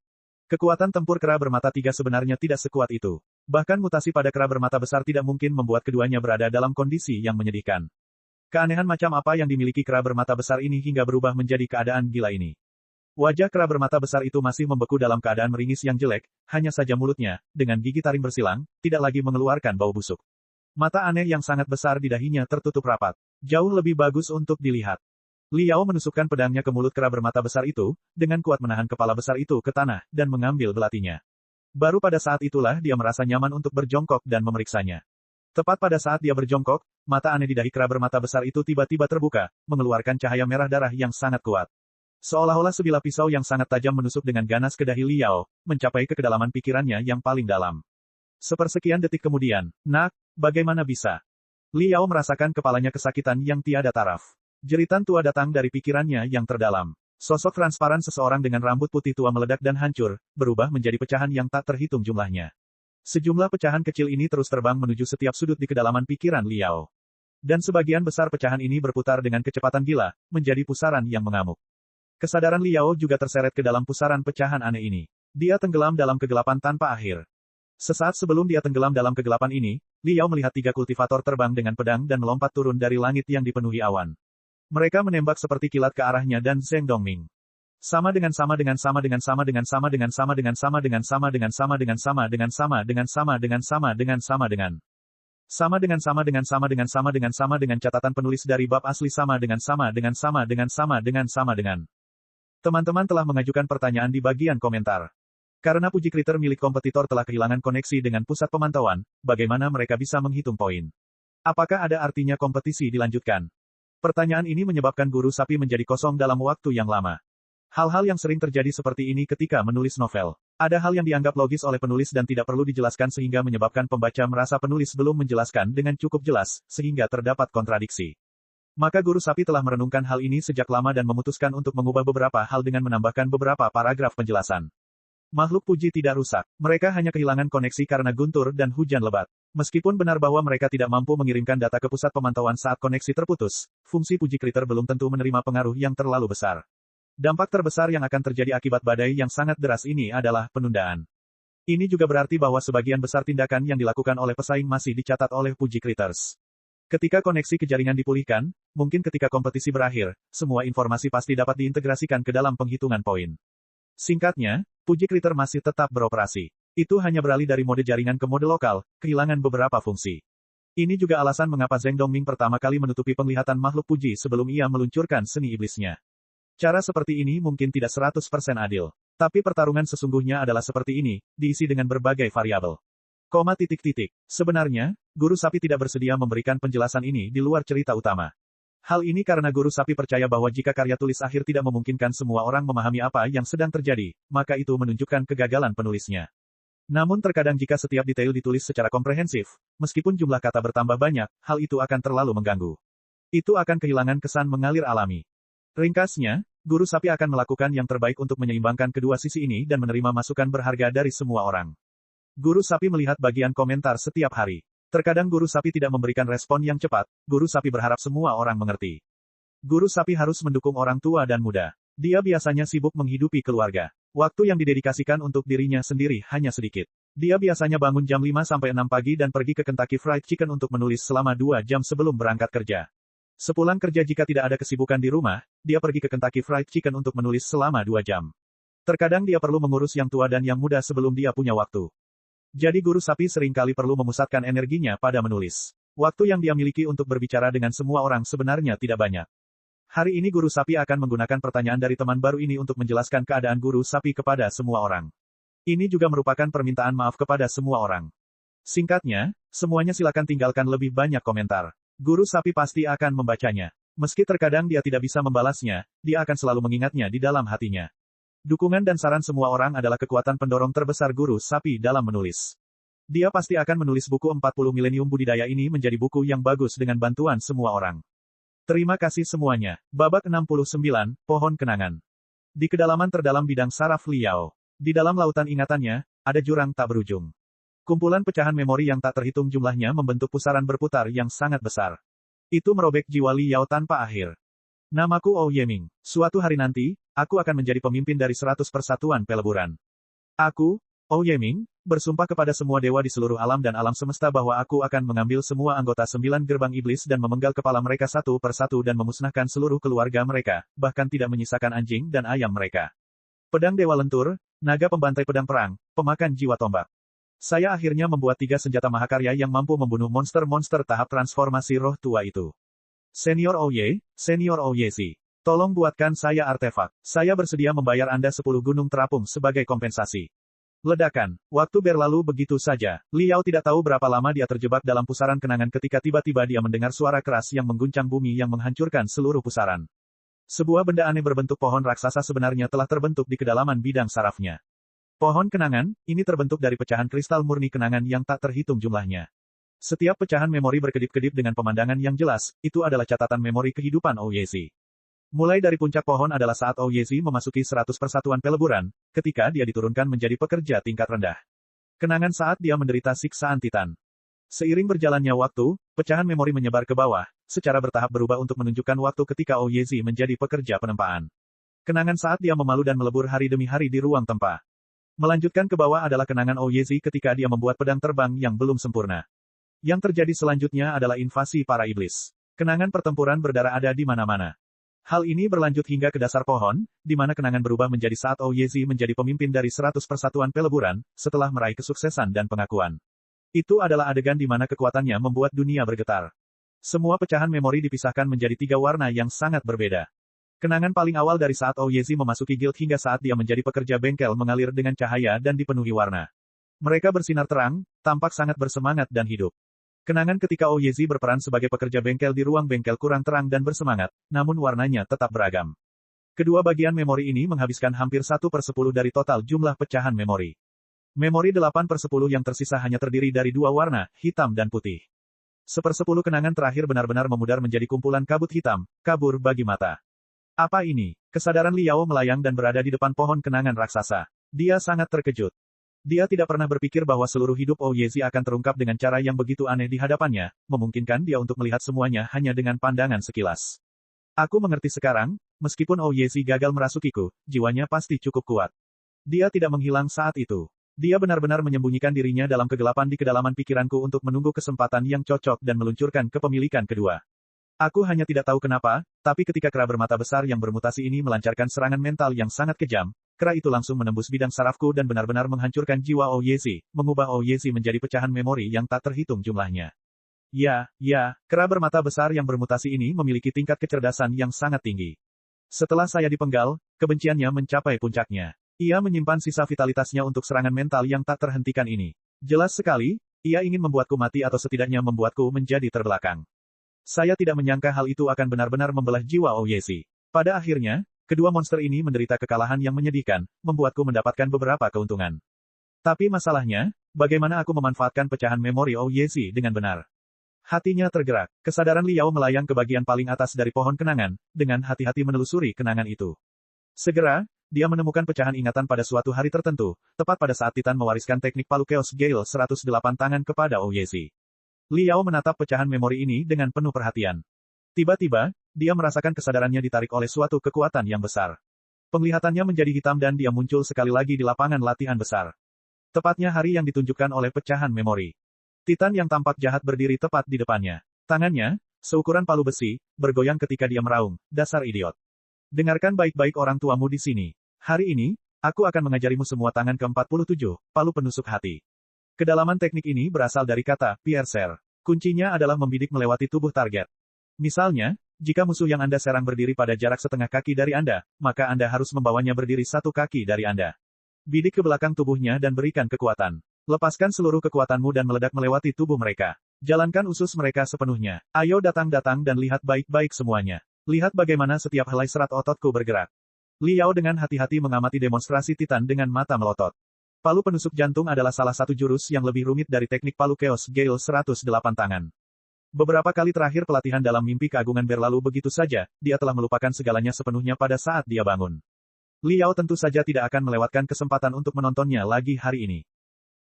Kekuatan tempur kera bermata tiga sebenarnya tidak sekuat itu. Bahkan mutasi pada kera bermata besar tidak mungkin membuat keduanya berada dalam kondisi yang menyedihkan. Keanehan macam apa yang dimiliki kera bermata besar ini hingga berubah menjadi keadaan gila ini? Wajah kera bermata besar itu masih membeku dalam keadaan meringis yang jelek, hanya saja mulutnya, dengan gigi taring bersilang, tidak lagi mengeluarkan bau busuk. Mata aneh yang sangat besar di dahinya tertutup rapat. Jauh lebih bagus untuk dilihat. Li Yao menusukkan pedangnya ke mulut kera bermata besar itu, dengan kuat menahan kepala besar itu ke tanah, dan mengambil belatinya. Baru pada saat itulah dia merasa nyaman untuk berjongkok dan memeriksanya. Tepat pada saat dia berjongkok, mata aneh di dahi kera bermata besar itu tiba-tiba terbuka, mengeluarkan cahaya merah darah yang sangat kuat. Seolah-olah sebilah pisau yang sangat tajam menusuk dengan ganas ke dahi Liao, mencapai ke kedalaman pikirannya yang paling dalam. Sepersekian detik kemudian, nak, bagaimana bisa? Liao merasakan kepalanya kesakitan yang tiada taraf. Jeritan tua datang dari pikirannya yang terdalam. Sosok transparan seseorang dengan rambut putih tua meledak dan hancur, berubah menjadi pecahan yang tak terhitung jumlahnya. Sejumlah pecahan kecil ini terus terbang menuju setiap sudut di kedalaman pikiran Liao. Dan sebagian besar pecahan ini berputar dengan kecepatan gila, menjadi pusaran yang mengamuk. Kesadaran Liao juga terseret ke dalam pusaran pecahan aneh ini. Dia tenggelam dalam kegelapan tanpa akhir. Sesaat sebelum dia tenggelam dalam kegelapan ini, Liao melihat 3 kultivator terbang dengan pedang dan melompat turun dari langit yang dipenuhi awan. Mereka menembak seperti kilat ke arahnya dan Zheng Dongming. Sama dengan sama dengan sama dengan sama dengan sama dengan sama dengan sama dengan sama dengan sama dengan sama dengan sama dengan sama dengan sama dengan sama dengan sama dengan sama dengan sama dengan sama dengan sama dengan catatan penulis dari bab asli sama dengan sama dengan sama dengan sama dengan sama dengan. Teman-teman telah mengajukan pertanyaan di bagian komentar. Karena Puji Kriter milik kompetitor telah kehilangan koneksi dengan pusat pemantauan, bagaimana mereka bisa menghitung poin? Apakah ada artinya kompetisi dilanjutkan? Pertanyaan ini menyebabkan guru sapi menjadi kosong dalam waktu yang lama. Hal-hal yang sering terjadi seperti ini ketika menulis novel. Ada hal yang dianggap logis oleh penulis dan tidak perlu dijelaskan sehingga menyebabkan pembaca merasa penulis belum menjelaskan dengan cukup jelas, sehingga terdapat kontradiksi. Maka guru sapi telah merenungkan hal ini sejak lama dan memutuskan untuk mengubah beberapa hal dengan menambahkan beberapa paragraf penjelasan. Makhluk Puji tidak rusak. Mereka hanya kehilangan koneksi karena guntur dan hujan lebat. Meskipun benar bahwa mereka tidak mampu mengirimkan data ke pusat pemantauan saat koneksi terputus, fungsi Puji Kriter belum tentu menerima pengaruh yang terlalu besar. Dampak terbesar yang akan terjadi akibat badai yang sangat deras ini adalah penundaan. Ini juga berarti bahwa sebagian besar tindakan yang dilakukan oleh pesaing masih dicatat oleh Puji Kriters. Ketika koneksi ke jaringan dipulihkan, mungkin ketika kompetisi berakhir, semua informasi pasti dapat diintegrasikan ke dalam penghitungan poin. Singkatnya, Puji Kriter masih tetap beroperasi. Itu hanya beralih dari mode jaringan ke mode lokal, kehilangan beberapa fungsi. Ini juga alasan mengapa Zheng Dongming pertama kali menutupi penglihatan makhluk Puji sebelum ia meluncurkan seni iblisnya. Cara seperti ini mungkin tidak 100% adil. Tapi pertarungan sesungguhnya adalah seperti ini, diisi dengan berbagai variabel. Sebenarnya, guru sapi tidak bersedia memberikan penjelasan ini di luar cerita utama. Hal ini karena guru sapi percaya bahwa jika karya tulis akhir tidak memungkinkan semua orang memahami apa yang sedang terjadi, maka itu menunjukkan kegagalan penulisnya. Namun terkadang jika setiap detail ditulis secara komprehensif, meskipun jumlah kata bertambah banyak, hal itu akan terlalu mengganggu. Itu akan kehilangan kesan mengalir alami. Ringkasnya, guru sapi akan melakukan yang terbaik untuk menyeimbangkan kedua sisi ini dan menerima masukan berharga dari semua orang. Guru sapi melihat bagian komentar setiap hari. Terkadang guru sapi tidak memberikan respon yang cepat, guru sapi berharap semua orang mengerti. Guru sapi harus mendukung orang tua dan muda. Dia biasanya sibuk menghidupi keluarga. Waktu yang didedikasikan untuk dirinya sendiri hanya sedikit. Dia biasanya bangun jam 5-6 pagi dan pergi ke Kentucky Fried Chicken untuk menulis selama 2 jam sebelum berangkat kerja. Sepulang kerja jika tidak ada kesibukan di rumah, dia pergi ke Kentucky Fried Chicken untuk menulis selama 2 jam. Terkadang dia perlu mengurus yang tua dan yang muda sebelum dia punya waktu. Jadi guru sapi seringkali perlu memusatkan energinya pada menulis. Waktu yang dia miliki untuk berbicara dengan semua orang sebenarnya tidak banyak. Hari ini guru sapi akan menggunakan pertanyaan dari teman baru ini untuk menjelaskan keadaan guru sapi kepada semua orang. Ini juga merupakan permintaan maaf kepada semua orang. Singkatnya, semuanya silakan tinggalkan lebih banyak komentar. Guru sapi pasti akan membacanya. Meski terkadang dia tidak bisa membalasnya, dia akan selalu mengingatnya di dalam hatinya. Dukungan dan saran semua orang adalah kekuatan pendorong terbesar guru sapi dalam menulis. Dia pasti akan menulis buku 40 Milenium Budidaya ini menjadi buku yang bagus dengan bantuan semua orang. Terima kasih semuanya. Babak 69, Pohon Kenangan. Di kedalaman terdalam bidang saraf Liao. Di dalam lautan ingatannya, ada jurang tak berujung. Kumpulan pecahan memori yang tak terhitung jumlahnya membentuk pusaran berputar yang sangat besar. Itu merobek jiwa Liao tanpa akhir. Namaku Ou Yeming. Suatu hari nanti, aku akan menjadi pemimpin dari 100 persatuan peleburan. Aku, Ou Yeming, bersumpah kepada semua dewa di seluruh alam dan alam semesta bahwa aku akan mengambil semua anggota 9 gerbang iblis dan memenggal kepala mereka satu persatu dan memusnahkan seluruh keluarga mereka, bahkan tidak menyisakan anjing dan ayam mereka. Pedang Dewa Lentur, naga pembantai pedang perang, pemakan jiwa tombak. Saya akhirnya membuat 3 senjata mahakarya yang mampu membunuh monster-monster tahap transformasi roh tua itu. Senior Ouye, Senior Ouyesi. Tolong buatkan saya artefak. Saya bersedia membayar Anda 10 gunung terapung sebagai kompensasi. Ledakan. Waktu berlalu begitu saja. Liao tidak tahu berapa lama dia terjebak dalam pusaran kenangan ketika tiba-tiba dia mendengar suara keras yang mengguncang bumi yang menghancurkan seluruh pusaran. Sebuah benda aneh berbentuk pohon raksasa sebenarnya telah terbentuk di kedalaman bidang sarafnya. Pohon kenangan, ini terbentuk dari pecahan kristal murni kenangan yang tak terhitung jumlahnya. Setiap pecahan memori berkedip-kedip dengan pemandangan yang jelas, itu adalah catatan memori kehidupan Ouyezi. Mulai dari puncak pohon adalah saat Ouyezi memasuki 100 persatuan peleburan, ketika dia diturunkan menjadi pekerja tingkat rendah. Kenangan saat dia menderita siksaan Titan. Seiring berjalannya waktu, pecahan memori menyebar ke bawah, secara bertahap berubah untuk menunjukkan waktu ketika Ouyezi menjadi pekerja penempaan. Kenangan saat dia memalu dan melebur hari demi hari di ruang tempa. Melanjutkan ke bawah adalah kenangan Ouyezi ketika dia membuat pedang terbang yang belum sempurna. Yang terjadi selanjutnya adalah invasi para iblis. Kenangan pertempuran berdarah ada di mana-mana. Hal ini berlanjut hingga ke dasar pohon, di mana kenangan berubah menjadi saat Ouyezi menjadi pemimpin dari 100 persatuan peleburan, setelah meraih kesuksesan dan pengakuan. Itu adalah adegan di mana kekuatannya membuat dunia bergetar. Semua pecahan memori dipisahkan menjadi 3 warna yang sangat berbeda. Kenangan paling awal dari saat Ouyezi memasuki guild hingga saat dia menjadi pekerja bengkel mengalir dengan cahaya dan dipenuhi warna. Mereka bersinar terang, tampak sangat bersemangat dan hidup. Kenangan ketika Ouyezi berperan sebagai pekerja bengkel di ruang bengkel kurang terang dan bersemangat, namun warnanya tetap beragam. Kedua bagian memori ini menghabiskan hampir 1/10 dari total jumlah pecahan memori. Memori 8/10 yang tersisa hanya terdiri dari 2 warna, hitam dan putih. 1/10 kenangan terakhir benar-benar memudar menjadi kumpulan kabut hitam, kabur bagi mata. Apa ini? Kesadaran Liao melayang dan berada di depan pohon kenangan raksasa. Dia sangat terkejut. Dia tidak pernah berpikir bahwa seluruh hidup Ouyezi akan terungkap dengan cara yang begitu aneh di hadapannya, memungkinkan dia untuk melihat semuanya hanya dengan pandangan sekilas. Aku mengerti sekarang, meskipun Ouyezi gagal merasukiku, jiwanya pasti cukup kuat. Dia tidak menghilang saat itu. Dia benar-benar menyembunyikan dirinya dalam kegelapan di kedalaman pikiranku untuk menunggu kesempatan yang cocok dan meluncurkan kepemilikan kedua. Aku hanya tidak tahu kenapa, tapi ketika kera bermata besar yang bermutasi ini melancarkan serangan mental yang sangat kejam, kera itu langsung menembus bidang sarafku dan benar-benar menghancurkan jiwa Ouyezi, mengubah Ouyezi menjadi pecahan memori yang tak terhitung jumlahnya. Ya, kera bermata besar yang bermutasi ini memiliki tingkat kecerdasan yang sangat tinggi. Setelah saya dipenggal, kebenciannya mencapai puncaknya. Ia menyimpan sisa vitalitasnya untuk serangan mental yang tak terhentikan ini. Jelas sekali, ia ingin membuatku mati atau setidaknya membuatku menjadi terbelakang. Saya tidak menyangka hal itu akan benar-benar membelah jiwa Ouyezi. Pada akhirnya, kedua monster ini menderita kekalahan yang menyedihkan, membuatku mendapatkan beberapa keuntungan. Tapi masalahnya, bagaimana aku memanfaatkan pecahan memori Ouyezi dengan benar? Hatinya tergerak. Kesadaran Liao melayang ke bagian paling atas dari pohon kenangan, dengan hati-hati menelusuri kenangan itu. Segera, dia menemukan pecahan ingatan pada suatu hari tertentu, tepat pada saat Titan mewariskan teknik Palu Chaos Gale 108 tangan kepada Ouyezi. Liao menatap pecahan memori ini dengan penuh perhatian. Tiba-tiba, dia merasakan kesadarannya ditarik oleh suatu kekuatan yang besar. Penglihatannya menjadi hitam dan dia muncul sekali lagi di lapangan latihan besar. Tepatnya hari yang ditunjukkan oleh pecahan memori. Titan yang tampak jahat berdiri tepat di depannya. Tangannya, seukuran palu besi, bergoyang ketika dia meraung, dasar idiot. Dengarkan baik-baik orang tuamu di sini. Hari ini, aku akan mengajarimu semua tangan ke-47, palu penusuk hati. Kedalaman teknik ini berasal dari kata, piercer. Kuncinya adalah membidik melewati tubuh target. Misalnya, jika musuh yang Anda serang berdiri pada jarak setengah kaki dari Anda, maka Anda harus membawanya berdiri 1 kaki dari Anda. Bidik ke belakang tubuhnya dan berikan kekuatan. Lepaskan seluruh kekuatanmu dan meledak melewati tubuh mereka. Jalankan usus mereka sepenuhnya. Ayo datang-datang dan lihat baik-baik semuanya. Lihat bagaimana setiap helai serat ototku bergerak. Liao dengan hati-hati mengamati demonstrasi Titan dengan mata melotot. Palu penusuk jantung adalah salah satu jurus yang lebih rumit dari teknik Palu Chaos Gale 108 tangan. Beberapa kali terakhir pelatihan dalam mimpi keagungan berlalu begitu saja, dia telah melupakan segalanya sepenuhnya pada saat dia bangun. Liao tentu saja tidak akan melewatkan kesempatan untuk menontonnya lagi hari ini.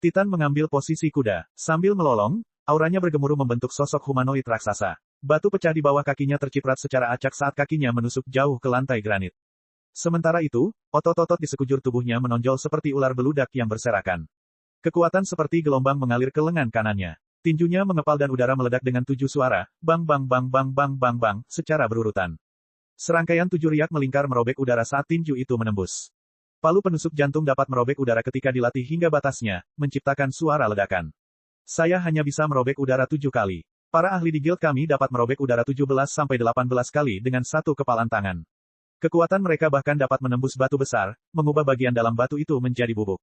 Titan mengambil posisi kuda. Sambil melolong, auranya bergemuruh membentuk sosok humanoid raksasa. Batu pecah di bawah kakinya terciprat secara acak saat kakinya menusuk jauh ke lantai granit. Sementara itu, otot-otot di sekujur tubuhnya menonjol seperti ular beludak yang berserakan. Kekuatan seperti gelombang mengalir ke lengan kanannya. Tinjunya mengepal dan udara meledak dengan 7 suara, bang bang bang bang bang bang bang, secara berurutan. Serangkaian 7 riak melingkar merobek udara saat tinju itu menembus. Palu penusuk jantung dapat merobek udara ketika dilatih hingga batasnya, menciptakan suara ledakan. Saya hanya bisa merobek udara 7 kali. Para ahli di guild kami dapat merobek udara 17-18 kali dengan 1 kepalan tangan. Kekuatan mereka bahkan dapat menembus batu besar, mengubah bagian dalam batu itu menjadi bubuk.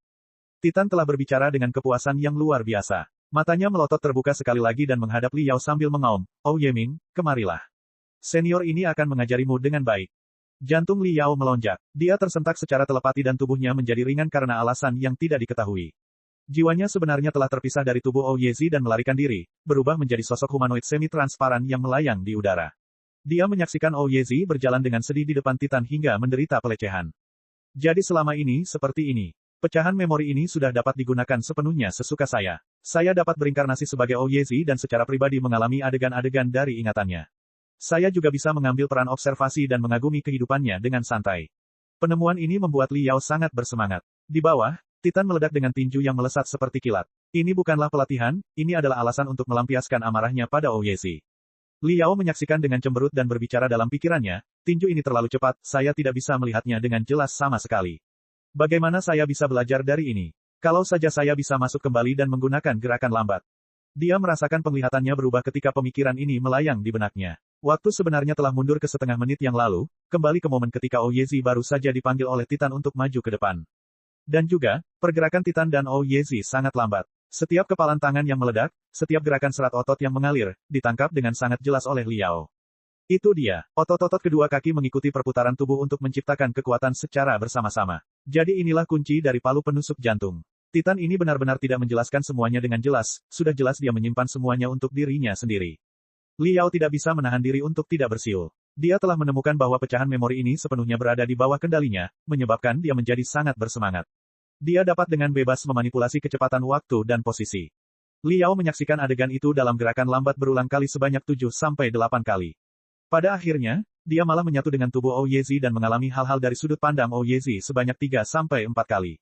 Titan telah berbicara dengan kepuasan yang luar biasa. Matanya melotot terbuka sekali lagi dan menghadap Liao sambil mengaum, "Oh Yeming, kemarilah. Senior ini akan mengajarimu dengan baik." Jantung Liao melonjak. Dia tersentak secara telepati dan tubuhnya menjadi ringan karena alasan yang tidak diketahui. Jiwanya sebenarnya telah terpisah dari tubuh Ouyezi dan melarikan diri, berubah menjadi sosok humanoid semi-transparan yang melayang di udara. Dia menyaksikan Ouyezi berjalan dengan sedih di depan Titan hingga menderita pelecehan. Jadi selama ini seperti ini. Pecahan memori ini sudah dapat digunakan sepenuhnya sesuka saya. Saya dapat berinkarnasi sebagai Ouyezi dan secara pribadi mengalami adegan-adegan dari ingatannya. Saya juga bisa mengambil peran observasi dan mengagumi kehidupannya dengan santai. Penemuan ini membuat Liao sangat bersemangat. Di bawah, Titan meledak dengan tinju yang melesat seperti kilat. Ini bukanlah pelatihan, ini adalah alasan untuk melampiaskan amarahnya pada Ouyezi. Liao menyaksikan dengan cemberut dan berbicara dalam pikirannya, tinju ini terlalu cepat, saya tidak bisa melihatnya dengan jelas sama sekali. Bagaimana saya bisa belajar dari ini? Kalau saja saya bisa masuk kembali dan menggunakan gerakan lambat. Dia merasakan penglihatannya berubah ketika pemikiran ini melayang di benaknya. Waktu sebenarnya telah mundur ke setengah menit yang lalu, kembali ke momen ketika Ouyezi baru saja dipanggil oleh Titan untuk maju ke depan. Dan juga, pergerakan Titan dan Ouyezi sangat lambat. Setiap kepalan tangan yang meledak, setiap gerakan serat otot yang mengalir, ditangkap dengan sangat jelas oleh Liao. Itu dia, otot-otot kedua kaki mengikuti perputaran tubuh untuk menciptakan kekuatan secara bersama-sama. Jadi inilah kunci dari palu penusuk jantung. Titan ini benar-benar tidak menjelaskan semuanya dengan jelas, sudah jelas dia menyimpan semuanya untuk dirinya sendiri. Liao tidak bisa menahan diri untuk tidak bersiul. Dia telah menemukan bahwa pecahan memori ini sepenuhnya berada di bawah kendalinya, menyebabkan dia menjadi sangat bersemangat. Dia dapat dengan bebas memanipulasi kecepatan waktu dan posisi. Liao menyaksikan adegan itu dalam gerakan lambat berulang kali sebanyak 7-8 kali. Pada akhirnya, dia malah menyatu dengan tubuh Ouyezi dan mengalami hal-hal dari sudut pandang Ouyezi sebanyak 3-4 kali.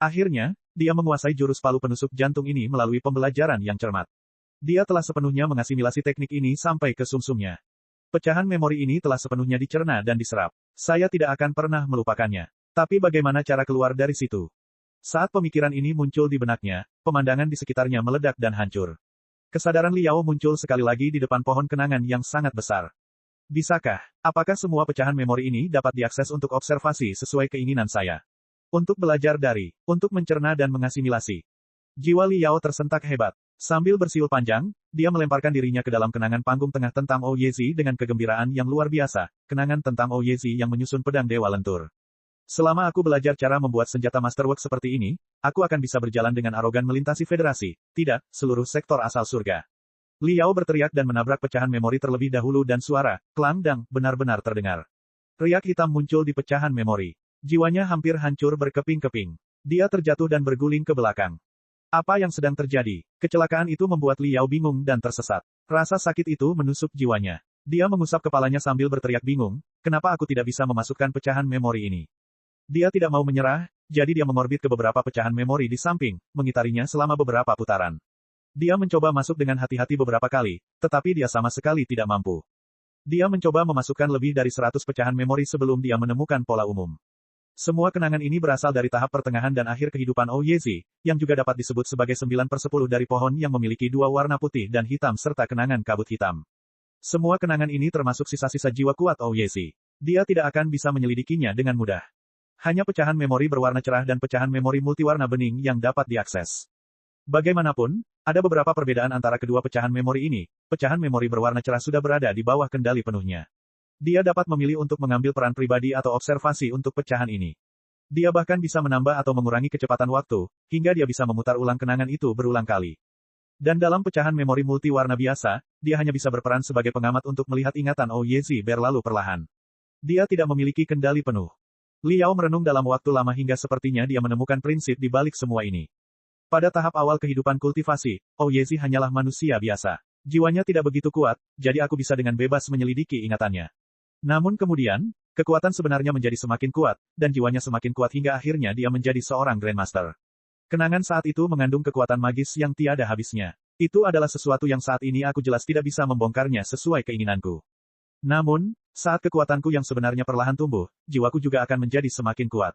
Akhirnya, dia menguasai jurus palu penusuk jantung ini melalui pembelajaran yang cermat. Dia telah sepenuhnya mengasimilasi teknik ini sampai ke sumsumnya. Pecahan memori ini telah sepenuhnya dicerna dan diserap. Saya tidak akan pernah melupakannya. Tapi bagaimana cara keluar dari situ? Saat pemikiran ini muncul di benaknya, pemandangan di sekitarnya meledak dan hancur. Kesadaran Liao muncul sekali lagi di depan pohon kenangan yang sangat besar. Bisakah, apakah semua pecahan memori ini dapat diakses untuk observasi sesuai keinginan saya? Untuk belajar dari, untuk mencerna dan mengasimilasi. Jiwa Liao tersentak hebat. Sambil bersiul panjang, dia melemparkan dirinya ke dalam kenangan panggung tengah tentang Ouyezi dengan kegembiraan yang luar biasa, kenangan tentang Ouyezi yang menyusun pedang dewa lentur. Selama aku belajar cara membuat senjata masterwork seperti ini, aku akan bisa berjalan dengan arogan melintasi federasi, tidak, seluruh sektor asal surga. Liao berteriak dan menabrak pecahan memori terlebih dahulu dan suara, klang dang, benar-benar terdengar. Riak hitam muncul di pecahan memori. Jiwanya hampir hancur berkeping-keping. Dia terjatuh dan berguling ke belakang. Apa yang sedang terjadi? Kecelakaan itu membuat Liao bingung dan tersesat. Rasa sakit itu menusuk jiwanya. Dia mengusap kepalanya sambil berteriak bingung, kenapa aku tidak bisa memasukkan pecahan memori ini? Dia tidak mau menyerah, jadi dia mengorbit ke beberapa pecahan memori di samping, mengitarinya selama beberapa putaran. Dia mencoba masuk dengan hati-hati beberapa kali, tetapi dia sama sekali tidak mampu. Dia mencoba memasukkan lebih dari 100 pecahan memori sebelum dia menemukan pola umum. Semua kenangan ini berasal dari tahap pertengahan dan akhir kehidupan Ouyezi, yang juga dapat disebut sebagai 9/10 dari pohon yang memiliki dua warna putih dan hitam serta kenangan kabut hitam. Semua kenangan ini termasuk sisa-sisa jiwa kuat Ouyezi. Dia tidak akan bisa menyelidikinya dengan mudah. Hanya pecahan memori berwarna cerah dan pecahan memori multiwarna bening yang dapat diakses. Bagaimanapun, ada beberapa perbedaan antara kedua pecahan memori ini. Pecahan memori berwarna cerah sudah berada di bawah kendali penuhnya. Dia dapat memilih untuk mengambil peran pribadi atau observasi untuk pecahan ini. Dia bahkan bisa menambah atau mengurangi kecepatan waktu, hingga dia bisa memutar ulang kenangan itu berulang kali. Dan dalam pecahan memori multiwarna biasa, dia hanya bisa berperan sebagai pengamat untuk melihat ingatan Ouyezi berlalu perlahan. Dia tidak memiliki kendali penuh. Liao merenung dalam waktu lama hingga sepertinya dia menemukan prinsip di balik semua ini. Pada tahap awal kehidupan kultivasi, Ouyezi hanyalah manusia biasa. Jiwanya tidak begitu kuat, jadi aku bisa dengan bebas menyelidiki ingatannya. Namun kemudian, kekuatan sebenarnya menjadi semakin kuat, dan jiwanya semakin kuat hingga akhirnya dia menjadi seorang Grandmaster. Kenangan saat itu mengandung kekuatan magis yang tiada habisnya. Itu adalah sesuatu yang saat ini aku jelas tidak bisa membongkarnya sesuai keinginanku. Namun, saat kekuatanku yang sebenarnya perlahan tumbuh, jiwaku juga akan menjadi semakin kuat.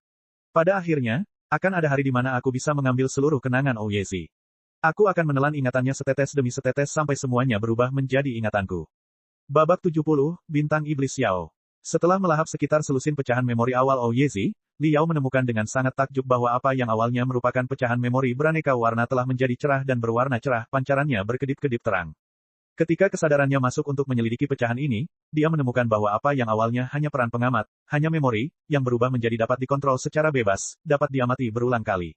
Pada akhirnya, akan ada hari di mana aku bisa mengambil seluruh kenangan Ouyezi. Aku akan menelan ingatannya setetes demi setetes sampai semuanya berubah menjadi ingatanku. Babak 70, Bintang Iblis Xiao. Setelah melahap sekitar selusin pecahan memori awal Ouyezi, Liao menemukan dengan sangat takjub bahwa apa yang awalnya merupakan pecahan memori beraneka warna telah menjadi cerah dan berwarna cerah, pancarannya berkedip-kedip terang. Ketika kesadarannya masuk untuk menyelidiki pecahan ini, dia menemukan bahwa apa yang awalnya hanya peran pengamat, hanya memori, yang berubah menjadi dapat dikontrol secara bebas, dapat diamati berulang kali.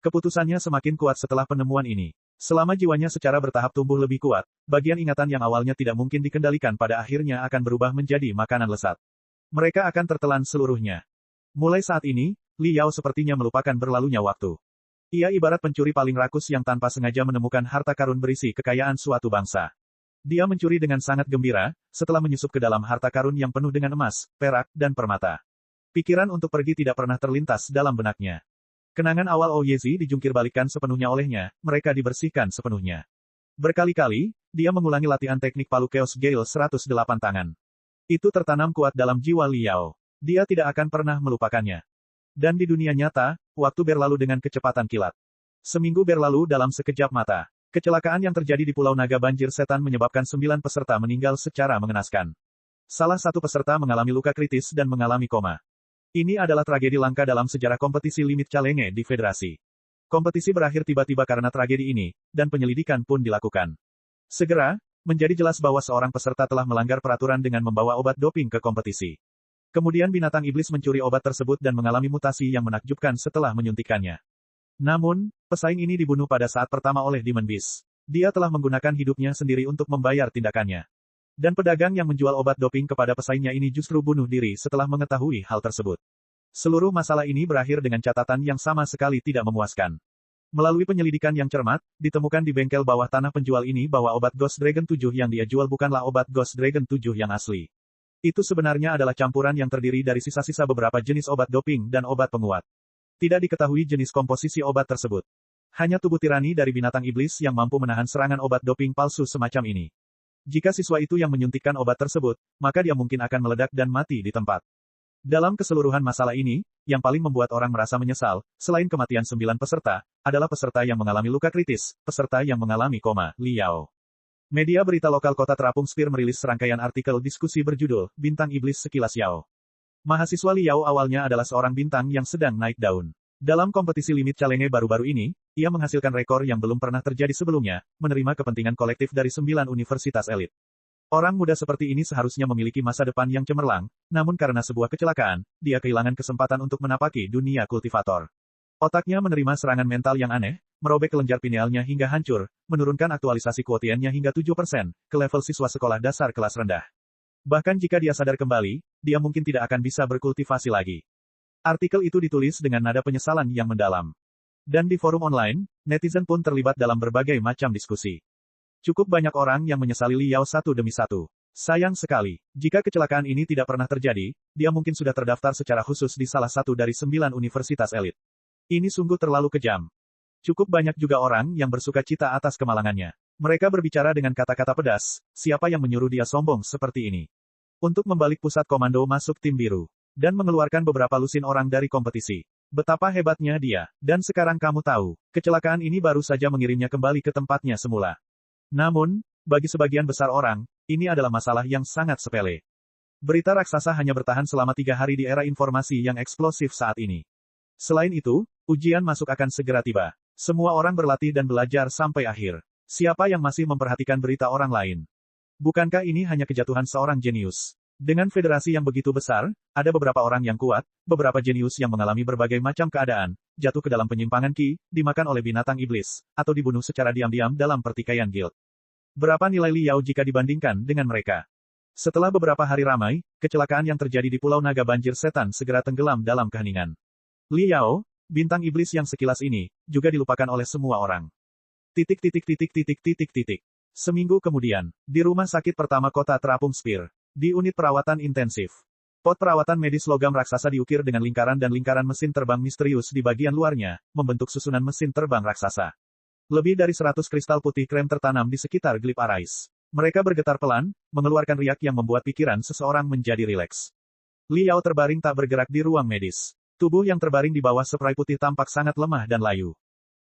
Keputusannya semakin kuat setelah penemuan ini. Selama jiwanya secara bertahap tumbuh lebih kuat, bagian ingatan yang awalnya tidak mungkin dikendalikan pada akhirnya akan berubah menjadi makanan lesat. Mereka akan tertelan seluruhnya. Mulai saat ini, Li Yao sepertinya melupakan berlalunya waktu. Ia ibarat pencuri paling rakus yang tanpa sengaja menemukan harta karun berisi kekayaan suatu bangsa. Dia mencuri dengan sangat gembira, setelah menyusup ke dalam harta karun yang penuh dengan emas, perak, dan permata. Pikiran untuk pergi tidak pernah terlintas dalam benaknya. Kenangan awal Ouyezi dijungkir-balikan sepenuhnya olehnya, mereka dibersihkan sepenuhnya. Berkali-kali, dia mengulangi latihan teknik palu Chaos Gale 108 tangan. Itu tertanam kuat dalam jiwa Li Yao. Dia tidak akan pernah melupakannya. Dan di dunia nyata, waktu berlalu dengan kecepatan kilat. Seminggu berlalu dalam sekejap mata. Kecelakaan yang terjadi di Pulau Naga Banjir Setan menyebabkan 9 peserta meninggal secara mengenaskan. Salah satu peserta mengalami luka kritis dan mengalami koma. Ini adalah tragedi langka dalam sejarah kompetisi limit Calenge di Federasi. Kompetisi berakhir tiba-tiba karena tragedi ini, dan penyelidikan pun dilakukan. Segera, menjadi jelas bahwa seorang peserta telah melanggar peraturan dengan membawa obat doping ke kompetisi. Kemudian binatang iblis mencuri obat tersebut dan mengalami mutasi yang menakjubkan setelah menyuntikkannya. Namun, pesaing ini dibunuh pada saat pertama oleh Demon Beast. Dia telah menggunakan hidupnya sendiri untuk membayar tindakannya. Dan pedagang yang menjual obat doping kepada pesaingnya ini justru bunuh diri setelah mengetahui hal tersebut. Seluruh masalah ini berakhir dengan catatan yang sama sekali tidak memuaskan. Melalui penyelidikan yang cermat, ditemukan di bengkel bawah tanah penjual ini bahwa obat Ghost Dragon 7 yang dia jual bukanlah obat Ghost Dragon 7 yang asli. Itu sebenarnya adalah campuran yang terdiri dari sisa-sisa beberapa jenis obat doping dan obat penguat. Tidak diketahui jenis komposisi obat tersebut. Hanya tubuh tirani dari binatang iblis yang mampu menahan serangan obat doping palsu semacam ini. Jika siswa itu yang menyuntikkan obat tersebut, maka dia mungkin akan meledak dan mati di tempat. Dalam keseluruhan masalah ini, yang paling membuat orang merasa menyesal, selain kematian 9 peserta, adalah peserta yang mengalami luka kritis, peserta yang mengalami koma, Li Yao. Media berita lokal kota Terapung Sphere merilis serangkaian artikel diskusi berjudul, Bintang Iblis Sekilas Yao. Mahasiswa Li Yao awalnya adalah seorang bintang yang sedang naik daun. Dalam kompetisi limit Calenge baru-baru ini, ia menghasilkan rekor yang belum pernah terjadi sebelumnya, menerima kepentingan kolektif dari 9 universitas elit. Orang muda seperti ini seharusnya memiliki masa depan yang cemerlang, namun karena sebuah kecelakaan, dia kehilangan kesempatan untuk menapaki dunia kultivator. Otaknya menerima serangan mental yang aneh, merobek kelenjar pinealnya hingga hancur, menurunkan aktualisasi kuotiennya hingga 7%, ke level siswa sekolah dasar kelas rendah. Bahkan jika dia sadar kembali, dia mungkin tidak akan bisa berkultivasi lagi. Artikel itu ditulis dengan nada penyesalan yang mendalam. Dan di forum online, netizen pun terlibat dalam berbagai macam diskusi. Cukup banyak orang yang menyesali Li Yao satu demi satu. Sayang sekali, jika kecelakaan ini tidak pernah terjadi, dia mungkin sudah terdaftar secara khusus di salah satu dari 9 universitas elit. Ini sungguh terlalu kejam. Cukup banyak juga orang yang bersuka cita atas kemalangannya. Mereka berbicara dengan kata-kata pedas, siapa yang menyuruh dia sombong seperti ini? Untuk membalik pusat komando masuk tim biru. Dan mengeluarkan beberapa lusin orang dari kompetisi. Betapa hebatnya dia. Dan sekarang kamu tahu, kecelakaan ini baru saja mengirimnya kembali ke tempatnya semula. Namun, bagi sebagian besar orang, ini adalah masalah yang sangat sepele. Berita raksasa hanya bertahan selama 3 hari di era informasi yang eksplosif saat ini. Selain itu, ujian masuk akan segera tiba. Semua orang berlatih dan belajar sampai akhir. Siapa yang masih memperhatikan berita orang lain? Bukankah ini hanya kejatuhan seorang jenius? Dengan federasi yang begitu besar, ada beberapa orang yang kuat, beberapa jenius yang mengalami berbagai macam keadaan, jatuh ke dalam penyimpangan Qi, dimakan oleh binatang iblis, atau dibunuh secara diam-diam dalam pertikaian guild. Berapa nilai Li Yao jika dibandingkan dengan mereka? Setelah beberapa hari ramai, kecelakaan yang terjadi di Pulau Naga Banjir Setan segera tenggelam dalam keheningan. Li Yao, bintang iblis yang sekilas ini, juga dilupakan oleh semua orang. Seminggu kemudian, di rumah sakit pertama kota Terapung Sphere, di unit perawatan intensif. Pot perawatan medis logam raksasa diukir dengan lingkaran dan lingkaran mesin terbang misterius di bagian luarnya, membentuk susunan mesin terbang raksasa. Lebih dari 100 kristal putih krem tertanam di sekitar Glip Arais. Mereka bergetar pelan, mengeluarkan riak yang membuat pikiran seseorang menjadi rileks. Li Yao terbaring tak bergerak di ruang medis. Tubuh yang terbaring di bawah spray putih tampak sangat lemah dan layu.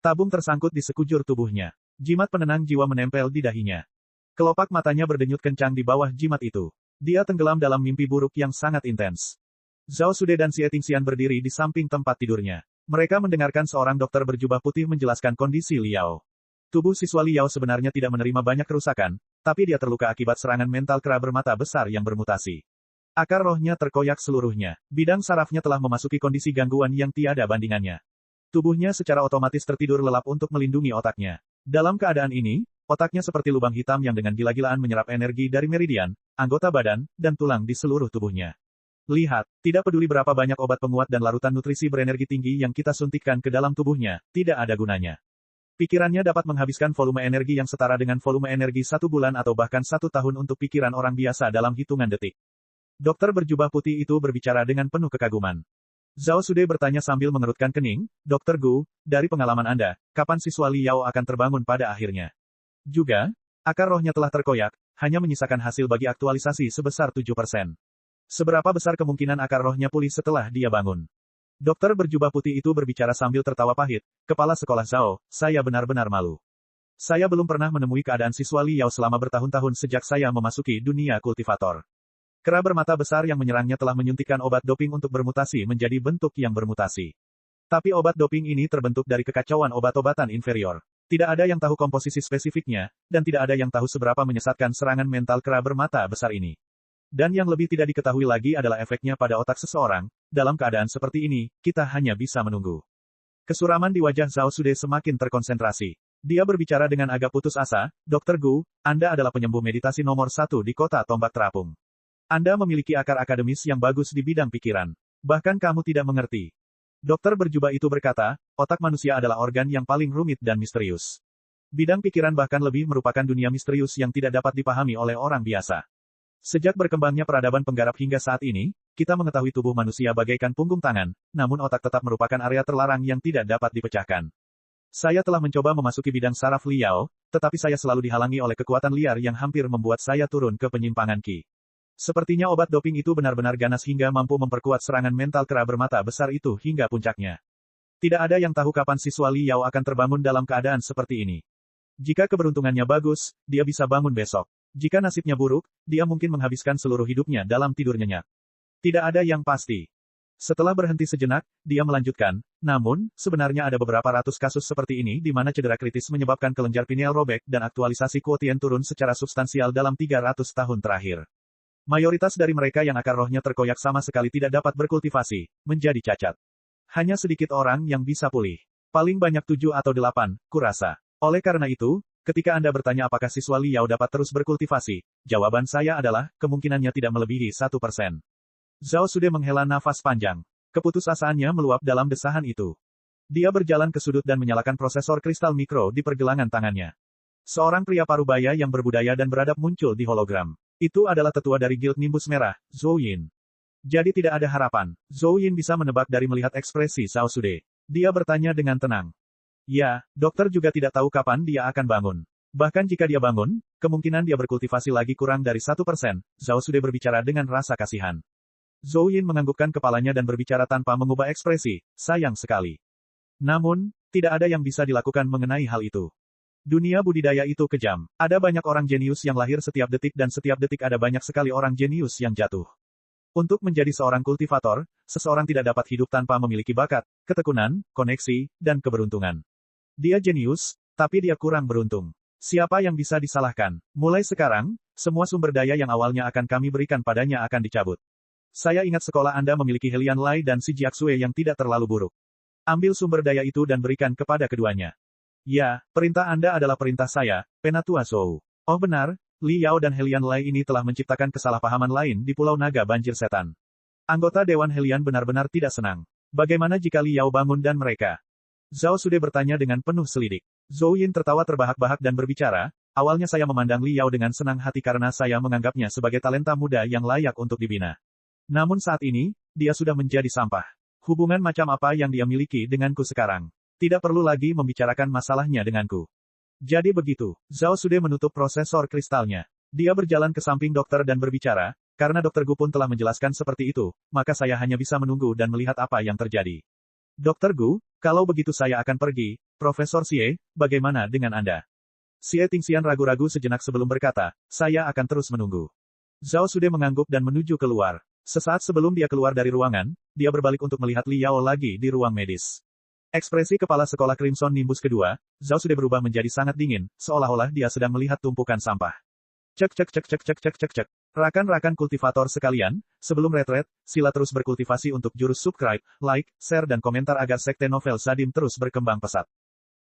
Tabung tersangkut di sekujur tubuhnya. Jimat penenang jiwa menempel di dahinya. Kelopak matanya berdenyut kencang di bawah jimat itu. Dia tenggelam dalam mimpi buruk yang sangat intens. Zhao Sude dan Xie Tingxian berdiri di samping tempat tidurnya. Mereka mendengarkan seorang dokter berjubah putih menjelaskan kondisi Li Yao. Tubuh siswa Li Yao sebenarnya tidak menerima banyak kerusakan, tapi dia terluka akibat serangan mental kera bermata besar yang bermutasi. Akar rohnya terkoyak seluruhnya. Bidang sarafnya telah memasuki kondisi gangguan yang tiada bandingannya. Tubuhnya secara otomatis tertidur lelap untuk melindungi otaknya. Dalam keadaan ini, otaknya seperti lubang hitam yang dengan gila-gilaan menyerap energi dari meridian, anggota badan, dan tulang di seluruh tubuhnya. Lihat, tidak peduli berapa banyak obat penguat dan larutan nutrisi berenergi tinggi yang kita suntikkan ke dalam tubuhnya, tidak ada gunanya. Pikirannya dapat menghabiskan volume energi yang setara dengan volume energi 1 bulan atau bahkan 1 tahun untuk pikiran orang biasa dalam hitungan detik. Dokter berjubah putih itu berbicara dengan penuh kekaguman. Zhao Sude bertanya sambil mengerutkan kening, Dr. Gu, dari pengalaman Anda, kapan siswa Liao akan terbangun pada akhirnya? Juga, akar rohnya telah terkoyak, hanya menyisakan hasil bagi aktualisasi sebesar 7%. Seberapa besar kemungkinan akar rohnya pulih setelah dia bangun? Dokter berjubah putih itu berbicara sambil tertawa pahit, Kepala Sekolah Zhao, saya benar-benar malu. Saya belum pernah menemui keadaan siswa Liao selama bertahun-tahun sejak saya memasuki dunia kultivator. Kera bermata besar yang menyerangnya telah menyuntikkan obat doping untuk bermutasi menjadi bentuk yang bermutasi. Tapi obat doping ini terbentuk dari kekacauan obat-obatan inferior. Tidak ada yang tahu komposisi spesifiknya, dan tidak ada yang tahu seberapa menyesatkan serangan mental kera bermata besar ini. Dan yang lebih tidak diketahui lagi adalah efeknya pada otak seseorang. Dalam keadaan seperti ini, kita hanya bisa menunggu. Kesuraman di wajah Zhao Sude semakin terkonsentrasi. Dia berbicara dengan agak putus asa, Dr. Gu, Anda adalah penyembuh meditasi nomor 1 di kota Tombak Terapung. Anda memiliki akar akademis yang bagus di bidang pikiran. Bahkan kamu tidak mengerti. Dokter berjubah itu berkata, otak manusia adalah organ yang paling rumit dan misterius. Bidang pikiran bahkan lebih merupakan dunia misterius yang tidak dapat dipahami oleh orang biasa. Sejak berkembangnya peradaban penggarap hingga saat ini, kita mengetahui tubuh manusia bagaikan punggung tangan, namun otak tetap merupakan area terlarang yang tidak dapat dipecahkan. Saya telah mencoba memasuki bidang saraf Liao, tetapi saya selalu dihalangi oleh kekuatan liar yang hampir membuat saya turun ke penyimpangan Qi. Sepertinya obat doping itu benar-benar ganas hingga mampu memperkuat serangan mental kera bermata besar itu hingga puncaknya. Tidak ada yang tahu kapan siswa Liao akan terbangun dalam keadaan seperti ini. Jika keberuntungannya bagus, dia bisa bangun besok. Jika nasibnya buruk, dia mungkin menghabiskan seluruh hidupnya dalam tidur nyenyak. Tidak ada yang pasti. Setelah berhenti sejenak, dia melanjutkan, namun, sebenarnya ada beberapa ratus kasus seperti ini di mana cedera kritis menyebabkan kelenjar pineal robek dan aktualisasi kuotien turun secara substansial dalam 300 tahun terakhir. Mayoritas dari mereka yang akar rohnya terkoyak sama sekali tidak dapat berkultivasi, menjadi cacat. Hanya sedikit orang yang bisa pulih. Paling banyak 7 atau 8, kurasa. Oleh karena itu, ketika Anda bertanya apakah siswa Liao dapat terus berkultivasi, jawaban saya adalah, kemungkinannya tidak melebihi 1%. Zhao Sude menghela nafas panjang. Keputusasaannya meluap dalam desahan itu. Dia berjalan ke sudut dan menyalakan prosesor kristal mikro di pergelangan tangannya. Seorang pria parubaya yang berbudaya dan beradab muncul di hologram. Itu adalah tetua dari Guild Nimbus Merah, Zhou Yin. Jadi tidak ada harapan. Zhou Yin bisa menebak dari melihat ekspresi Zhao Sude. Dia bertanya dengan tenang. Ya, dokter juga tidak tahu kapan dia akan bangun. Bahkan jika dia bangun, kemungkinan dia berkultivasi lagi kurang dari 1%, Zhao Sude berbicara dengan rasa kasihan. Zhou Yin menganggukkan kepalanya dan berbicara tanpa mengubah ekspresi, sayang sekali. Namun, tidak ada yang bisa dilakukan mengenai hal itu. Dunia budidaya itu kejam. Ada banyak orang jenius yang lahir setiap detik dan setiap detik ada banyak sekali orang jenius yang jatuh. Untuk menjadi seorang kultivator, seseorang tidak dapat hidup tanpa memiliki bakat, ketekunan, koneksi, dan keberuntungan. Dia jenius, tapi dia kurang beruntung. Siapa yang bisa disalahkan? Mulai sekarang, semua sumber daya yang awalnya akan kami berikan padanya akan dicabut. Saya ingat sekolah Anda memiliki Helian Lai dan si Jiaxue yang tidak terlalu buruk. Ambil sumber daya itu dan berikan kepada keduanya. Ya, perintah Anda adalah perintah saya, Penatua Zhou. Oh benar, Liao dan Helian Lai ini telah menciptakan kesalahpahaman lain di Pulau Naga Banjir Setan. Anggota Dewan Helian benar-benar tidak senang. Bagaimana jika Liao bangun dan mereka? Zhao Sude bertanya dengan penuh selidik. Zhou Yin tertawa terbahak-bahak dan berbicara, awalnya saya memandang Liao dengan senang hati karena saya menganggapnya sebagai talenta muda yang layak untuk dibina. Namun saat ini, dia sudah menjadi sampah. Hubungan macam apa yang dia miliki denganku sekarang? Tidak perlu lagi membicarakan masalahnya denganku. Jadi begitu, Zhao Sude menutup prosesor kristalnya. Dia berjalan ke samping dokter dan berbicara, karena Dr. Gu pun telah menjelaskan seperti itu, maka saya hanya bisa menunggu dan melihat apa yang terjadi. Dr. Gu, kalau begitu saya akan pergi. Profesor Xie, bagaimana dengan Anda? Xie Tingxian ragu-ragu sejenak sebelum berkata, saya akan terus menunggu. Zhao Sude mengangguk dan menuju keluar. Sesaat sebelum dia keluar dari ruangan, dia berbalik untuk melihat Liao lagi di ruang medis. Ekspresi kepala sekolah Crimson Nimbus kedua, Zhao Sude berubah menjadi sangat dingin, seolah-olah dia sedang melihat tumpukan sampah. Cek cek cek cek cek cek cek cek. Rakan-rakan kultivator sekalian, sebelum retret, sila terus berkultivasi untuk jurus subscribe, like, share dan komentar agar sekte novel Sadim terus berkembang pesat.